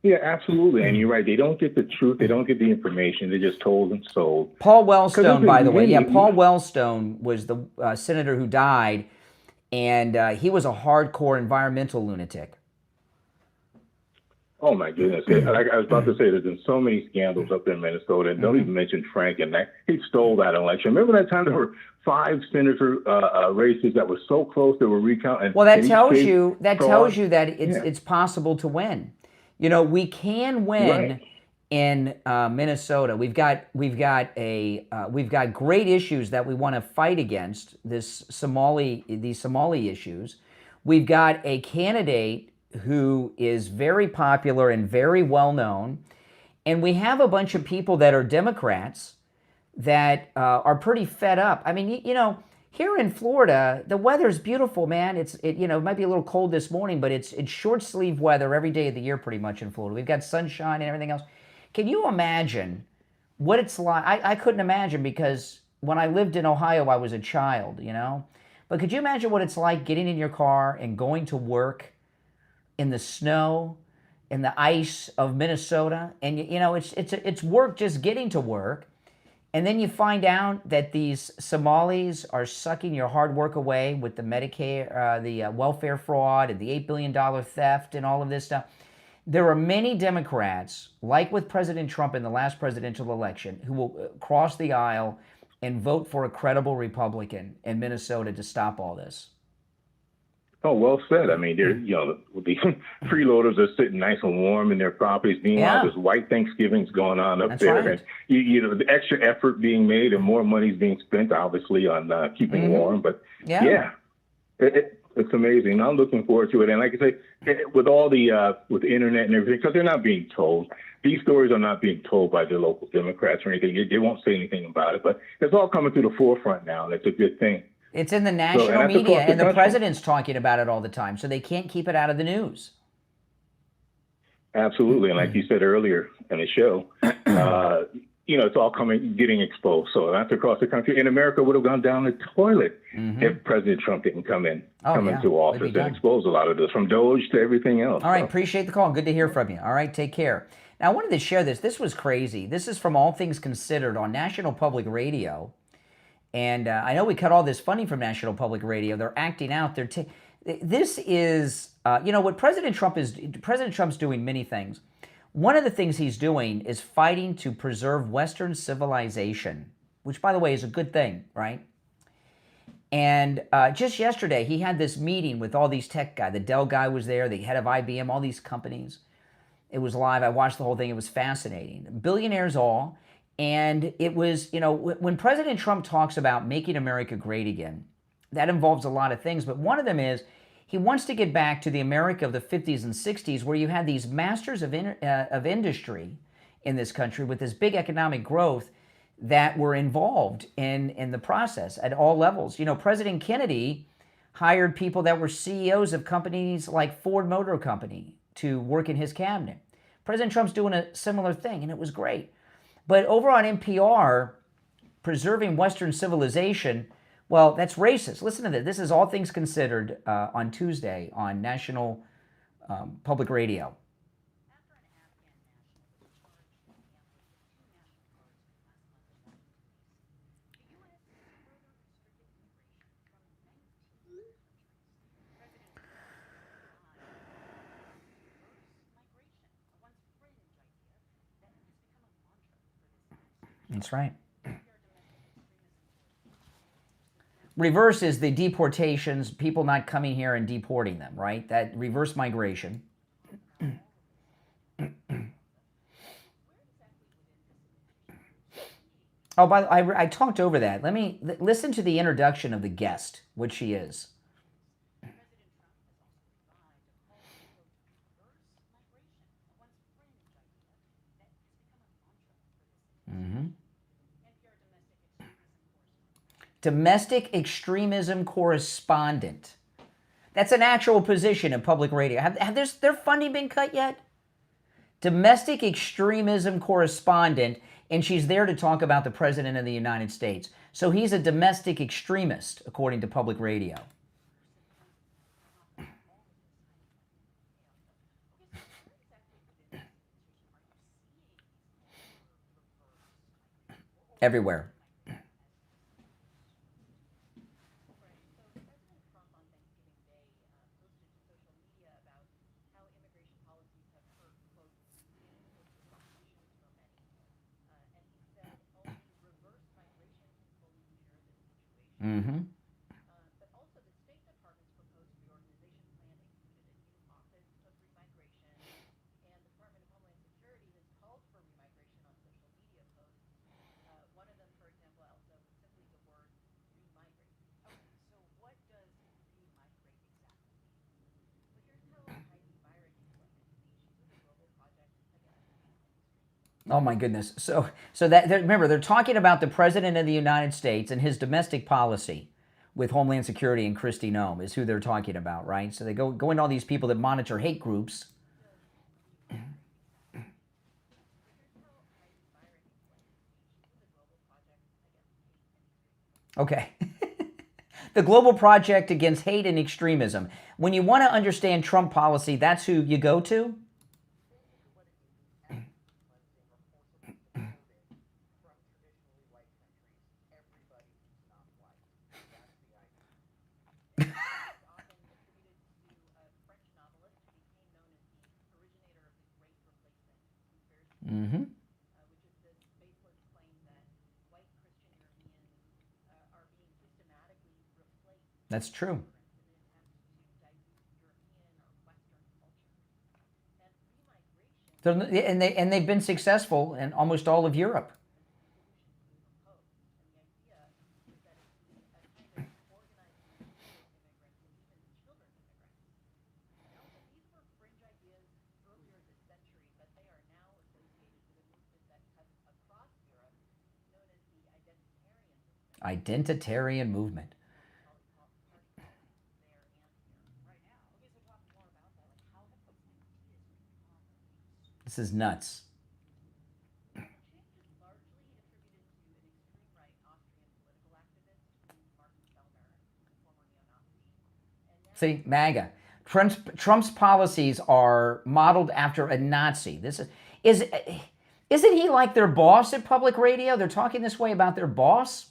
Yeah, absolutely. And you're right. They don't get the truth. They don't get the information. They're just told and sold. Paul Wellstone, by the way. Yeah, Paul Wellstone was the senator who died, and he was a hardcore environmental lunatic. Oh, my goodness. Like I was about to say, there's been so many scandals up there in Minnesota, and don't even mention Franken. He stole that election. Remember that time there were 5 senator races that were so close they were recounted? Well, that tells you that it's possible to win. We can win in Minnesota. We've got great issues that we want to fight against. These Somali issues. We've got a candidate who is very popular and very well known, and we have a bunch of people that are Democrats that are pretty fed up. Here in Florida, the weather's beautiful, man. It might be a little cold this morning, but it's short sleeve weather every day of the year pretty much in Florida. We've got sunshine and everything else. Can you imagine what it's like? I couldn't imagine, because when I lived in Ohio, I was a child, But could you imagine what it's like getting in your car and going to work in the snow, in the ice of Minnesota? And, it's work just getting to work. And then you find out that these Somalis are sucking your hard work away with the Medicare, the welfare fraud, and the $8 billion theft and all of this stuff. There are many Democrats, like with President Trump in the last presidential election, who will cross the aisle and vote for a credible Republican in Minnesota to stop all this. Oh, well said. They're, the freeloaders are sitting nice and warm in their properties. Meanwhile, there's white Thanksgivings going on up there. Right. And, the extra effort being made and more money is being spent, obviously, on keeping warm. But, it's amazing. I'm looking forward to it. And like I say, with all the with the internet and everything, because they're not being told. These stories are not being told by the local Democrats or anything. They won't say anything about it. But it's all coming to the forefront now. That's a good thing. It's in the national media, and the president's talking about it all the time, so they can't keep it out of the news. Absolutely, and like you said earlier in the show, it's all getting exposed. So that's across the country. And America would have gone down the toilet if President Trump didn't come into office and expose a lot of this, from Doge to everything else. All right, appreciate the call. Good to hear from you. All right, take care. Now, I wanted to share this. This was crazy. This is from All Things Considered on National Public Radio. And I know we cut all this funding from National Public Radio. They're acting out. This is, what President Trump is. President Trump's doing many things. One of the things he's doing is fighting to preserve Western civilization, which, by the way, is a good thing, right? And just yesterday, he had this meeting with all these tech guys. The Dell guy was there, the head of IBM, all these companies. It was live. I watched the whole thing. It was fascinating. Billionaires all. And it was, when President Trump talks about making America great again, that involves a lot of things. But one of them is He wants to get back to the America of the 50s and 60s where you had these masters of industry in this country with this big economic growth that were involved in the process at all levels. You know, President Kennedy hired people that were CEOs of companies like Ford Motor Company to work in his cabinet. President Trump's doing a similar thing, and it was great. But over on NPR, preserving Western civilization, well, that's racist. Listen to this. This is All Things Considered on Tuesday on National Public Radio. That's right. Reverse is the deportations, people not coming here and deporting them, right? That reverse migration. Oh, by the way, I talked over that. Let me listen to the introduction of the guest, which she is. Mm-hmm. Domestic extremism correspondent. That's an actual position in public radio. Have their funding been cut yet? Domestic extremism correspondent, and she's there to talk about the President of the United States. So he's a domestic extremist, according to public radio. Everywhere. Mm-hmm. But also the State Department's proposed reorganization plan included a new office of remigration, and the Department of Homeland Security has called for remigration on social media posts. One of them, for example, also simply the word remigrate. Okay, so what does remigrate exactly mean? Well, here's how Heidi Byron explained it to me. She's with a global project against. Oh my goodness. So that remember, they're talking about the President of the United States and his domestic policy with Homeland Security and Kristi Noem is who they're talking about, right? So they go into all these people that monitor hate groups. Okay. The Global Project Against Hate and Extremism. When you want to understand Trump policy, that's who you go to? Mm-hmm. That's true. And they've been successful in almost all of Europe. Identitarian movement. This is nuts. See, MAGA. Trump's policies are modeled after a Nazi. Isn't he like their boss at public radio? They're talking this way about their boss.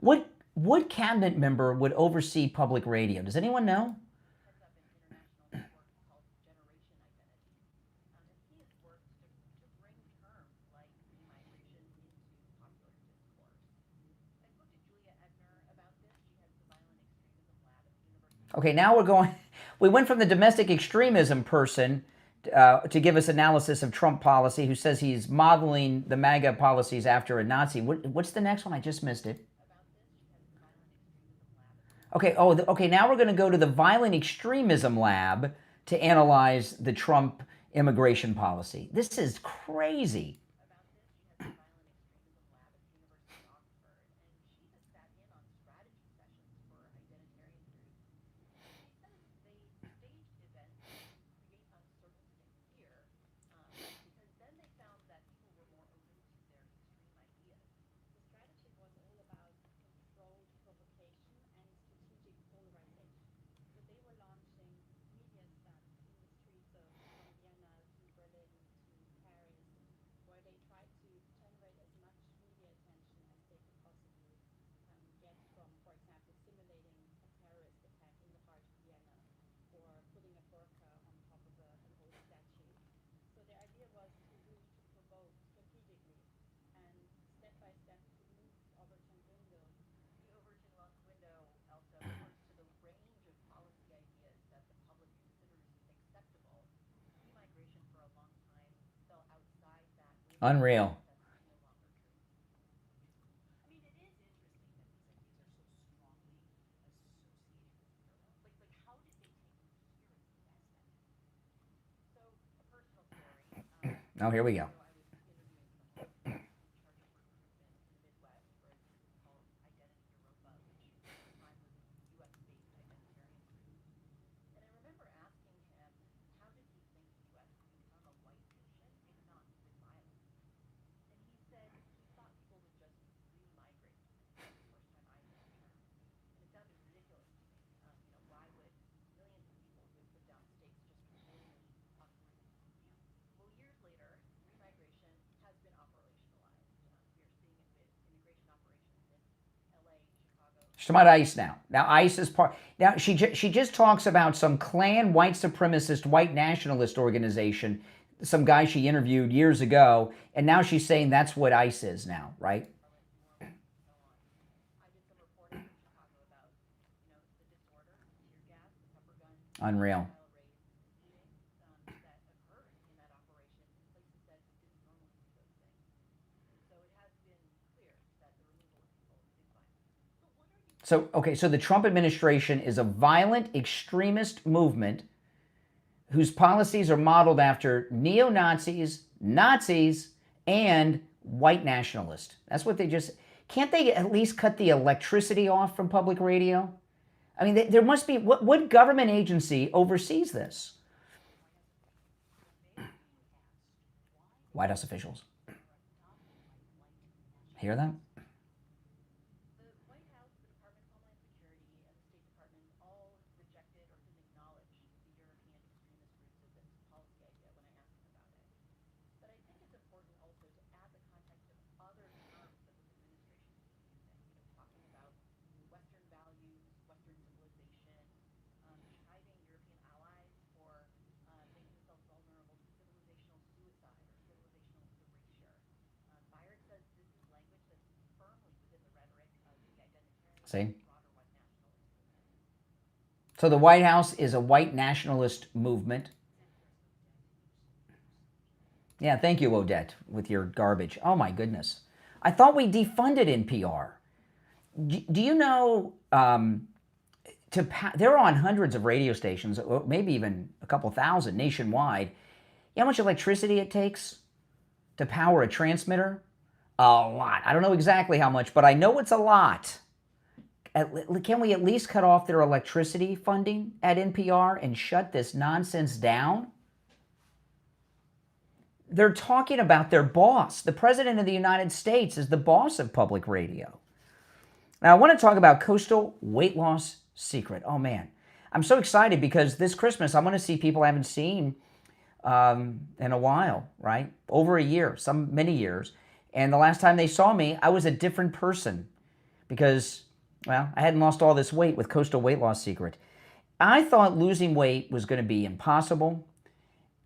What cabinet member would oversee public radio? Does anyone know? Okay, now we went from the domestic extremism person to give us analysis of Trump policy, who says he's modeling the MAGA policies after a Nazi. What's the next one? I just missed it. Okay, okay, now we're going to go to the violent extremism lab to analyze the Trump immigration policy. This is crazy. Unreal. Oh, here we go. She's talking about ICE now. Now ICE is part. Now she just talks about some Klan white supremacist, white nationalist organization, some guy she interviewed years ago, and now she's saying that's what ICE is now, right? Unreal. So, okay, so the Trump administration is a violent extremist movement whose policies are modeled after neo-Nazis, Nazis, and white nationalists. That's what they just... Can't they at least cut the electricity off from public radio? I mean, there must be... What government agency oversees this? White House officials. Hear that? See? So the White House is a white nationalist movement. Yeah, thank you, Odette, with your garbage. Oh, my goodness. I thought we defunded NPR. Do you know, they're on hundreds of radio stations, maybe even a couple thousand nationwide. You know how much electricity it takes to power a transmitter? A lot. I don't know exactly how much, but I know it's a lot. Can we at least cut off their electricity funding at NPR and shut this nonsense down? They're talking about their boss. The President of the United States is the boss of public radio. Now, I want to talk about coastal weight loss secret. Oh, man. I'm so excited because this Christmas, I'm going to see people I haven't seen in a while, right? Over a year, many years. And the last time they saw me, I was a different person because... well, I hadn't lost all this weight with Coastal Weight Loss Secret. I thought losing weight was going to be impossible,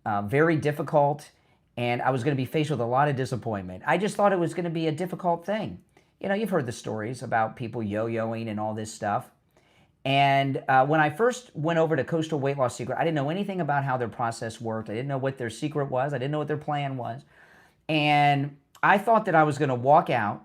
very difficult, and I was going to be faced with a lot of disappointment. I just thought it was going to be a difficult thing. You know, you've heard the stories about people yo-yoing and all this stuff. And when I first went over to Coastal Weight Loss Secret, I didn't know anything about how their process worked. I didn't know what their secret was. I didn't know what their plan was. And I thought that I was going to walk out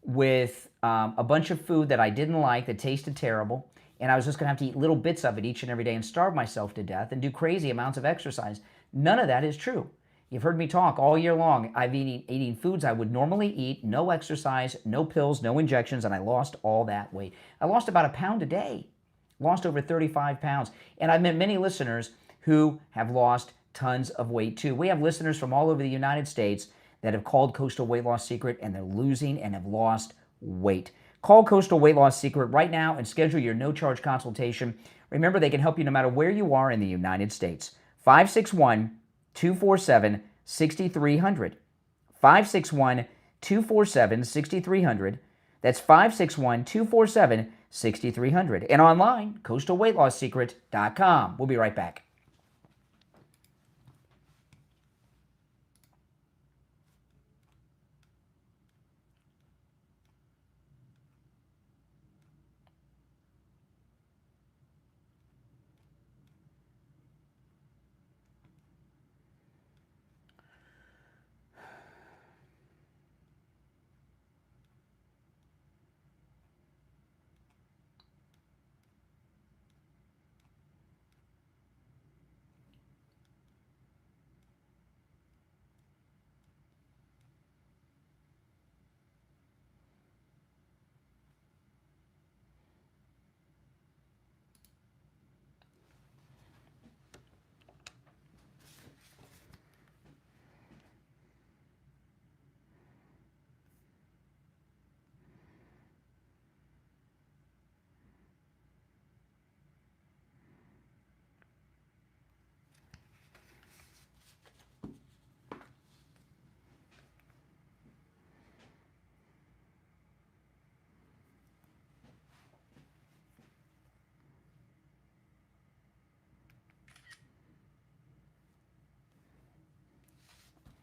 with a bunch of food that I didn't like, that tasted terrible, and I was just going to have to eat little bits of it each and every day and starve myself to death and do crazy amounts of exercise. None of that is true. You've heard me talk all year long. I've been eating foods I would normally eat, no exercise, no pills, no injections, and I lost all that weight. I lost about a pound a day, lost over 35 pounds. And I've met many listeners who have lost tons of weight too. We have listeners from all over the United States that have called Coastal Weight Loss Secret, and they're losing and have lost weight. Call Coastal Weight Loss Secret right now and schedule your no-charge consultation. Remember, they can help you no matter where you are in the United States. 561-247-6300. 561-247-6300. That's 561-247-6300. And online, coastalweightlosssecret.com. We'll be right back.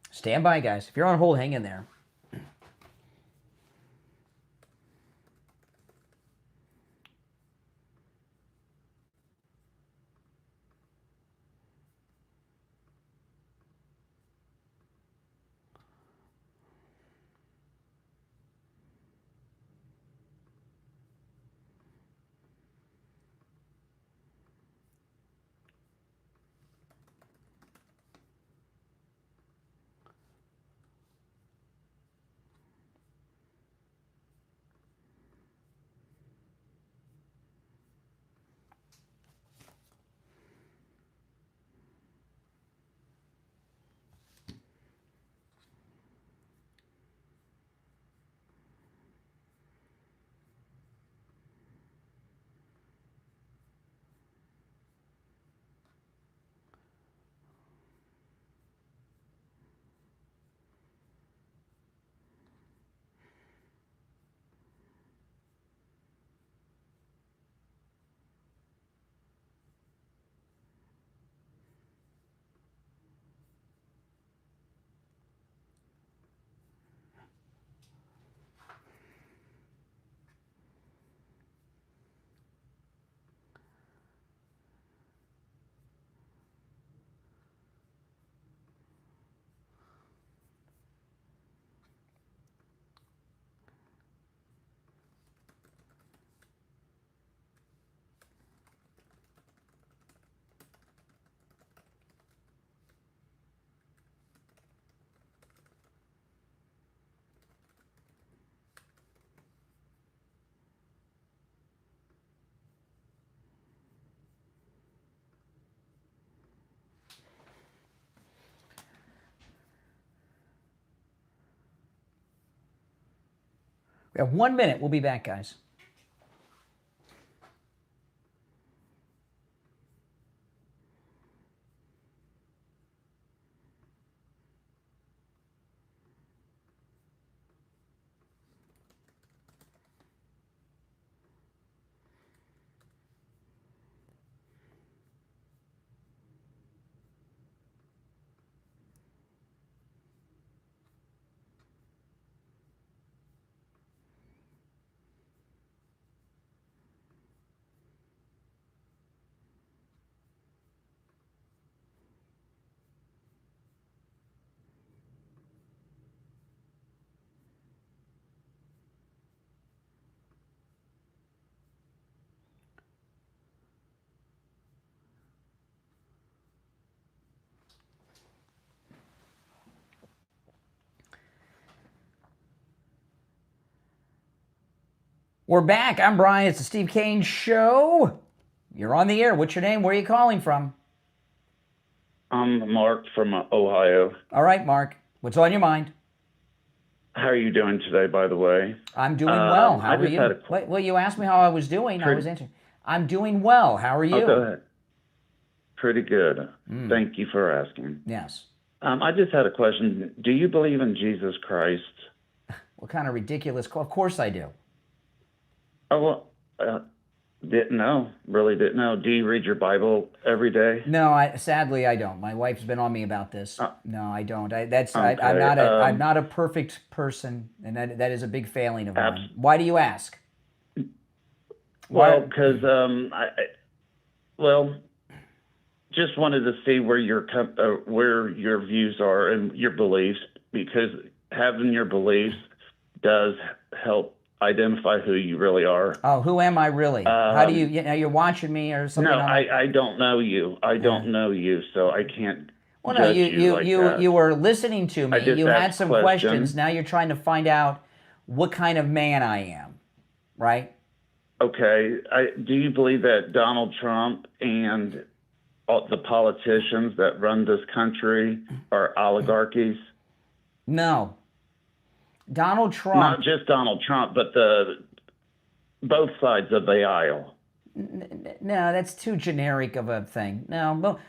Stand by, guys. If you're on hold, hang in there. We have 1 minute. We'll be back, guys. We're back. I'm Brian. It's the Steve Kane Show. You're on the air. What's your name? Where are you calling from? I'm Mark from Ohio. All right, Mark. What's on your mind? How are you doing today, by the way? I'm doing well. How are you? Well, you asked me how I was doing. I was answering. I'm doing well. How are you? Oh, go ahead. Pretty good. Thank you for asking. Yes. I just had a question. Do you believe in Jesus Christ? What kind of ridiculous... Of course I do. Oh, well, didn't know. Really didn't know. Do you read your Bible every day? No, sadly I don't. My wife's been on me about this. No, I don't. Okay. I'm not a perfect person, and that is a big failing of mine. Why do you ask? Well, because just wanted to see where your views are and your beliefs, because having your beliefs does help identify who you really are. Oh, who am I really? How do you're watching me or something? No, I don't know you. I don't know you, so I can't. Well, no, you were listening to me. You had some questions. Now you're trying to find out what kind of man I am, right? Okay. Do you believe that Donald Trump and all the politicians that run this country are oligarchies? No. Donald Trump... Not just Donald Trump, but both sides of the aisle. No, that's too generic of a thing. No,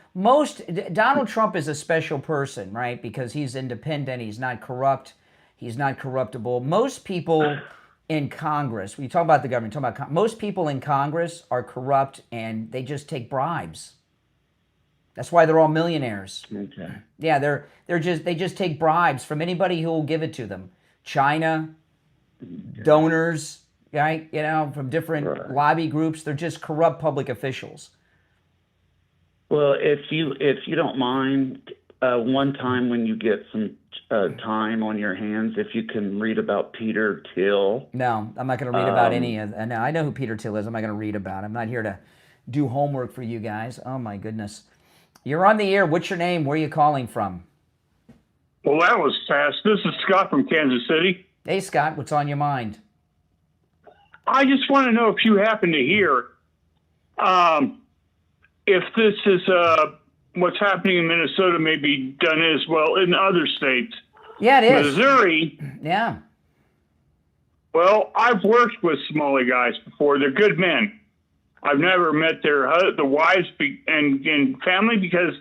Donald Trump is a special person, right? Because he's independent, he's not corrupt, he's not corruptible. Most people in Congress, when you talk about the government, most people in Congress are corrupt and they just take bribes. That's why they're all millionaires. Okay. Yeah, they just take bribes from anybody who will give it to them. China, donors, right? From different lobby groups. They're just corrupt public officials. Well, if you don't mind, one time when you get some time on your hands, if you can read about Peter Thiel. No, I'm not going to read about any of. No, I know who Peter Thiel is. I'm not going to read about him. I'm not here to do homework for you guys. Oh my goodness. You're on the air. What's your name? Where are you calling from? Well, that was fast. This is Scott from Kansas City. Hey, Scott. What's on your mind? I just want to know if you happen to hear if this is what's happening in Minnesota may be done as well in other states. Yeah, it is. Missouri. Yeah. Well, I've worked with Somali guys before. They're good men. I've never met the wives and family because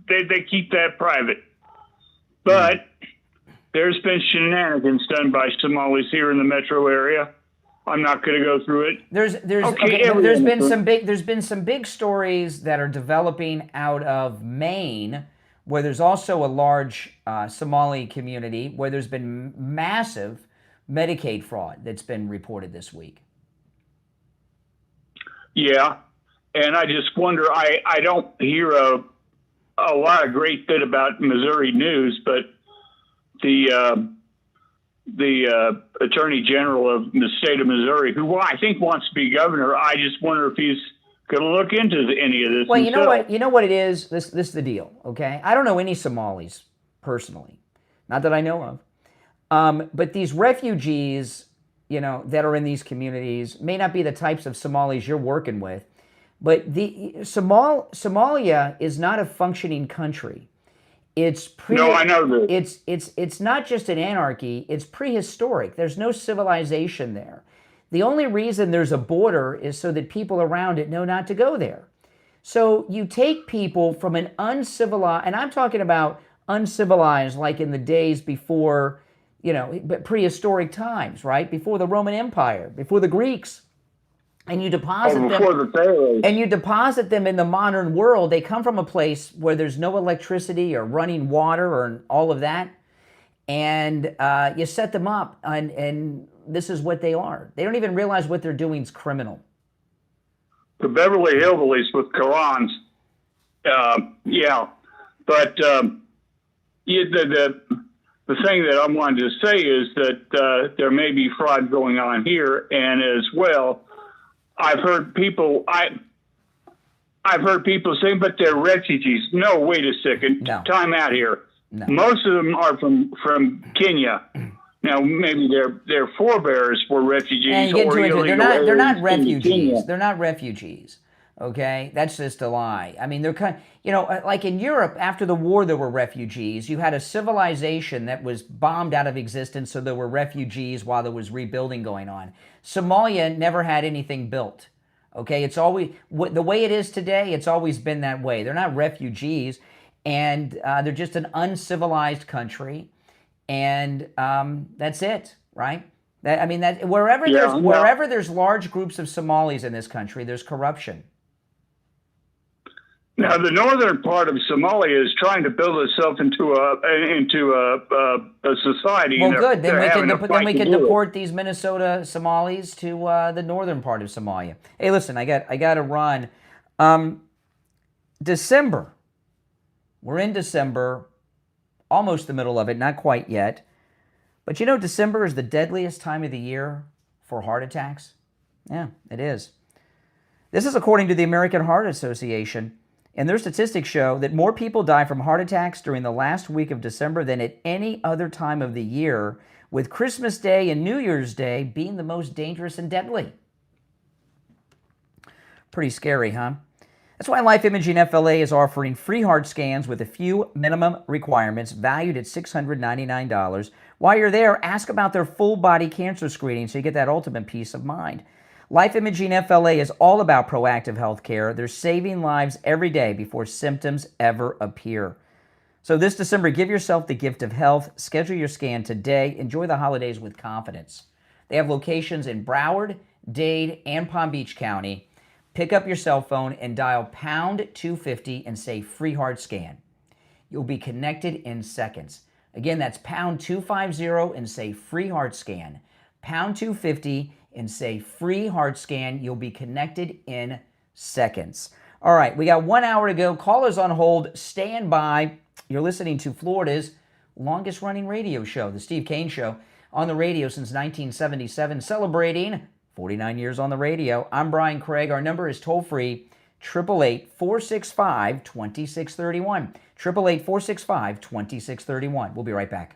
they keep that private. But there's been shenanigans done by Somalis here in the metro area. I'm not going to go through it. There's been some big stories that are developing out of Maine, where there's also a large Somali community, where there's been massive Medicaid fraud that's been reported this week. Yeah, and I just wonder. I don't hear a lot of great bit about Missouri news, but the Attorney General of the state of Missouri, who I think wants to be governor, I just wonder if he's going to look into any of this. Well, himself. you know what it is. This is the deal. Okay, I don't know any Somalis personally, not that I know of, but these refugees, that are in these communities may not be the types of Somalis you're working with. But Somalia is not a functioning country. No, I know this. It's not just an anarchy. It's prehistoric. There's no civilization there. The only reason there's a border is so that people around it know not to go there. So you take people from an uncivilized, and I'm talking about uncivilized like in the days before, prehistoric times, right? Before the Roman Empire, before the Greeks. And you deposit them in the modern world. They come from a place where there's no electricity or running water or all of that. And you set them up, and this is what they are. They don't even realize what they're doing is criminal. The Beverly Hillbillies with Qurans. Yeah. But the thing that I wanted to say is that there may be fraud going on here, and as well, I've heard people saying, but they're refugees. No, wait a second. No. Time out here. No. Most of them are from Kenya. Now, maybe their forebears were refugees And you get or into it. illegal They're not aliens in refugees. Kenya. They're not refugees. Okay, that's just a lie. I mean, they're kind. Like in Europe after the war, there were refugees. You had a civilization that was bombed out of existence, so there were refugees while there was rebuilding going on. Somalia never had anything built. Okay, it's always the way it is today. It's always been that way. They're not refugees, and they're just an uncivilized country, and that's it, right? Wherever there's large groups of Somalis in this country, there's corruption. Now, the northern part of Somalia is trying to build itself into a society. Well, good. Then we can deport these Minnesota Somalis to the northern part of Somalia. Hey, listen, I got to run. December. We're in December, almost the middle of it, not quite yet. But you know, December is the deadliest time of the year for heart attacks. Yeah, it is. This is according to the American Heart Association. And their statistics show that more people die from heart attacks during the last week of December than at any other time of the year, with Christmas Day and New Year's Day being the most dangerous and deadly. Pretty scary, huh? That's why Life Imaging FLA is offering free heart scans with a few minimum requirements valued at $699. While you're there, ask about their full body cancer screening so you get that ultimate peace of mind. Life Imaging FLA is all about proactive health care. They're saving lives every day before symptoms ever appear. So this December, give yourself the gift of health. Schedule your scan today. Enjoy the holidays with confidence. They have locations in Broward, Dade, and Palm Beach County. Pick up your cell phone and dial pound 250 and say free heart scan. You'll be connected in seconds. Again, that's pound 250 and say free heart scan. Pound 250 and say free heart scan. You'll be connected in seconds. All right, we got 1 hour to go. Callers on hold. Stand by. You're listening to Florida's longest running radio show, The Steve Kane Show, on the radio since 1977, celebrating 49 years on the radio. I'm Brian Craig. Our number is toll-free, 888-465-2631. 888-465-2631. We'll be right back.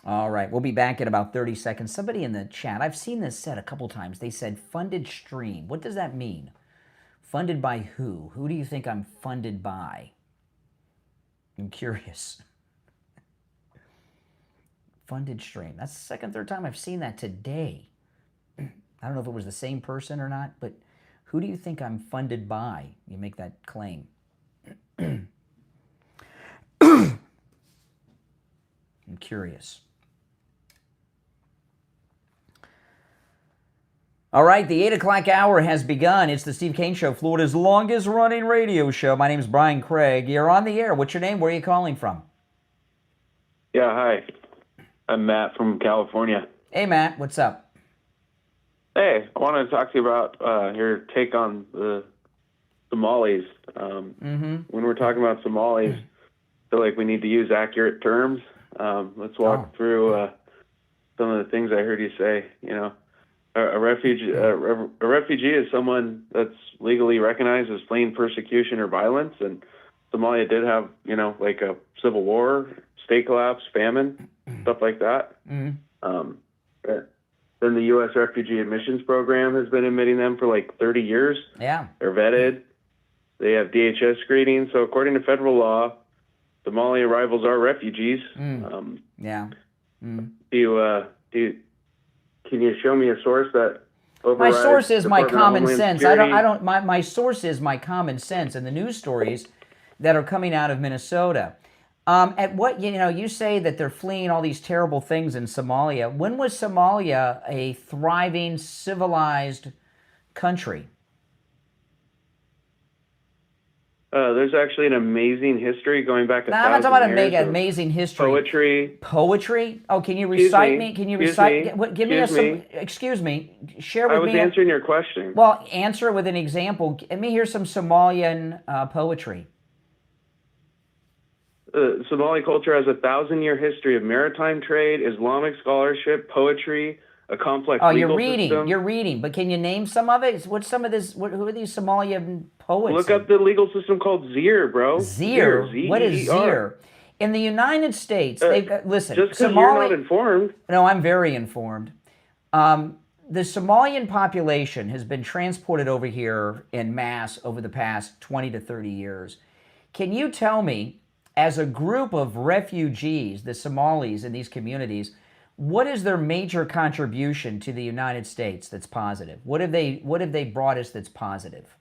All right, we'll be back in about 30 seconds. Somebody in the chat, I've seen this said a couple times. They said funded stream. What does that mean? Funded by who? Who do you think I'm funded by? I'm curious. Funded stream. That's the second, third time I've seen that today. I don't know if it was the same person or not, but who do you think I'm funded by? You make that claim. I'm curious. All right, the 8 o'clock hour has begun. It's the Steve Kane Show, Florida's longest running radio show. My name is Brian Craig. You're on the air. What's your name? Where are you calling from? Yeah, hi. I'm Matt from California. Hey, Matt. What's up? Hey, I wanted to talk to you about your take on the Somalis. When we're talking about Somalis, I feel like we need to use accurate terms. Let's walk through some of the things I heard you say. You know, a refugee is someone that's legally recognized as fleeing persecution or violence, and Somalia did have, you know, like a civil war, state collapse, famine, stuff like that. Then the U.S. Refugee Admissions Program has been admitting them for like 30 years. Yeah. They're vetted. They have DHS screening. So according to federal law, Somali arrivals are refugees. Yeah. Can you show me a source that overrides my source is my Department of common Homeland sense. Security? My source is my common sense and the news stories that are coming out of Minnesota. At what, you know, you say that they're fleeing all these terrible things in Somalia. When was Somalia a thriving, civilized country? There's actually an amazing history going back I'm not talking about amazing history. Poetry. Poetry? Oh, can you recite me? Can you recite? Give me some. Excuse me. Share with me. I was answering your question. Well, answer it with an example. Let me hear some Somalian poetry. Somali culture has a 1,000-year history of maritime trade, Islamic scholarship, poetry, a complex legal system. You're reading, but can you name some of it? What's some of this? Who are these Somalian poets? Look up the legal system called ZIR, bro. ZIR? Z-E-E-R. What is ZIR? In the United States, they've listen. Just because you're not informed. No, I'm very informed. The Somalian population has been transported over here en masse over the past 20 to 30 years. Can you tell me, as a group of refugees, the Somalis in these communities, what is their major contribution to the United States that's positive? What have they brought us that's positive?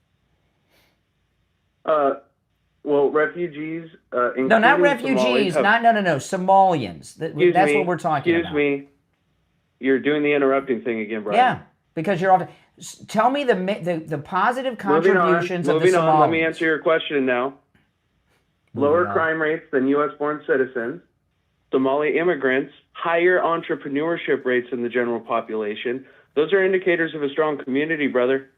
Well, refugees. No, not refugees. No. Somalians. That's what we're talking about. Excuse me. You're doing the interrupting thing again, Brian. Yeah, because you're often. Tell me the positive contributions of the Somalis. Moving on. Let me answer your question now. Lower crime rates than U.S.-born citizens. Somali immigrants, higher entrepreneurship rates than the general population. Those are indicators of a strong community, brother.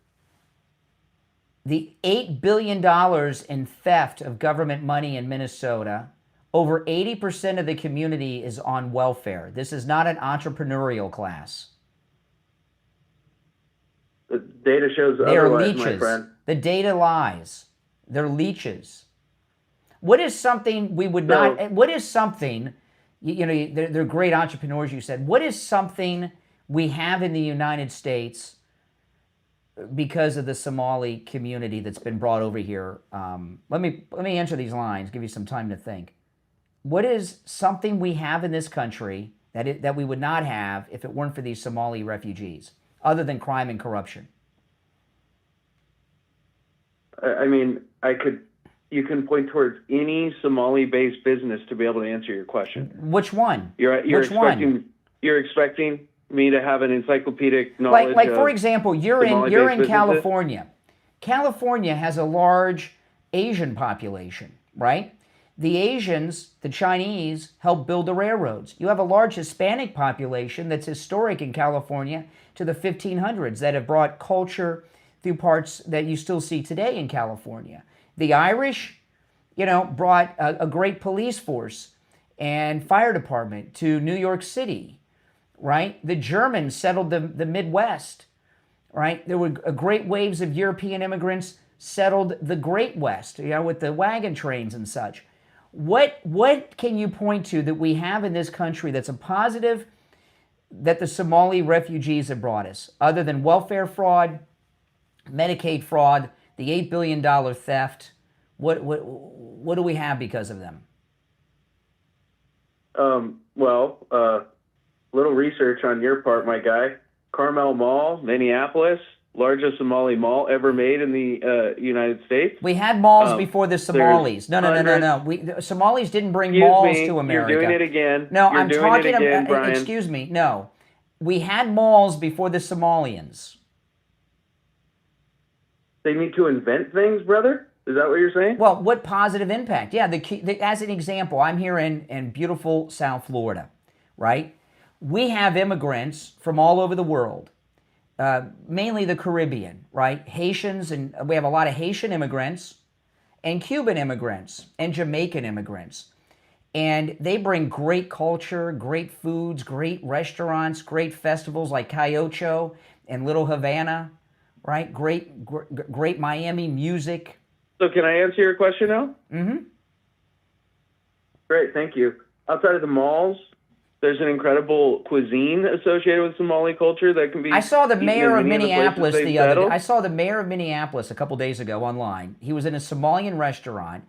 The $8 billion in theft of government money in Minnesota, over 80% of the community is on welfare. This is not an entrepreneurial class. The data shows They are otherwise, leeches. my friend. The data lies. They're leeches. What is something we would not, what is something, they're great entrepreneurs, you said. What is something we have in the United States because of the Somali community that's been brought over here? Let me answer these lines, give you some time to think. What is something we have in this country that we would not have if it weren't for these Somali refugees, other than crime and corruption? I mean, you can point towards any Somali-based business to be able to answer your question. Which one? You're expecting me to have an encyclopedic knowledge. Like for example, you're in Somali-based California. California has a large Asian population, right? The Asians, the Chinese, helped build the railroads. You have a large Hispanic population that's historic in California to the 1500s that have brought culture through parts that you still see today in California. The Irish, brought a great police force and fire department to New York City, right? The Germans settled the Midwest, right? There were great waves of European immigrants settled the Great West, with the wagon trains and such. What can you point to that we have in this country that's a positive that the Somali refugees have brought us, other than welfare fraud, Medicaid fraud, the $8 billion theft? What do we have because of them? Little research on your part, my guy. Carmel Mall, Minneapolis, largest Somali mall ever made in the United States. We had malls before the Somalis. No. The Somalis didn't bring malls to America. You're doing it again. No, I'm talking about. Brian. Excuse me. No, we had malls before the Somalians. They need to invent things, brother? Is that what you're saying? Well, what positive impact? Yeah, as an example, I'm here in beautiful South Florida, right? We have immigrants from all over the world, mainly the Caribbean, right? Haitians, and we have a lot of Haitian immigrants and Cuban immigrants and Jamaican immigrants. And they bring great culture, great foods, great restaurants, great festivals like Cayocho and Little Havana, right? Great Miami music. So can I answer your question now? Mm-hmm. Great, thank you. Outside of the malls, there's an incredible cuisine associated with Somali culture that can be. I saw the mayor of Minneapolis the other day. I saw the mayor of Minneapolis a couple days ago online. He was in a Somalian restaurant.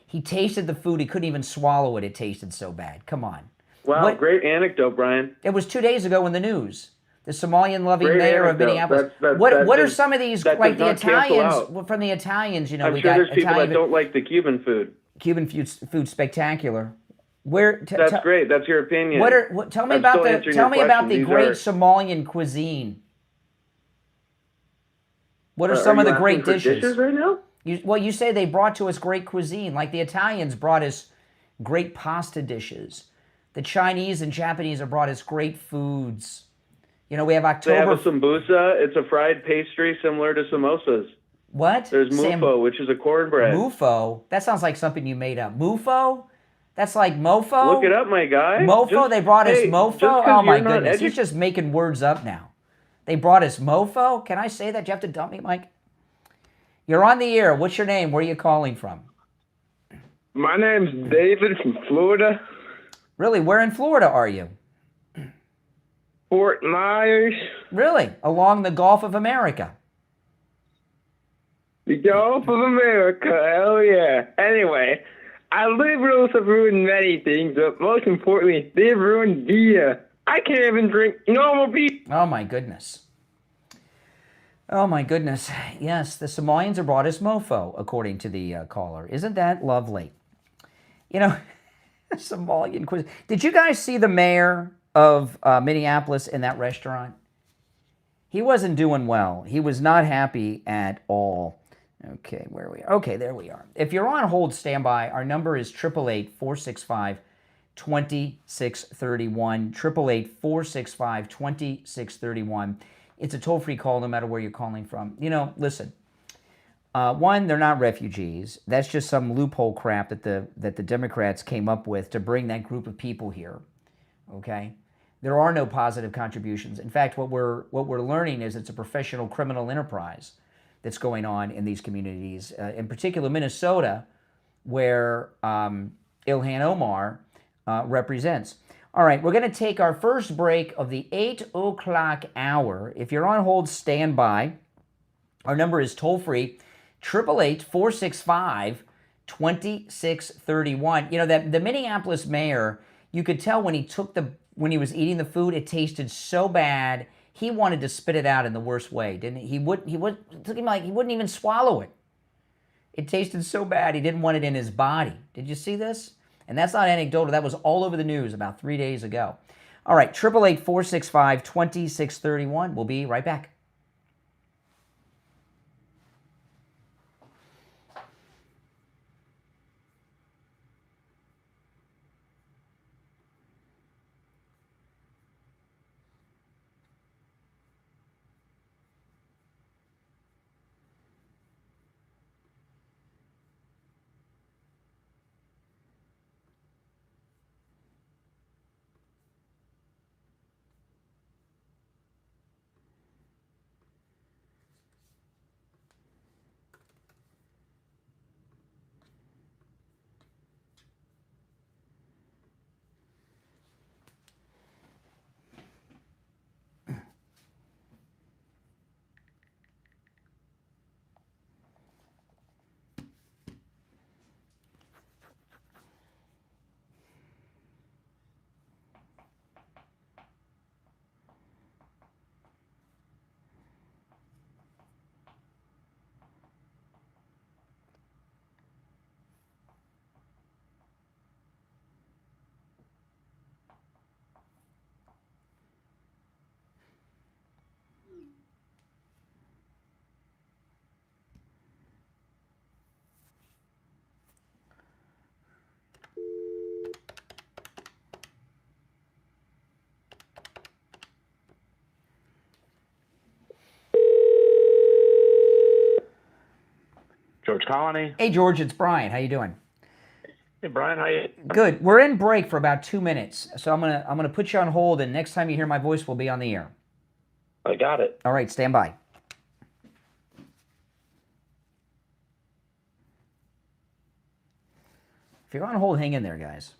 He tasted the food. He couldn't even swallow it. It tasted so bad. Come on. Wow, great anecdote, Brian. It was 2 days ago in the news. The Somalian-loving mayor of Minneapolis. What are some of these, like the Italians, from the Italians, I'm we sure got there's people Italian, that don't like the Cuban food. Cuban food spectacular. That's great. That's your opinion. Tell me about the great Somalian cuisine. What are some of the great dishes right now? You say they brought to us great cuisine, like the Italians brought us great pasta dishes. The Chinese and Japanese have brought us great foods. We have October. They have a sambusa. It's a fried pastry similar to samosas. What? There's mufo, which is a cornbread. Mufo? That sounds like something you made up. Mufo? That's like mofo? Look it up, my guy. Mofo? They brought us mofo? Oh, my goodness. He's just making words up now. They brought us mofo? Can I say that? Do you have to dump me, Mike? You're on the air. What's your name? Where are you calling from? My name's David from Florida. Really? Where in Florida are you? Fort Myers. Really? Along the Gulf of America? The Gulf of America, hell yeah. Anyway, our liberals have ruined many things, but most importantly, they've ruined beer. I can't even drink normal beer. Oh my goodness. Oh my goodness. Yes, the Somalians have brought us mofo, according to the caller. Isn't that lovely? Somalian cuisine. Did you guys see the mayor of Minneapolis in that restaurant? He wasn't doing well. He was not happy at all. Okay, where are we? Okay, there we are. If you're on hold, stand by. Our number is 888-465-2631. 888-465-2631. It's a toll-free call no matter where you're calling from. Listen, One, they're not refugees. That's just some loophole crap that the Democrats came up with to bring that group of people here. Okay, there are no positive contributions. In fact, what we're learning is it's a professional criminal enterprise that's going on in these communities, in particular Minnesota, where Ilhan Omar represents. All right, we're going to take our first break of the 8 o'clock hour. If you're on hold, stand by. Our number is toll-free, 888-465-2631. You know, that the Minneapolis mayor, you could tell when he was eating the food, it tasted so bad, he wanted to spit it out in the worst way, didn't he? It took him like he wouldn't even swallow it. It tasted so bad, he didn't want it in his body. Did you see this? And that's not anecdotal. That was all over the news about 3 days ago. All right, 888-465-2631. We'll be right back. George Colony. Hey, George, it's Brian. How you doing? Hey, Brian, how you? Good. We're in break for about 2 minutes, so I'm gonna put you on hold, and next time you hear my voice, we'll be on the air. I got it. All right, stand by. If you're on hold, hang in there, guys.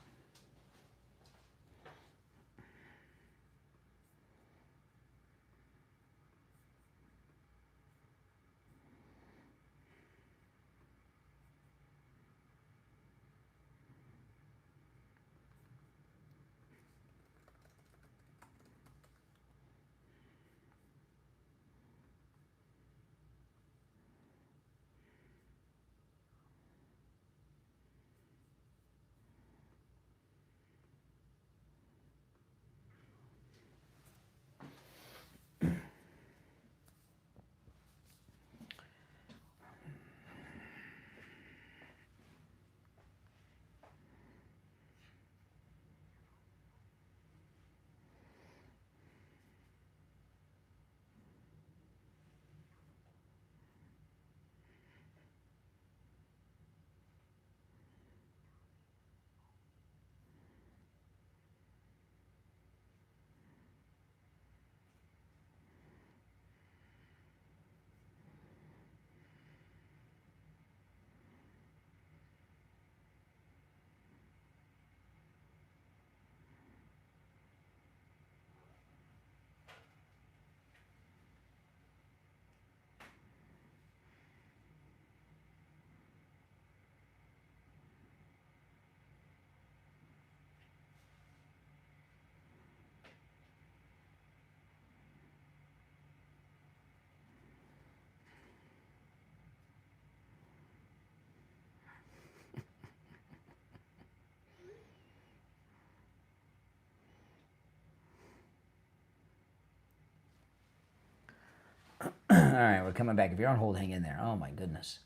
All right, we're coming back. If you're on hold, hang in there. Oh, my goodness.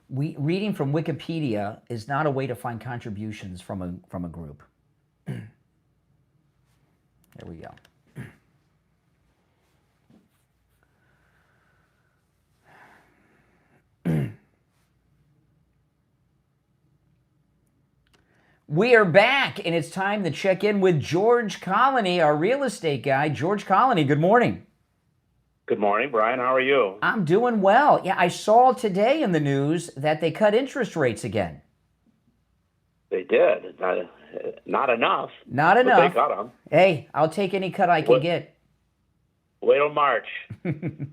Reading from Wikipedia is not a way to find contributions from a group. There we go. We are back, and it's time to check in with George Colony, our real estate guy. George Colony, good morning. Good morning, Brian. How are you? I'm doing well. Yeah, I saw today in the news that they cut interest rates again. They did. Not enough. Not but enough. They cut them. Hey, I'll take any cut I can get. Wait till March.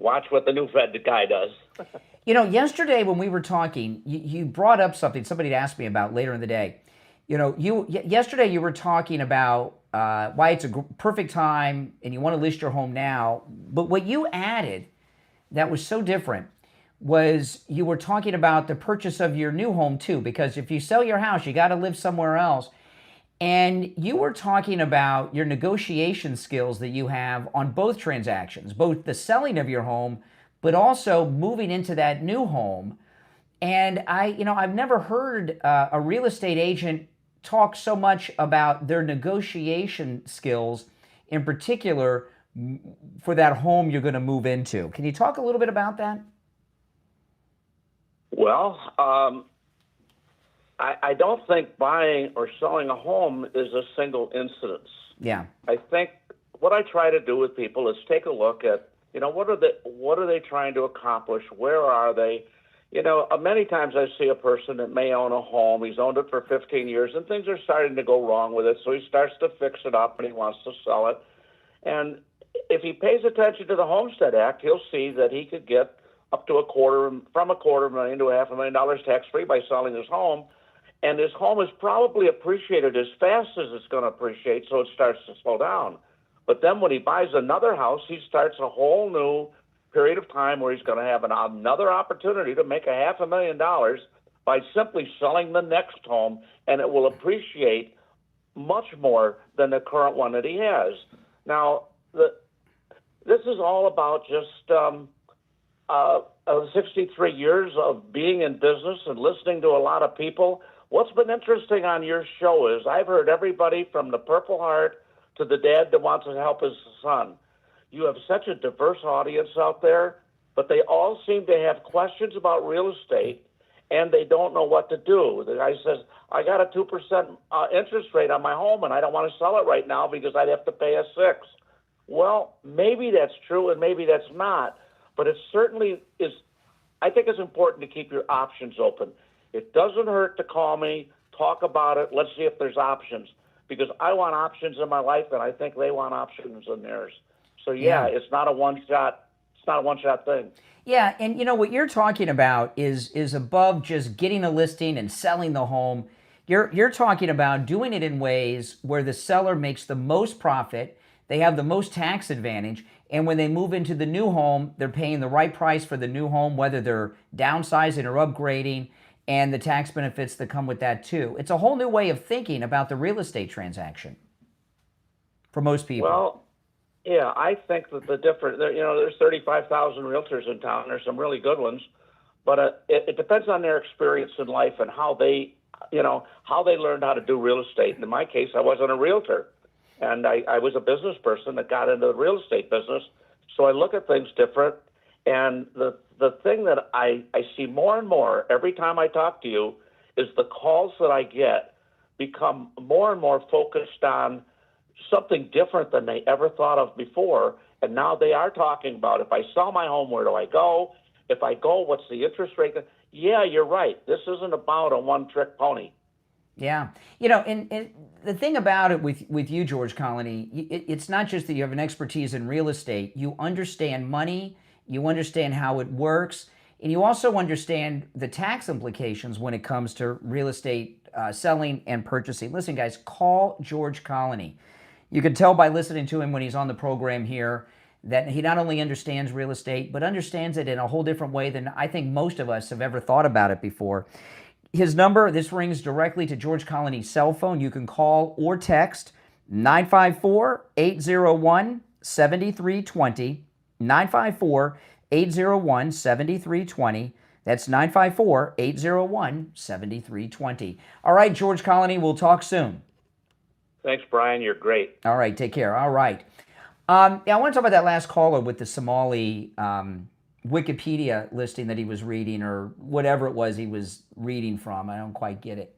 Watch what the new Fed guy does. You know, yesterday when we were talking, you brought up something somebody had asked me about later in the day. You know, yesterday you were talking about why it's a perfect time and you want to list your home now. But what you added that was so different was you were talking about the purchase of your new home too, because if you sell your house, you got to live somewhere else. And you were talking about your negotiation skills that you have on both transactions, both the selling of your home, but also moving into that new home. And I've never heard a real estate agent talk so much about their negotiation skills, in particular for that home you're going to move into. Can you talk a little bit about that? Well, I don't think buying or selling a home is a single incidence. Yeah. I think what I try to do with people is take a look at, what are they trying to accomplish? Where are they? Many times I see a person that may own a home. He's owned it for 15 years, and things are starting to go wrong with it, so he starts to fix it up, and he wants to sell it. And if he pays attention to the Homestead Act, he'll see that he could get up to from $250,000 to $500,000 tax-free by selling his home. And his home is probably appreciated as fast as it's going to appreciate, so it starts to slow down. But then when he buys another house, he starts a whole new period of time where he's going to have another opportunity to make $500,000 by simply selling the next home, and it will appreciate much more than the current one that he has. Now, this is all about just 63 years of being in business and listening to a lot of people. What's been interesting on your show is I've heard everybody from the Purple Heart to the dad that wants to help his son. You have such a diverse audience out there, but they all seem to have questions about real estate, and they don't know what to do. The guy says, I got a 2% interest rate on my home, and I don't want to sell it right now because I'd have to pay a 6%. Well, maybe that's true, and maybe that's not, but it certainly is. I think it's important to keep your options open. It doesn't hurt to call me, talk about it, let's see if there's options, because I want options in my life, and I think they want options in theirs. So yeah, it's not a one-shot. It's not a one-shot thing. Yeah, and what you're talking about is above just getting a listing and selling the home. You're talking about doing it in ways where the seller makes the most profit, they have the most tax advantage, and when they move into the new home, they're paying the right price for the new home, whether they're downsizing or upgrading, and the tax benefits that come with that too. It's a whole new way of thinking about the real estate transaction for most people. Well, yeah, I think that there's 35,000 realtors in town. There's some really good ones, but it depends on their experience in life and how they learned how to do real estate. And in my case, I wasn't a realtor, and I was a business person that got into the real estate business. So I look at things different. And the thing that I see more and more every time I talk to you is the calls that I get become more and more focused on something different than they ever thought of before. And now they are talking about, if I sell my home, where do I go? If I go, what's the interest rate? Yeah, you're right. This isn't about a one-trick pony. Yeah. And the thing about it with you, George Colony, it's not just that you have an expertise in real estate. You understand money. You understand how it works, and you also understand the tax implications when it comes to real estate selling and purchasing. Listen, guys, call George Colony. You can tell by listening to him when he's on the program here that he not only understands real estate, but understands it in a whole different way than I think most of us have ever thought about it before. His number, this rings directly to George Colony's cell phone. You can call or text 954-801-7320. 954-801-7320. That's 954-801-7320. All right, George Colony, we'll talk soon. Thanks, Brian. You're great. All right, take care. All right. I want to talk about that last caller with the Somali Wikipedia listing that he was reading, or whatever it was he was reading from. I don't quite get it.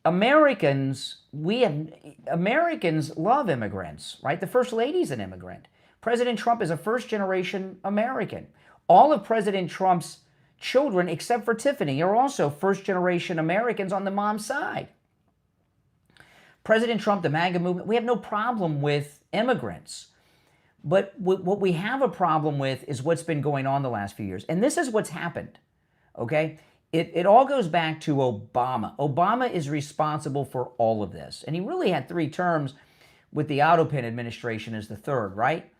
Americans love immigrants, right? The First Lady's an immigrant. President Trump is a first-generation American. All of President Trump's children, except for Tiffany, are also first-generation Americans on the mom's side. President Trump, the MAGA movement, we have no problem with immigrants. But what we have a problem with is what's been going on the last few years. And this is what's happened, okay? It all goes back to Obama. Obama is responsible for all of this. And he really had 3 terms with the Autopin administration as the 3rd, right?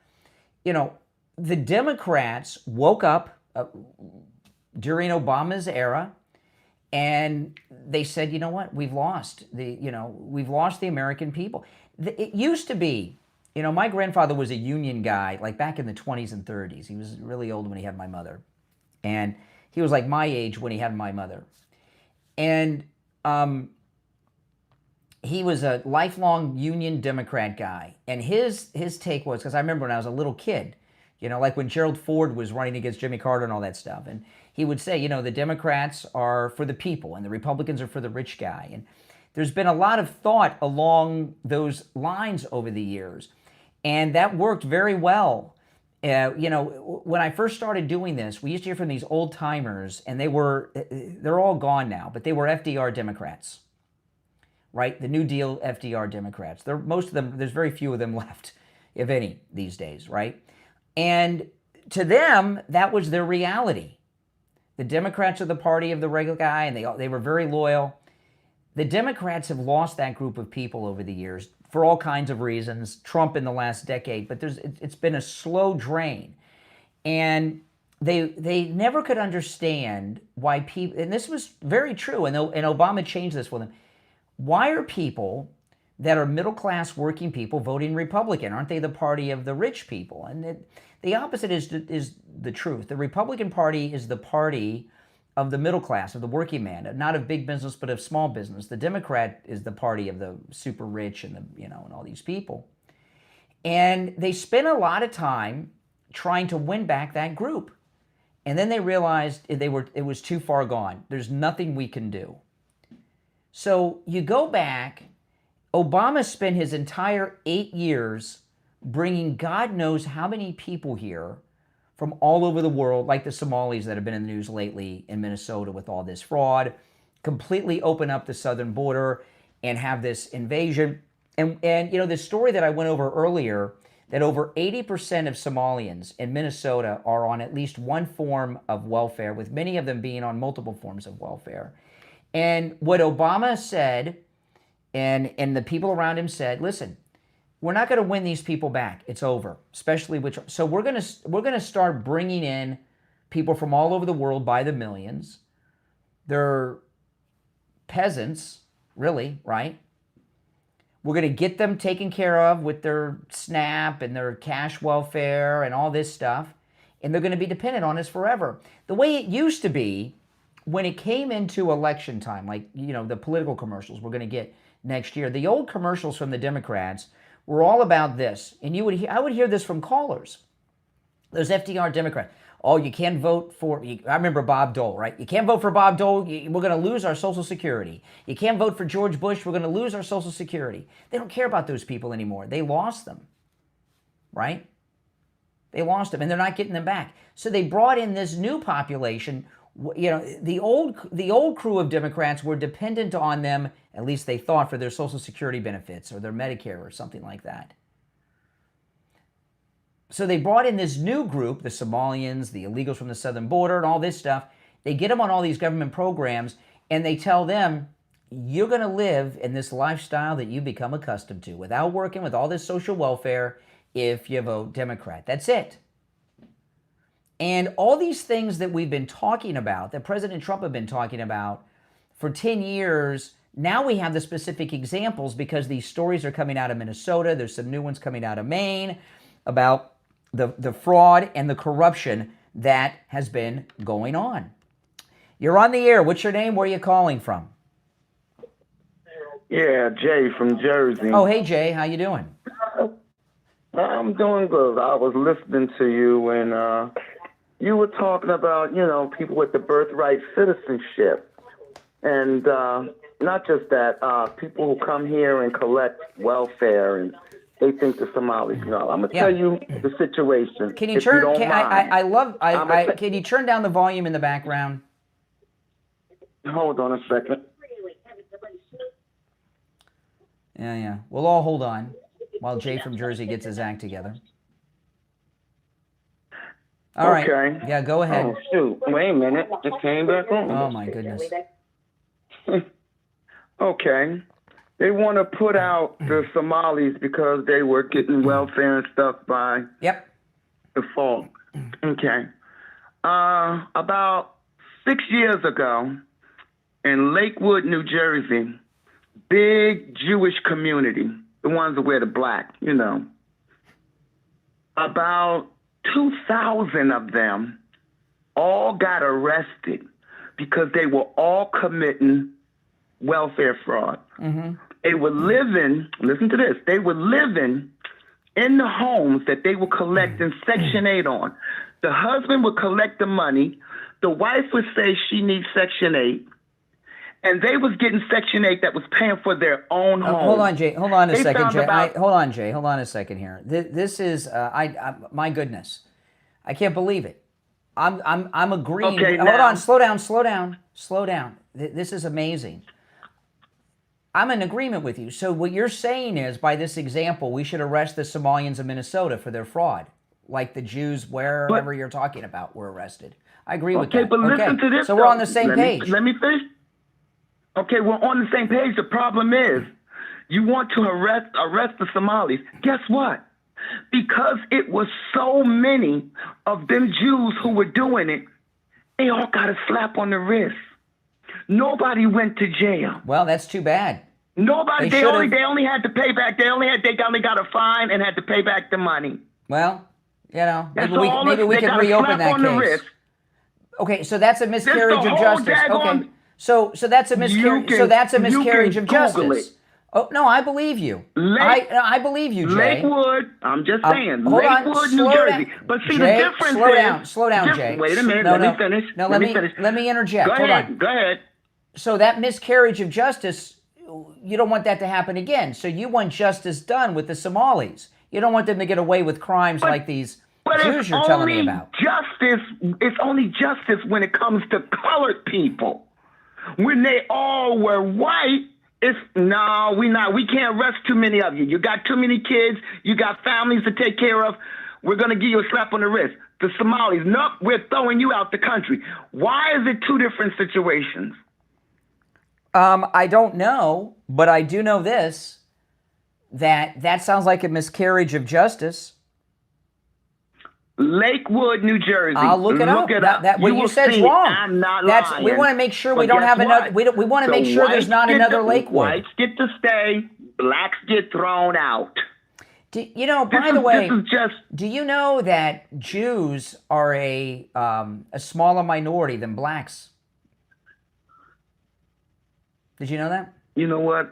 You know, the Democrats woke up during Obama's era and they said, you know what, we've lost the American people. It used to be, you know, my grandfather was a union guy, like back in the 20s and 30s. He was really old when he had my mother. And he was like my age when he had my mother. And he was a lifelong Union Democrat guy. And his take was, because I remember when I was a little kid, you know, like when Gerald Ford was running against Jimmy Carter and all that stuff. And he would say, you know, the Democrats are for the people and the Republicans are for the rich guy. And there's been a lot of thought along those lines over the years. And that worked very well. You know, when I first started doing this, we used to hear from these old timers, and they're all gone now, but they were FDR Democrats, right? The New Deal FDR Democrats. Most of them, there's very few of them left, if any, these days, right? And to them, that was their reality. The Democrats are the party of the regular guy, and they were very loyal. The Democrats have lost that group of people over the years for all kinds of reasons, Trump in the last decade, but it's been a slow drain. And they never could understand why people, and this was very true, and Obama changed this for them. Why are people that are middle-class working people voting Republican? Aren't they the party of the rich people? And the opposite is the truth. The Republican Party is the party of the middle class, of the working man, not of big business, but of small business. The Democrat is the party of the super rich and and all these people. And they spent a lot of time trying to win back that group. And then they realized it was too far gone. There's nothing we can do. So you go back, Obama spent his entire 8 years bringing God knows how many people here from all over the world, like the Somalis that have been in the news lately in Minnesota with all this fraud, completely open up the southern border and have this invasion. And you know, the story that I went over earlier, that over 80% of Somalians in Minnesota are on at least one form of welfare, with many of them being on multiple forms of welfare. And what Obama said, and the people around him said, listen, we're not going to win these people back. It's over, especially so we're going to start bringing in people from all over the world by the millions. They're peasants, really, right? We're going to get them taken care of with their SNAP and their cash welfare and all this stuff, and they're going to be dependent on us forever. The way it used to be when it came into election time, like, you know, the political commercials we're going to get next year, the old commercials from the Democrats were all about this. And I would hear this from callers. Those FDR Democrats. Oh, you can't vote for, I remember Bob Dole, right? You can't vote for Bob Dole, we're going to lose our Social Security. You can't vote for George Bush, we're going to lose our Social Security. They don't care about those people anymore. They lost them, right? They lost them, and they're not getting them back. So they brought in this new population. You know, the old crew of Democrats were dependent on them, at least they thought, for their Social Security benefits or their Medicare or something like that. So they brought in this new group, the Somalians, the illegals from the southern border, and all this stuff. They get them on all these government programs, and they tell them, you're going to live in this lifestyle that you become accustomed to without working with all this social welfare if you vote Democrat. That's it. And all these things that we've been talking about, that President Trump had been talking about for 10 years, now we have the specific examples because these stories are coming out of Minnesota. There's some new ones coming out of Maine about the fraud and the corruption that has been going on. You're on the air. What's your name? Where are you calling from? Yeah, Jay from Jersey. Oh, hey, Jay. How you doing? I'm doing good. I was listening to you, and you were talking about, you know, people with the birthright citizenship. And not just that. People who come here and collect welfare, and they think the Somalis. No, I'm gonna tell you the situation. Can you if turn? You don't mind. Can you turn down the volume in the background? Hold on a second. Yeah. We'll all hold on while Jay from Jersey gets his act together. All right. Okay. Yeah, go ahead. Oh, shoot. Wait a minute. It came back on. Oh, my goodness. Okay. They want to put out the Somalis because they were getting welfare and stuff by default. Okay. About 6 years ago, in Lakewood, New Jersey, big Jewish community, the ones that wear the black, you know, about 2,000 of them all got arrested because they were all committing welfare fraud. Mm-hmm. They were living, listen to this, they were living in the homes that they were collecting Section 8 on. The husband would collect the money. The wife would say she needs Section 8. And they was getting Section 8 that was paying for their own home. Hold on, Jay. Hold on a second, Jay. About, hold on, Jay. Hold on a second here. This is, my goodness, I can't believe it. I'm agreeing. Okay, hold on. Slow down. This is amazing. I'm in agreement with you. So what you're saying is, by this example, we should arrest the Somalians of Minnesota for their fraud, like the Jews wherever you're talking about were arrested. I agree with that. Okay, but listen to this. So we're on the same page. Let me finish. Okay, we're on the same page. The problem is, you want to arrest the Somalis. Guess what? Because it was so many of them Jews who were doing it, they all got a slap on the wrist. Nobody went to jail. Well, that's too bad. Nobody. They only had to pay back. They only got a fine and had to pay back the money. Well, you know, maybe we they can got reopen a slap that on the case. wrist. Okay, so that's a miscarriage of justice. Okay. So that's a miscarriage. You So that's a miscarriage of can Google justice. Oh no, I believe you. I believe you, Jay. Lakewood. I'm just saying. Hold on, Lakewood, New Jersey. But see, Jay, the difference is. Slow down, Jay. Wait a minute. Let me finish. No, let me interject. Go Hold ahead. on. Go ahead. So that miscarriage of justice, you don't want that to happen again. So you want justice done with the Somalis. You don't want them to get away with crimes like these Jews you're telling me about. It's only justice when it comes to colored people. When they all were white, we can't arrest too many of you. You got too many kids. You got families to take care of. We're going to give you a slap on the wrist. The Somalis, nope, we're throwing you out the country. Why is it two different situations? I don't know, but I do know this, that sounds like a miscarriage of justice. Lakewood, New Jersey. I'll look it up. What you said's wrong. I'm not lying. We want to make sure we But don't have guess another. what? We want to make sure there's not another Lakewood. Whites get to stay. Blacks get thrown out. By the way, do you know that Jews are a smaller minority than blacks? Did you know that? You know what?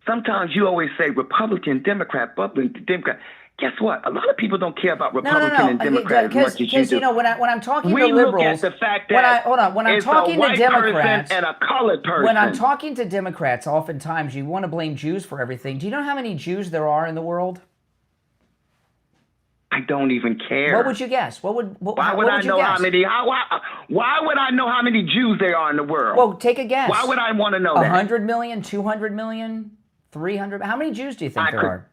Sometimes you always say Republican, Democrat, Democrat. Guess what? A lot of people don't care about Republican and Democrat as much as you do. Because when I'm talking to liberals, look at the fact that when I'm talking to Democrats and a colored person. When I'm talking to Democrats, oftentimes you want to blame Jews for everything. Do you know how many Jews there are in the world? I don't even care. What would you guess? Why would I know how many? Why would I know how many Jews there are in the world? Well, take a guess. Why would I want to know that? 100 million, 200 million, 300? How many Jews do you think there are?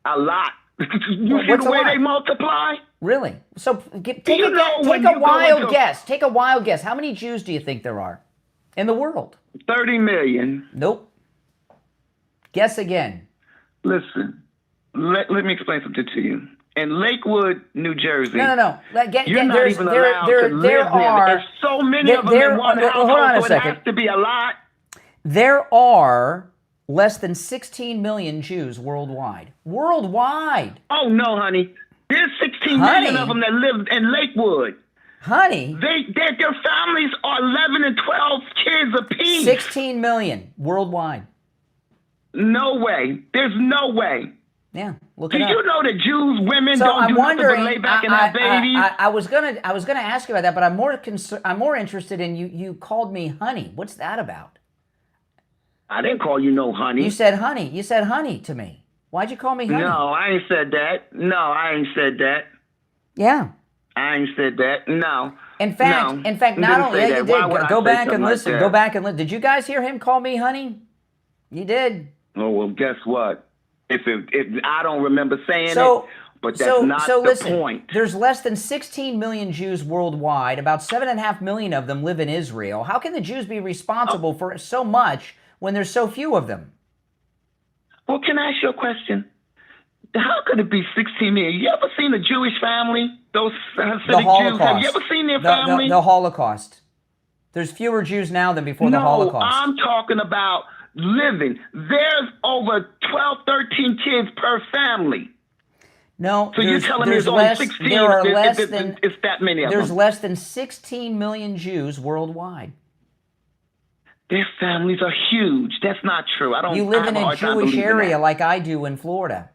A lot. You see the way they multiply? Really? So take a wild guess. Take a wild guess. How many Jews do you think there are in the world? 30 million. Nope. Guess again. Listen. Let me explain something to you. In Lakewood, New Jersey. No. You're not even allowed to live there. There's so many of them in one household, so it has to be a lot. There are less than 16 million Jews worldwide. Worldwide. Oh, no, honey. There's 16 million of them that live in Lakewood. Honey. Their families are 11 and 12 kids apiece. 16 million worldwide. No way. There's no way. Yeah, look it up. Do you know that Jews, women don't do nothing but lay back and have babies? I was gonna ask you about that, but I'm more interested in you called me honey. What's that about? I didn't call you no honey. You said honey. You said honey to me. Why'd you call me honey? No, I ain't said that. No, I ain't said that. Yeah. I ain't said that. No. In fact, not only you did. Go back and listen. Go back and listen. Did you guys hear him call me honey? You did. Oh well, guess what? If I don't remember saying it, but that's not the point. There's less than 16 million Jews worldwide. About 7.5 million of them live in Israel. How can the Jews be responsible for so much when there's so few of them? Well, can I ask you a question? How could it be 16 million? You ever seen a Jewish family? Those Hasidic Jews. Have you ever seen their family? The Holocaust. There's fewer Jews now than before the Holocaust. No, I'm talking about living. There's over 12, 13 kids per family. No, so you're telling me there's only 16? There are less than. It's that many of them. There's less than 16 million Jews worldwide. Their families are huge. That's not true. I don't. You live in a Jewish area like I do in Florida.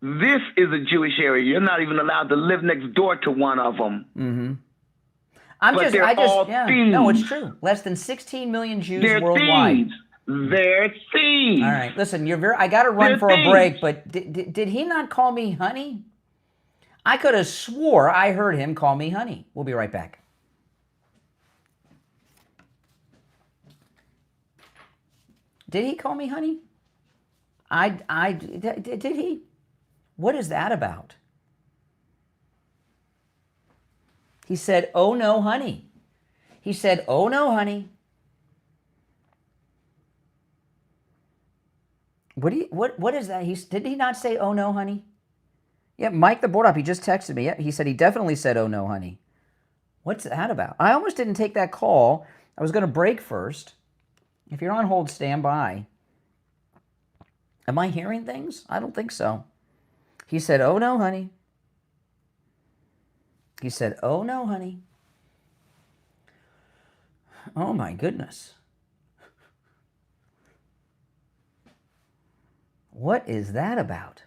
This is a Jewish area. You're not even allowed to live next door to one of them. Mm-hmm. Thieves. No, it's true. Less than 16 million Jews worldwide. Thieves. They're thieves. All right, listen, I got to run for a break, but did he not call me honey? I could have swore I heard him call me honey. We'll be right back. Did he call me honey? Did he? What is that about? He said, "Oh no, honey." He said, "Oh no, honey." What is that? Did he not say, "Oh no, honey"? Yeah, Mike the board up. He just texted me. Yeah, he said he definitely said, "Oh no, honey." What's that about? I almost didn't take that call. I was going to break first. If you're on hold, stand by. Am I hearing things? I don't think so. He said, "Oh no, honey." He said, "Oh no, honey." Oh my goodness. What is that about?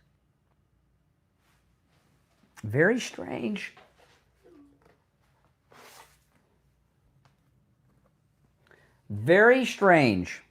Very strange. Very strange.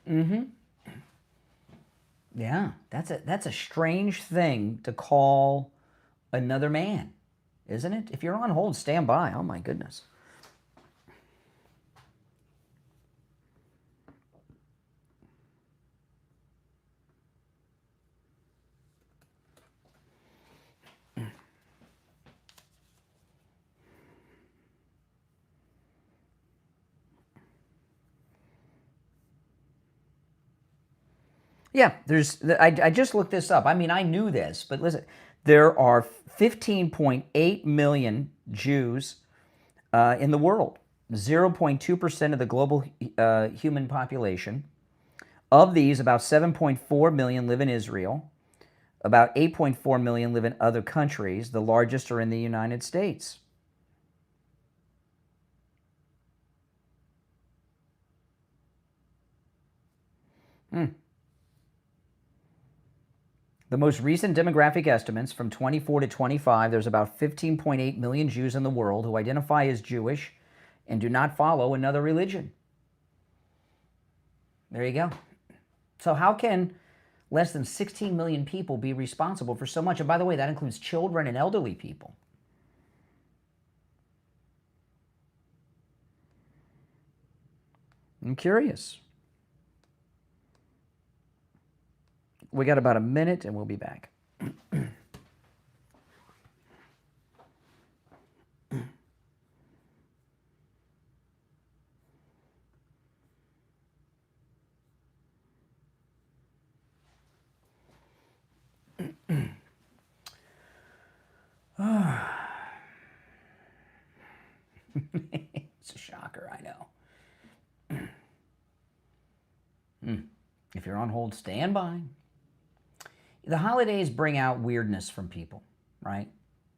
Mm-hmm. Yeah, that's a strange thing to call another man, isn't it? If you're on hold, stand by. Oh my goodness. Yeah, I just looked this up. I mean, I knew this, but listen, there are 15.8 million Jews in the world, 0.2% of the global human population. Of these, about 7.4 million live in Israel. About 8.4 million live in other countries. The largest are in the United States. The most recent demographic estimates from 24 to 25, there's about 15.8 million Jews in the world who identify as Jewish and do not follow another religion. There you go. So how can less than 16 million people be responsible for so much? And by the way, that includes children and elderly people. I'm curious. We got about a minute and we'll be back. It's a shocker, I know. If you're on hold, stand by. The holidays bring out weirdness from people, right?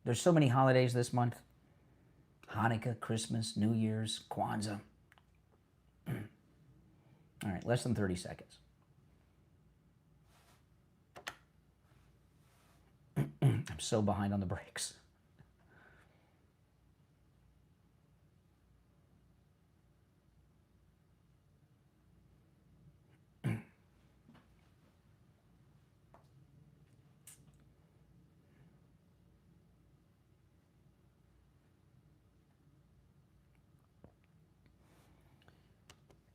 There's so many holidays this month. Hanukkah, Christmas, New Year's, Kwanzaa. All right, less than 30 seconds. I'm so behind on the breaks.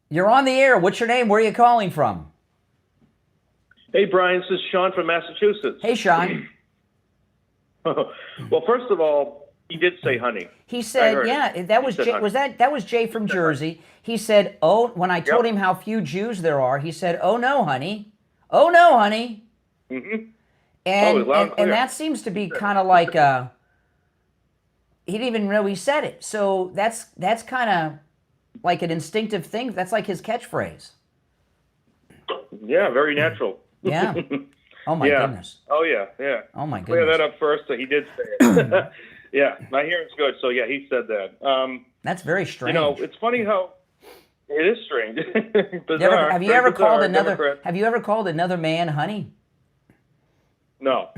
You're on the air. What's your name? Where are you calling from? Hey, Brian. This is Sean from Massachusetts. Hey, Sean. Well, first of all, he did say honey. He said, yeah, that was Jay, that was Jay from Jersey. He said, oh, when I told him how few Jews there are, he said, oh, no, honey. Oh, no, honey. Mm-hmm. And that seems to be kind of like, he didn't even know he said it. So that's kind of like an instinctive thing. That's like his catchphrase. Yeah, very natural. Yeah. Oh, my goodness. Oh, yeah. Oh, my goodness. Clear that up first, so he did say it. Yeah, my hearing's good, so yeah, he said that. That's very strange. You know, it's funny how it is strange. Bizarre. Have you ever called another man honey? No.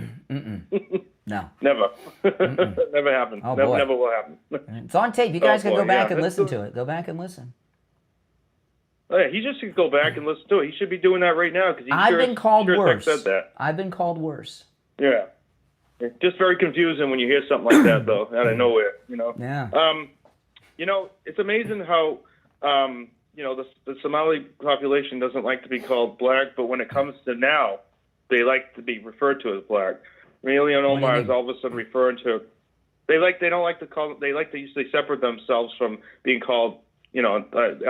No. Never. Never happened. Oh, never, boy. never will happen. It's on tape. You guys can go back and listen to it. Go back and listen. Oh, yeah, he just should go back and listen to it. He should be doing that right now because I've been called worse. Said that. I've been called worse. Yeah. It's just very confusing when you hear something like that, though, out of nowhere, you know. Yeah. You know, it's amazing how, you know, the Somali population doesn't like to be called black, but when it comes to now, they like to be referred to as black. Leon Omar is all of a sudden referring to. They don't like to call. They like to usually separate themselves from being called, you know,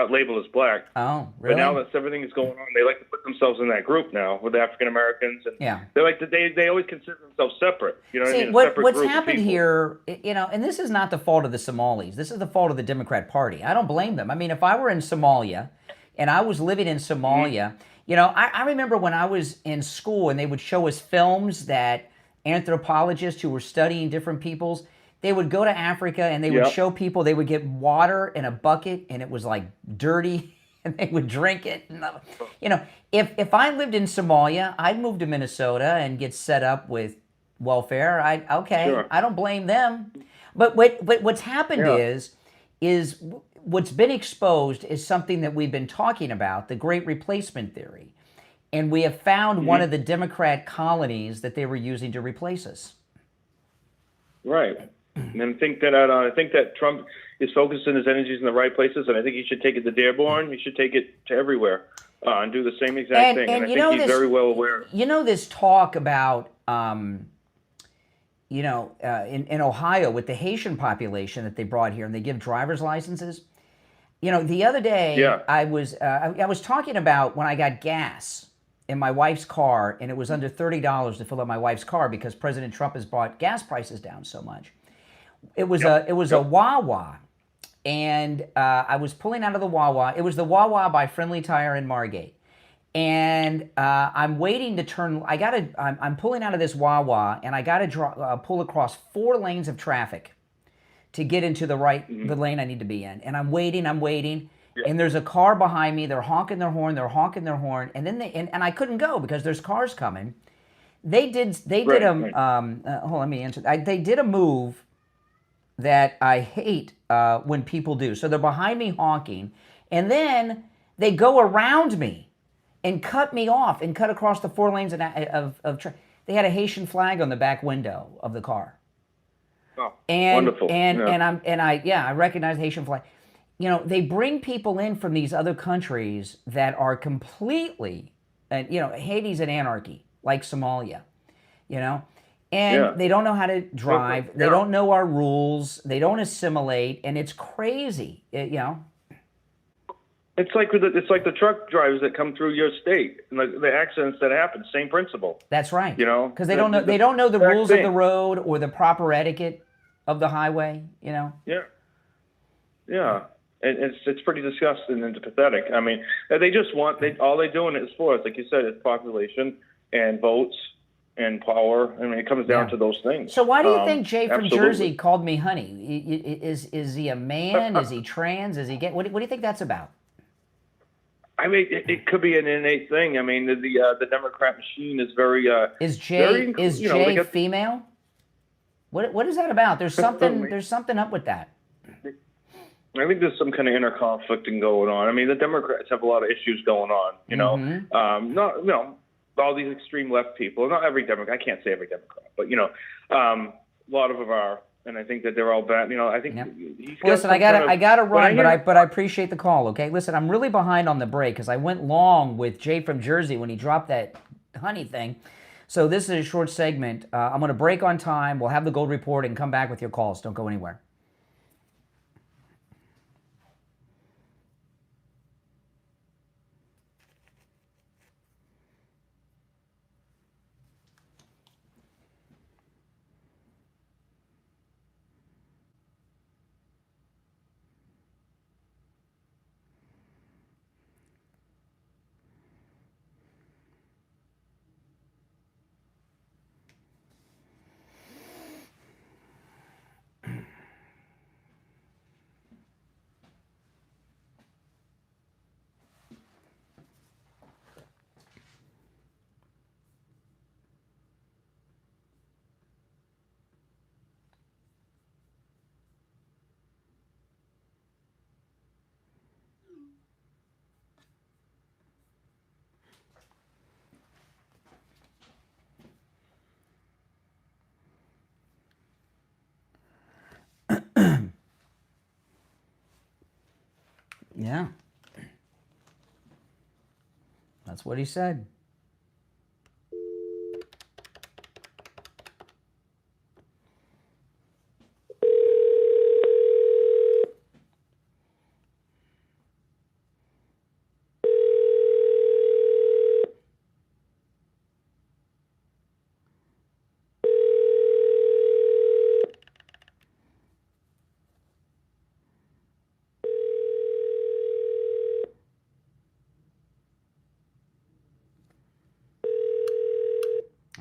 labeled as black. Oh, really? But now that everything is going on, they like to put themselves in that group now with African Americans, and they like to. They always consider themselves separate. You know what I mean? What's happened here, you know, and this is not the fault of the Somalis. This is the fault of the Democrat Party. I don't blame them. I mean, if I were in Somalia, and I was living in Somalia, you know, I remember when I was in school, and they would show us films that anthropologists who were studying different peoples, they would go to Africa and they would show people, they would get water in a bucket and it was like dirty and they would drink it. And, you know, if I lived in Somalia, I'd move to Minnesota and get set up with welfare. I don't blame them. But what's happened is what's been exposed is something that we've been talking about, the Great Replacement Theory. And we have found one of the Democrat colonies that they were using to replace us. Right. And I think that Trump is focusing his energies in the right places, and I think he should take it to Dearborn. He should take it to everywhere and do the same exact thing. And I think he's very well aware. You know this talk about, you know, in Ohio with the Haitian population that they brought here, and they give driver's licenses. You know, the other day I was talking about when I got gas in my wife's car, and it was under $30 to fill up my wife's car because President Trump has brought gas prices down so much. It was a Wawa, and I was pulling out of the Wawa. It was the Wawa by Friendly Tire in Margate, and I'm waiting to turn. I'm pulling out of this Wawa, and I got to pull across 4 lanes of traffic to get into the lane I need to be in. And I'm waiting. And there's a car behind me. They're honking their horn. And then and I couldn't go because there's cars coming. They did let me answer. They did a move that I hate when people do. So they're behind me honking, and then they go around me and cut me off and cut across the 4 lanes of traffic. They had a Haitian flag on the back window of the car. Oh, and, wonderful. I recognize the Haitian flag. You know, they bring people in from these other countries that are completely, you know, Haiti's an anarchy, like Somalia, you know, and they don't know how to drive. They don't know our rules. They don't assimilate, and it's crazy, you know. It's like the truck drivers that come through your state and the accidents that happen. Same principle. That's right. You know, because they don't know the rules of the road or the proper etiquette of the highway. You know. Yeah. Yeah. And it's pretty disgusting and pathetic. I mean, they just want, all they're doing it is for, like you said, it's population and votes and power. I mean, it comes down to those things. So why do you think Jay from absolutely. Jersey called me honey? Is he a man? Is he trans? Is he gay? What do you think that's about? I mean, it could be an innate thing. I mean, the Democrat machine is very. Is Jay female? What is that about? There's something up with that. I think there's some kind of inner conflicting going on. I mean, the Democrats have a lot of issues going on. You know, not all these extreme left people. Not every Democrat. I can't say every Democrat, but a lot of them are. And I think that they're all bad. You know, I think. Listen, I gotta run, but I appreciate the call. Okay, listen, I'm really behind on the break because I went long with Jay from Jersey when he dropped that honey thing. So this is a short segment. I'm going to break on time. We'll have the Gold Report and come back with your calls. Don't go anywhere. Yeah. That's what he said.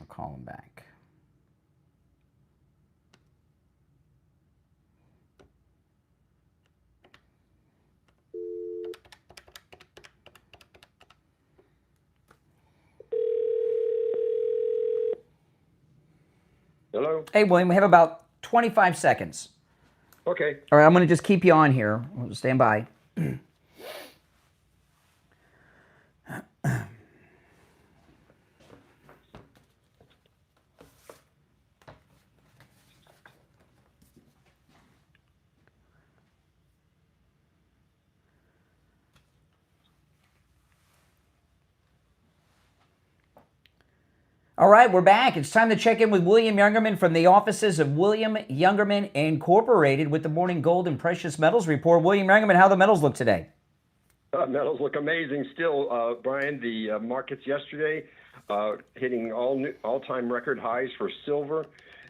Call him back. Hello? Hey, William, we have about 25 seconds. Okay. All right, I'm going to just keep you on here. Stand by. All right, we're back. It's time to check in with William Youngerman from the offices of William Youngerman Incorporated with the Morning Gold and Precious Metals Report. William Youngerman, how the metals look today? Metals look amazing still, Brian. The markets yesterday hitting all-time record highs for silver.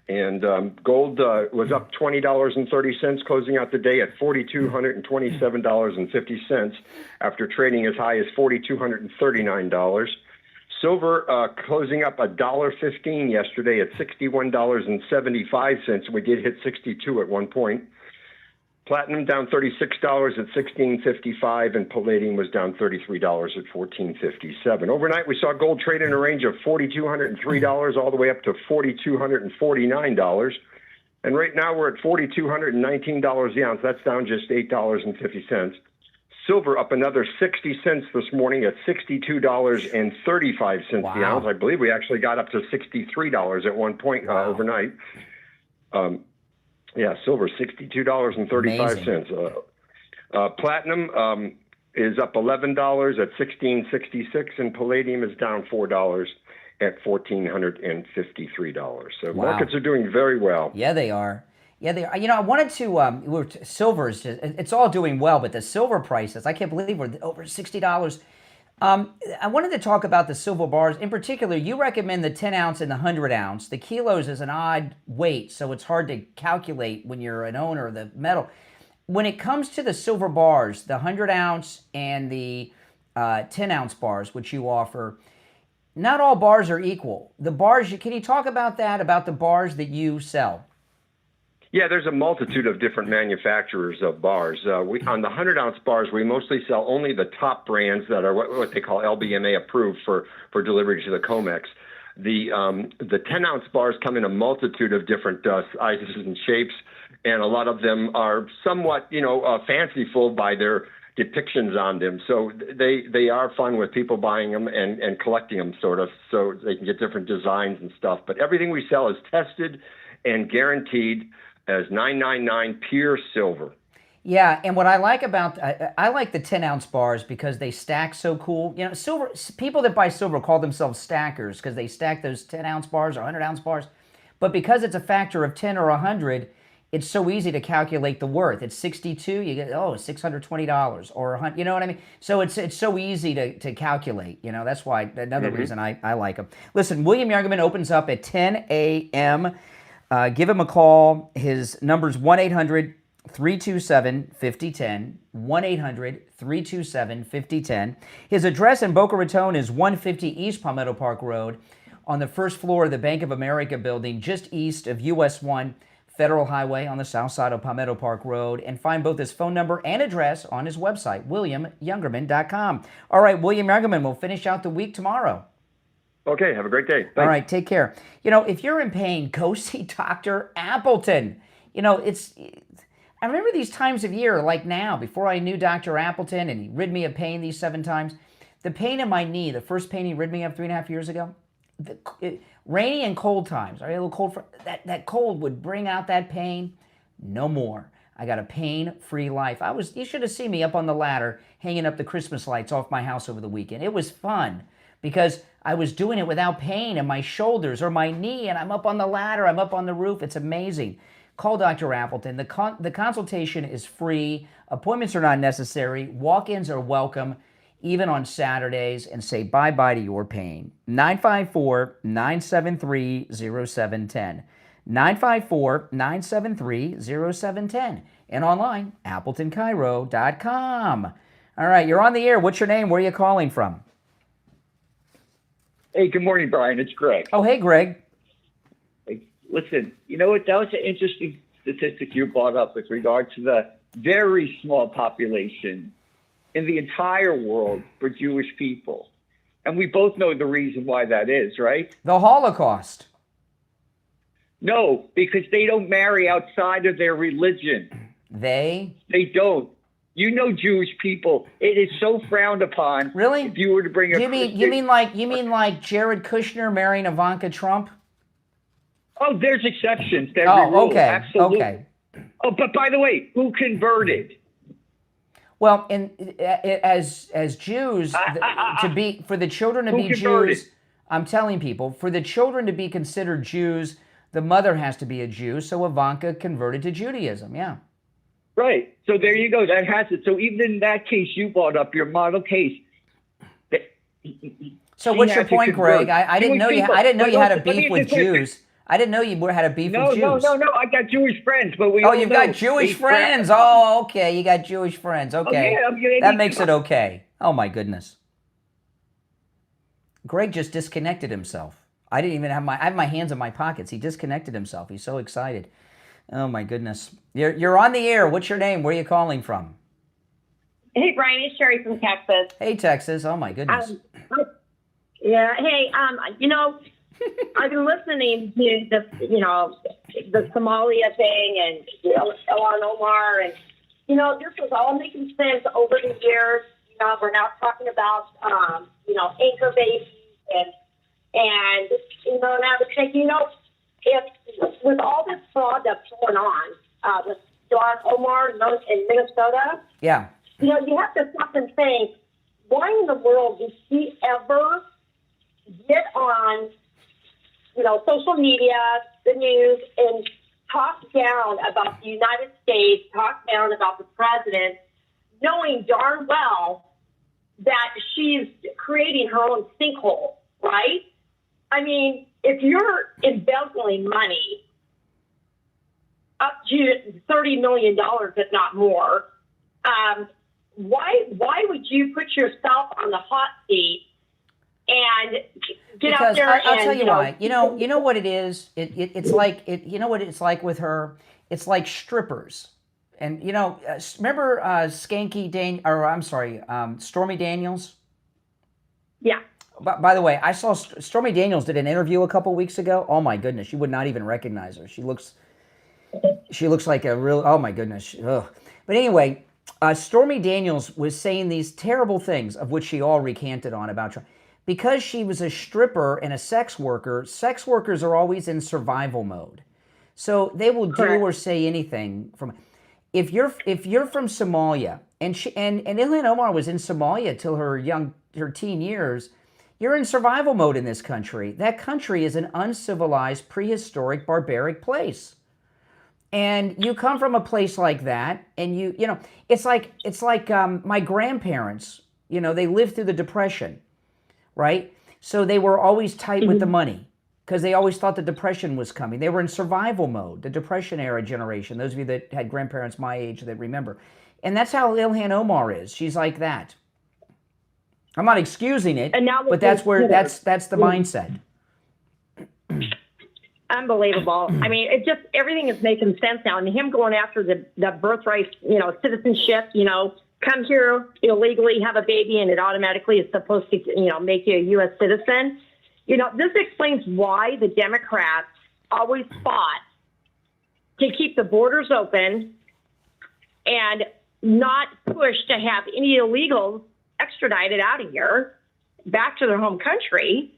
And gold was up $20.30, closing out the day at $4,227.50 after trading as high as $4,239. Silver closing up $1.15 yesterday at $61.75. We did hit 62 at one point. Platinum down $36 at $16.55, and palladium was down $33 at $14.57. Overnight, we saw gold trade in a range of $4,203 all the way up to $4,249. And right now, we're at $4,219 the ounce. That's down just $8.50. Silver up another 60 cents this morning at $62.35 the ounce. I believe we actually got up to $63 at one point overnight. Yeah, silver $62.35. Platinum is up $11 at $16.66, and palladium is down $4 at $1,453. So markets are doing very well. Yeah, they are. Yeah, they are. You know, I wanted to, silver is just, it's all doing well, but the silver prices, I can't believe we're over $60. I wanted to talk about the silver bars. In particular, you recommend the 10 ounce and the 100 ounce. The kilos is an odd weight, so it's hard to calculate when you're an owner of the metal. when it comes to the silver bars, the 100-ounce and the 10-ounce bars, which you offer, not all bars are equal. The bars, can you talk about that, about the bars that you sell? Yeah, there's a multitude of different manufacturers of bars. On the 100-ounce bars, we mostly sell only the top brands that are what they call LBMA approved for delivery to the COMEX. The 10-ounce bars come in a multitude of different sizes and shapes, and a lot of them are somewhat, fanciful by their depictions on them. So they are fun with people buying them and collecting them, sort of, so they can get different designs and stuff. But everything we sell is tested and guaranteed as 999 pure silver. Yeah, and what I like about, I like the 10-ounce bars because they stack so cool. Silver, people that buy silver call themselves stackers because they stack those 10-ounce bars or 100-ounce bars. But because it's a factor of 10 or 100, it's so easy to calculate the worth. It's 62, you get, $620 or 100, you know what I mean? So it's so easy to calculate, that's why, another reason I like them. Listen, William Youngerman opens up at 10 a.m. Give him a call. His number's 1-800-327-5010, 1-800-327-5010. His address in Boca Raton is 150 East Palmetto Park Road on the first floor of the Bank of America building, just east of US 1 Federal Highway on the south side of Palmetto Park Road, and find both his phone number and address on his website, williamyoungerman.com. All right, William Youngerman, we'll finish out the week tomorrow. Okay, have a great day. Thanks. All right, take care. If you're in pain, go see Dr. Appleton. I remember these times of year, like now, before I knew Dr. Appleton and he rid me of pain these 7 times. The pain in my knee, the first pain he rid me of 3.5 years ago, rainy and cold times. Are you a little cold? That cold would bring out that pain. No more. I got a pain-free life. You should have seen me up on the ladder hanging up the Christmas lights off my house over the weekend. It was fun because I was doing it without pain in my shoulders or my knee, and I'm up on the ladder, I'm up on the roof. It's amazing. Call Dr. Appleton. The consultation is free. Appointments are not necessary. Walk-ins are welcome, even on Saturdays, and say bye-bye to your pain. 954-973-0710. 954-973-0710. And online, AppletonCairo.com. All right, you're on the air. What's your name? Where are you calling from? Hey, good morning, Brian. It's Greg. Oh, hey, Greg. Hey, listen, you know what? That was an interesting statistic you brought up with regard to the very small population in the entire world for Jewish people. And we both know the reason why that is, right? The Holocaust. No, because they don't marry outside of their religion. They don't. You know Jewish people. It is so frowned upon. Really? If you were to bring a you mean like Jared Kushner marrying Ivanka Trump? Oh, there's exceptions to every rule. Okay. Absolutely. Okay. Oh, but by the way, who converted? Well, as Jews, for the children to be Jews, I'm telling people, for the children to be considered Jews, the mother has to be a Jew. So Ivanka converted to Judaism. Yeah. Right. So there you go. That has it. So even in that case you brought up, your model case. So what's your point, Greg? I didn't know you. I didn't know you had a beef with Jews. I didn't know you had a beef with Jews. No. I got Jewish friends, but we. Oh, you've got Jewish friends. Oh, okay. You got Jewish friends. Okay. Oh, yeah, that makes it okay. Oh my goodness. Greg just disconnected himself. I didn't even have I have my hands in my pockets. He disconnected himself. He's so excited. Oh my goodness. You're on the air. What's your name? Where are you calling from? Hey, Brian, it's Sherry from Texas. Hey, Texas. Oh my goodness. Yeah. Hey, I've been listening to the Somalia thing and Ilhan Omar, and this was all making sense over the years. We're now talking about anchor babies and now the thinking, if with all this fraud that's going on with Ilhan Omar in Minnesota, yeah, you have to stop and think, why in the world did she ever get on, social media, the news, and talk down about the United States, talk down about the president, knowing darn well that she's creating her own sinkhole, right? I mean, if you're embezzling money, up to $30 million, if not more. Why would you put yourself on the hot seat and get out there? I'll tell you why. You know what it is. It's like you know what it's like with her. It's like strippers. And, remember Stormy Daniels? Yeah. By the way, I saw Stormy Daniels did an interview a couple weeks ago. Oh, my goodness. You would not even recognize her. She looks like a real, oh, my goodness. Ugh. But anyway, Stormy Daniels was saying these terrible things, of which she all recanted on about Trump. Because she was a stripper and a sex workers are always in survival mode. So they will do or say anything from... If you're from Somalia, and Ilhan Omar was in Somalia till her teen years, you're in survival mode in this country. That country is an uncivilized, prehistoric, barbaric place. And you come from a place like that, and it's like my grandparents. They lived through the Depression, right? So they were always tight with the money, because they always thought the Depression was coming. They were in survival mode, the Depression-era generation, those of you that had grandparents my age that remember. And that's how Ilhan Omar is. She's like that. I'm not excusing it, but that's the mindset. Unbelievable. I mean, everything is making sense now. And him going after the birthright, citizenship, come here illegally, have a baby, and it automatically is supposed to, make you a U.S. citizen. This explains why the Democrats always fought to keep the borders open and not push to have any illegals extradited out of here back to their home country.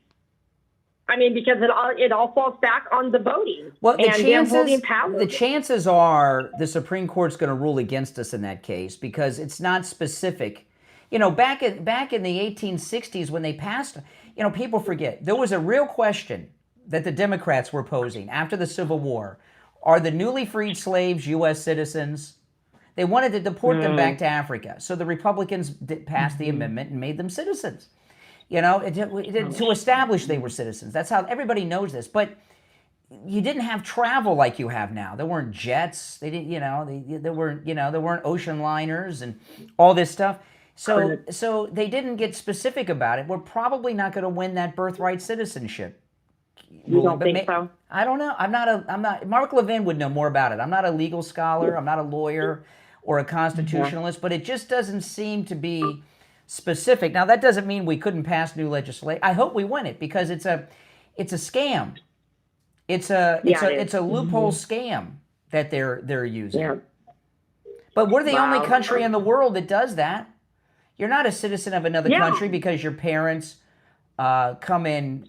I mean, because it all falls back on the voting. Well, the chances are the Supreme Court's going to rule against us in that case, because it's not specific. Back in the 1860s when they passed, people forget, there was a real question that the Democrats were posing after the Civil War. Are the newly freed slaves U.S. citizens? They wanted to deport them back to Africa. So the Republicans passed the amendment and made them citizens. To establish they were citizens. That's how everybody knows this. But you didn't have travel like you have now. There weren't jets. They didn't, there weren't ocean liners and all this stuff. So they didn't get specific about it. We're probably not going to win that birthright citizenship. You don't think so? I don't know. I'm not. Mark Levin would know more about it. I'm not a legal scholar. I'm not a lawyer or a constitutionalist. But it just doesn't seem to be specific. Now that doesn't mean we couldn't pass new legislation. I hope we win it, because it's a scam. It's a loophole scam that they're using. Yeah. But we're the only country in the world that does that. You're not a citizen of another country because your parents come in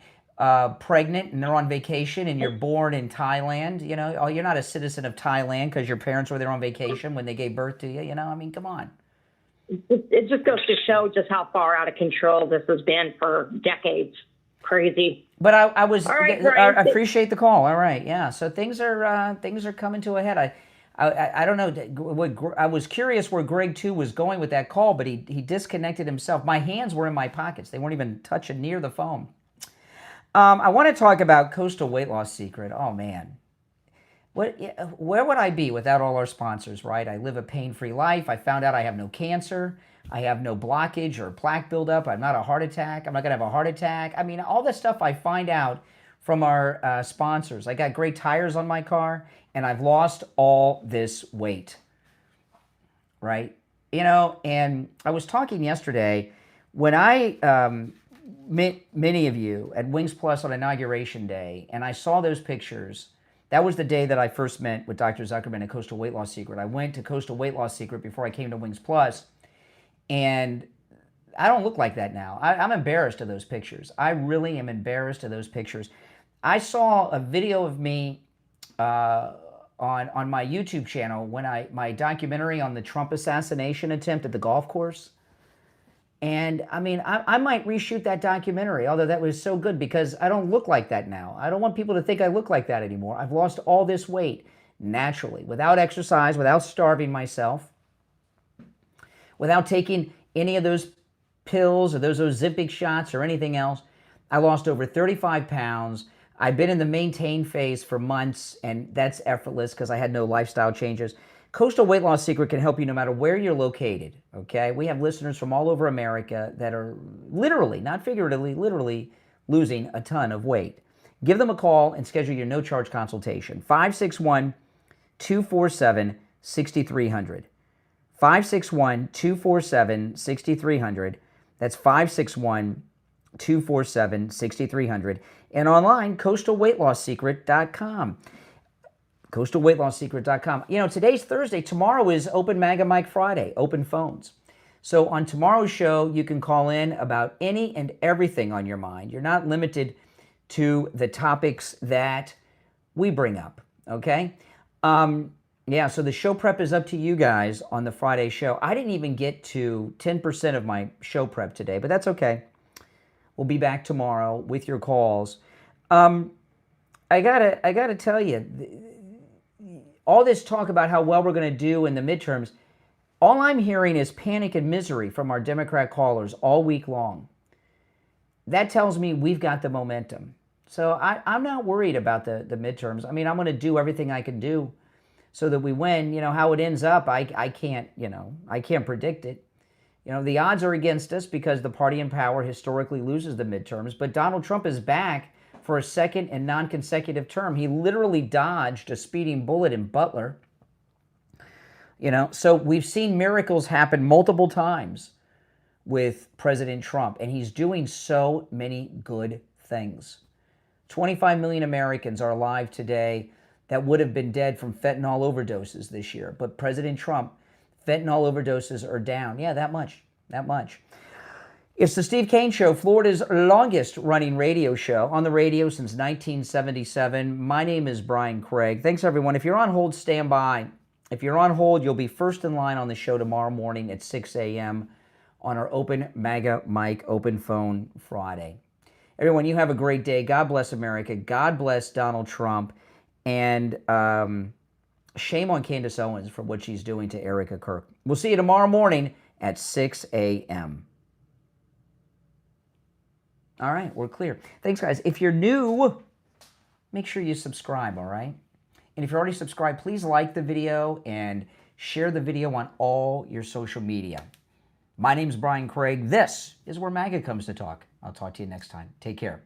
pregnant and they're on vacation and you're born in Thailand. You're not a citizen of Thailand because your parents were there on vacation when they gave birth to you. I mean, come on. It just goes to show just how far out of control this has been for decades. Crazy. But I appreciate the call. All right, yeah. So things are coming to a head. I don't know. I was curious where Greg too was going with that call, but he disconnected himself. My hands were in my pockets; they weren't even touching near the phone. I want to talk about Coastal Weight Loss Secret. Oh man, where would I be without all our sponsors? Right? I live a pain-free life. I found out I have no cancer. I have no blockage or plaque buildup. I'm not a heart attack. I'm not gonna have a heart attack. I mean, all this stuff I find out from our sponsors. I got great tires on my car, and I've lost all this weight, right? And I was talking yesterday when I met many of you at Wings Plus on Inauguration Day, and I saw those pictures. That was the day that I first met with Dr. Zuckerman at Coastal Weight Loss Secret. I went to Coastal Weight Loss Secret before I came to Wings Plus, and I don't look like that now. I'm embarrassed of those pictures. I really am embarrassed of those pictures. I saw a video of me on my YouTube channel when my documentary on the Trump assassination attempt at the golf course. And I mean, I might reshoot that documentary, although that was so good, because I don't look like that now. I don't want people to think I look like that anymore. I've lost all this weight naturally, without exercise, without starving myself, without taking any of those pills or those Ozempic shots or anything else. I lost over 35 pounds. I've been in the maintain phase for months, and that's effortless because I had no lifestyle changes. Coastal Weight Loss Secret can help you no matter where you're located, okay? We have listeners from all over America that are literally, not figuratively, literally losing a ton of weight. Give them a call and schedule your no-charge consultation. 561-247-6300. 561-247-6300. That's 561-247-6300. And online, coastalweightlossecret.com. coastalweightlossecret.com. You know, today's Thursday. Tomorrow is Open MAGA Mike Friday, open phones. So on tomorrow's show, you can call in about any and everything on your mind. You're not limited to the topics that we bring up, okay? Yeah, so the show prep is up to you guys on the Friday show. I didn't even get to 10% of my show prep today, but that's okay. We'll be back tomorrow with your calls. I gotta tell you, all this talk about how well we're going to do in the midterms, all I'm hearing is panic and misery from our Democrat callers all week long. That tells me we've got the momentum. So I'm not worried about the midterms. I mean, I'm going to do everything I can do so that we win. You know, how it ends up, I can't predict it. You know, the odds are against us because the party in power historically loses the midterms, but Donald Trump is back for a second and non-consecutive term. He literally dodged a speeding bullet in Butler. You know, so we've seen miracles happen multiple times with President Trump, and he's doing so many good things. 25 million Americans are alive today that would have been dead from fentanyl overdoses this year. But President Trump, fentanyl overdoses are down. Yeah, that much. It's the Steve Kane Show, Florida's longest running radio show, on the radio since 1977. My name is Brian Craig. Thanks, everyone. If you're on hold, stand by. If you're on hold, you'll be first in line on the show tomorrow morning at 6 a.m. on our Open MAGA Mike Open Phone Friday. Everyone, you have a great day. God bless America. God bless Donald Trump. And shame on Candace Owens for what she's doing to Erika, Kirk. We'll see you tomorrow morning at 6 a.m. All right, we're clear. Thanks, guys. If you're new, make sure you subscribe, all right? And if you're already subscribed, please like the video and share the video on all your social media. My name's Brian Craig. This is where MAGA comes to talk. I'll talk to you next time. Take care.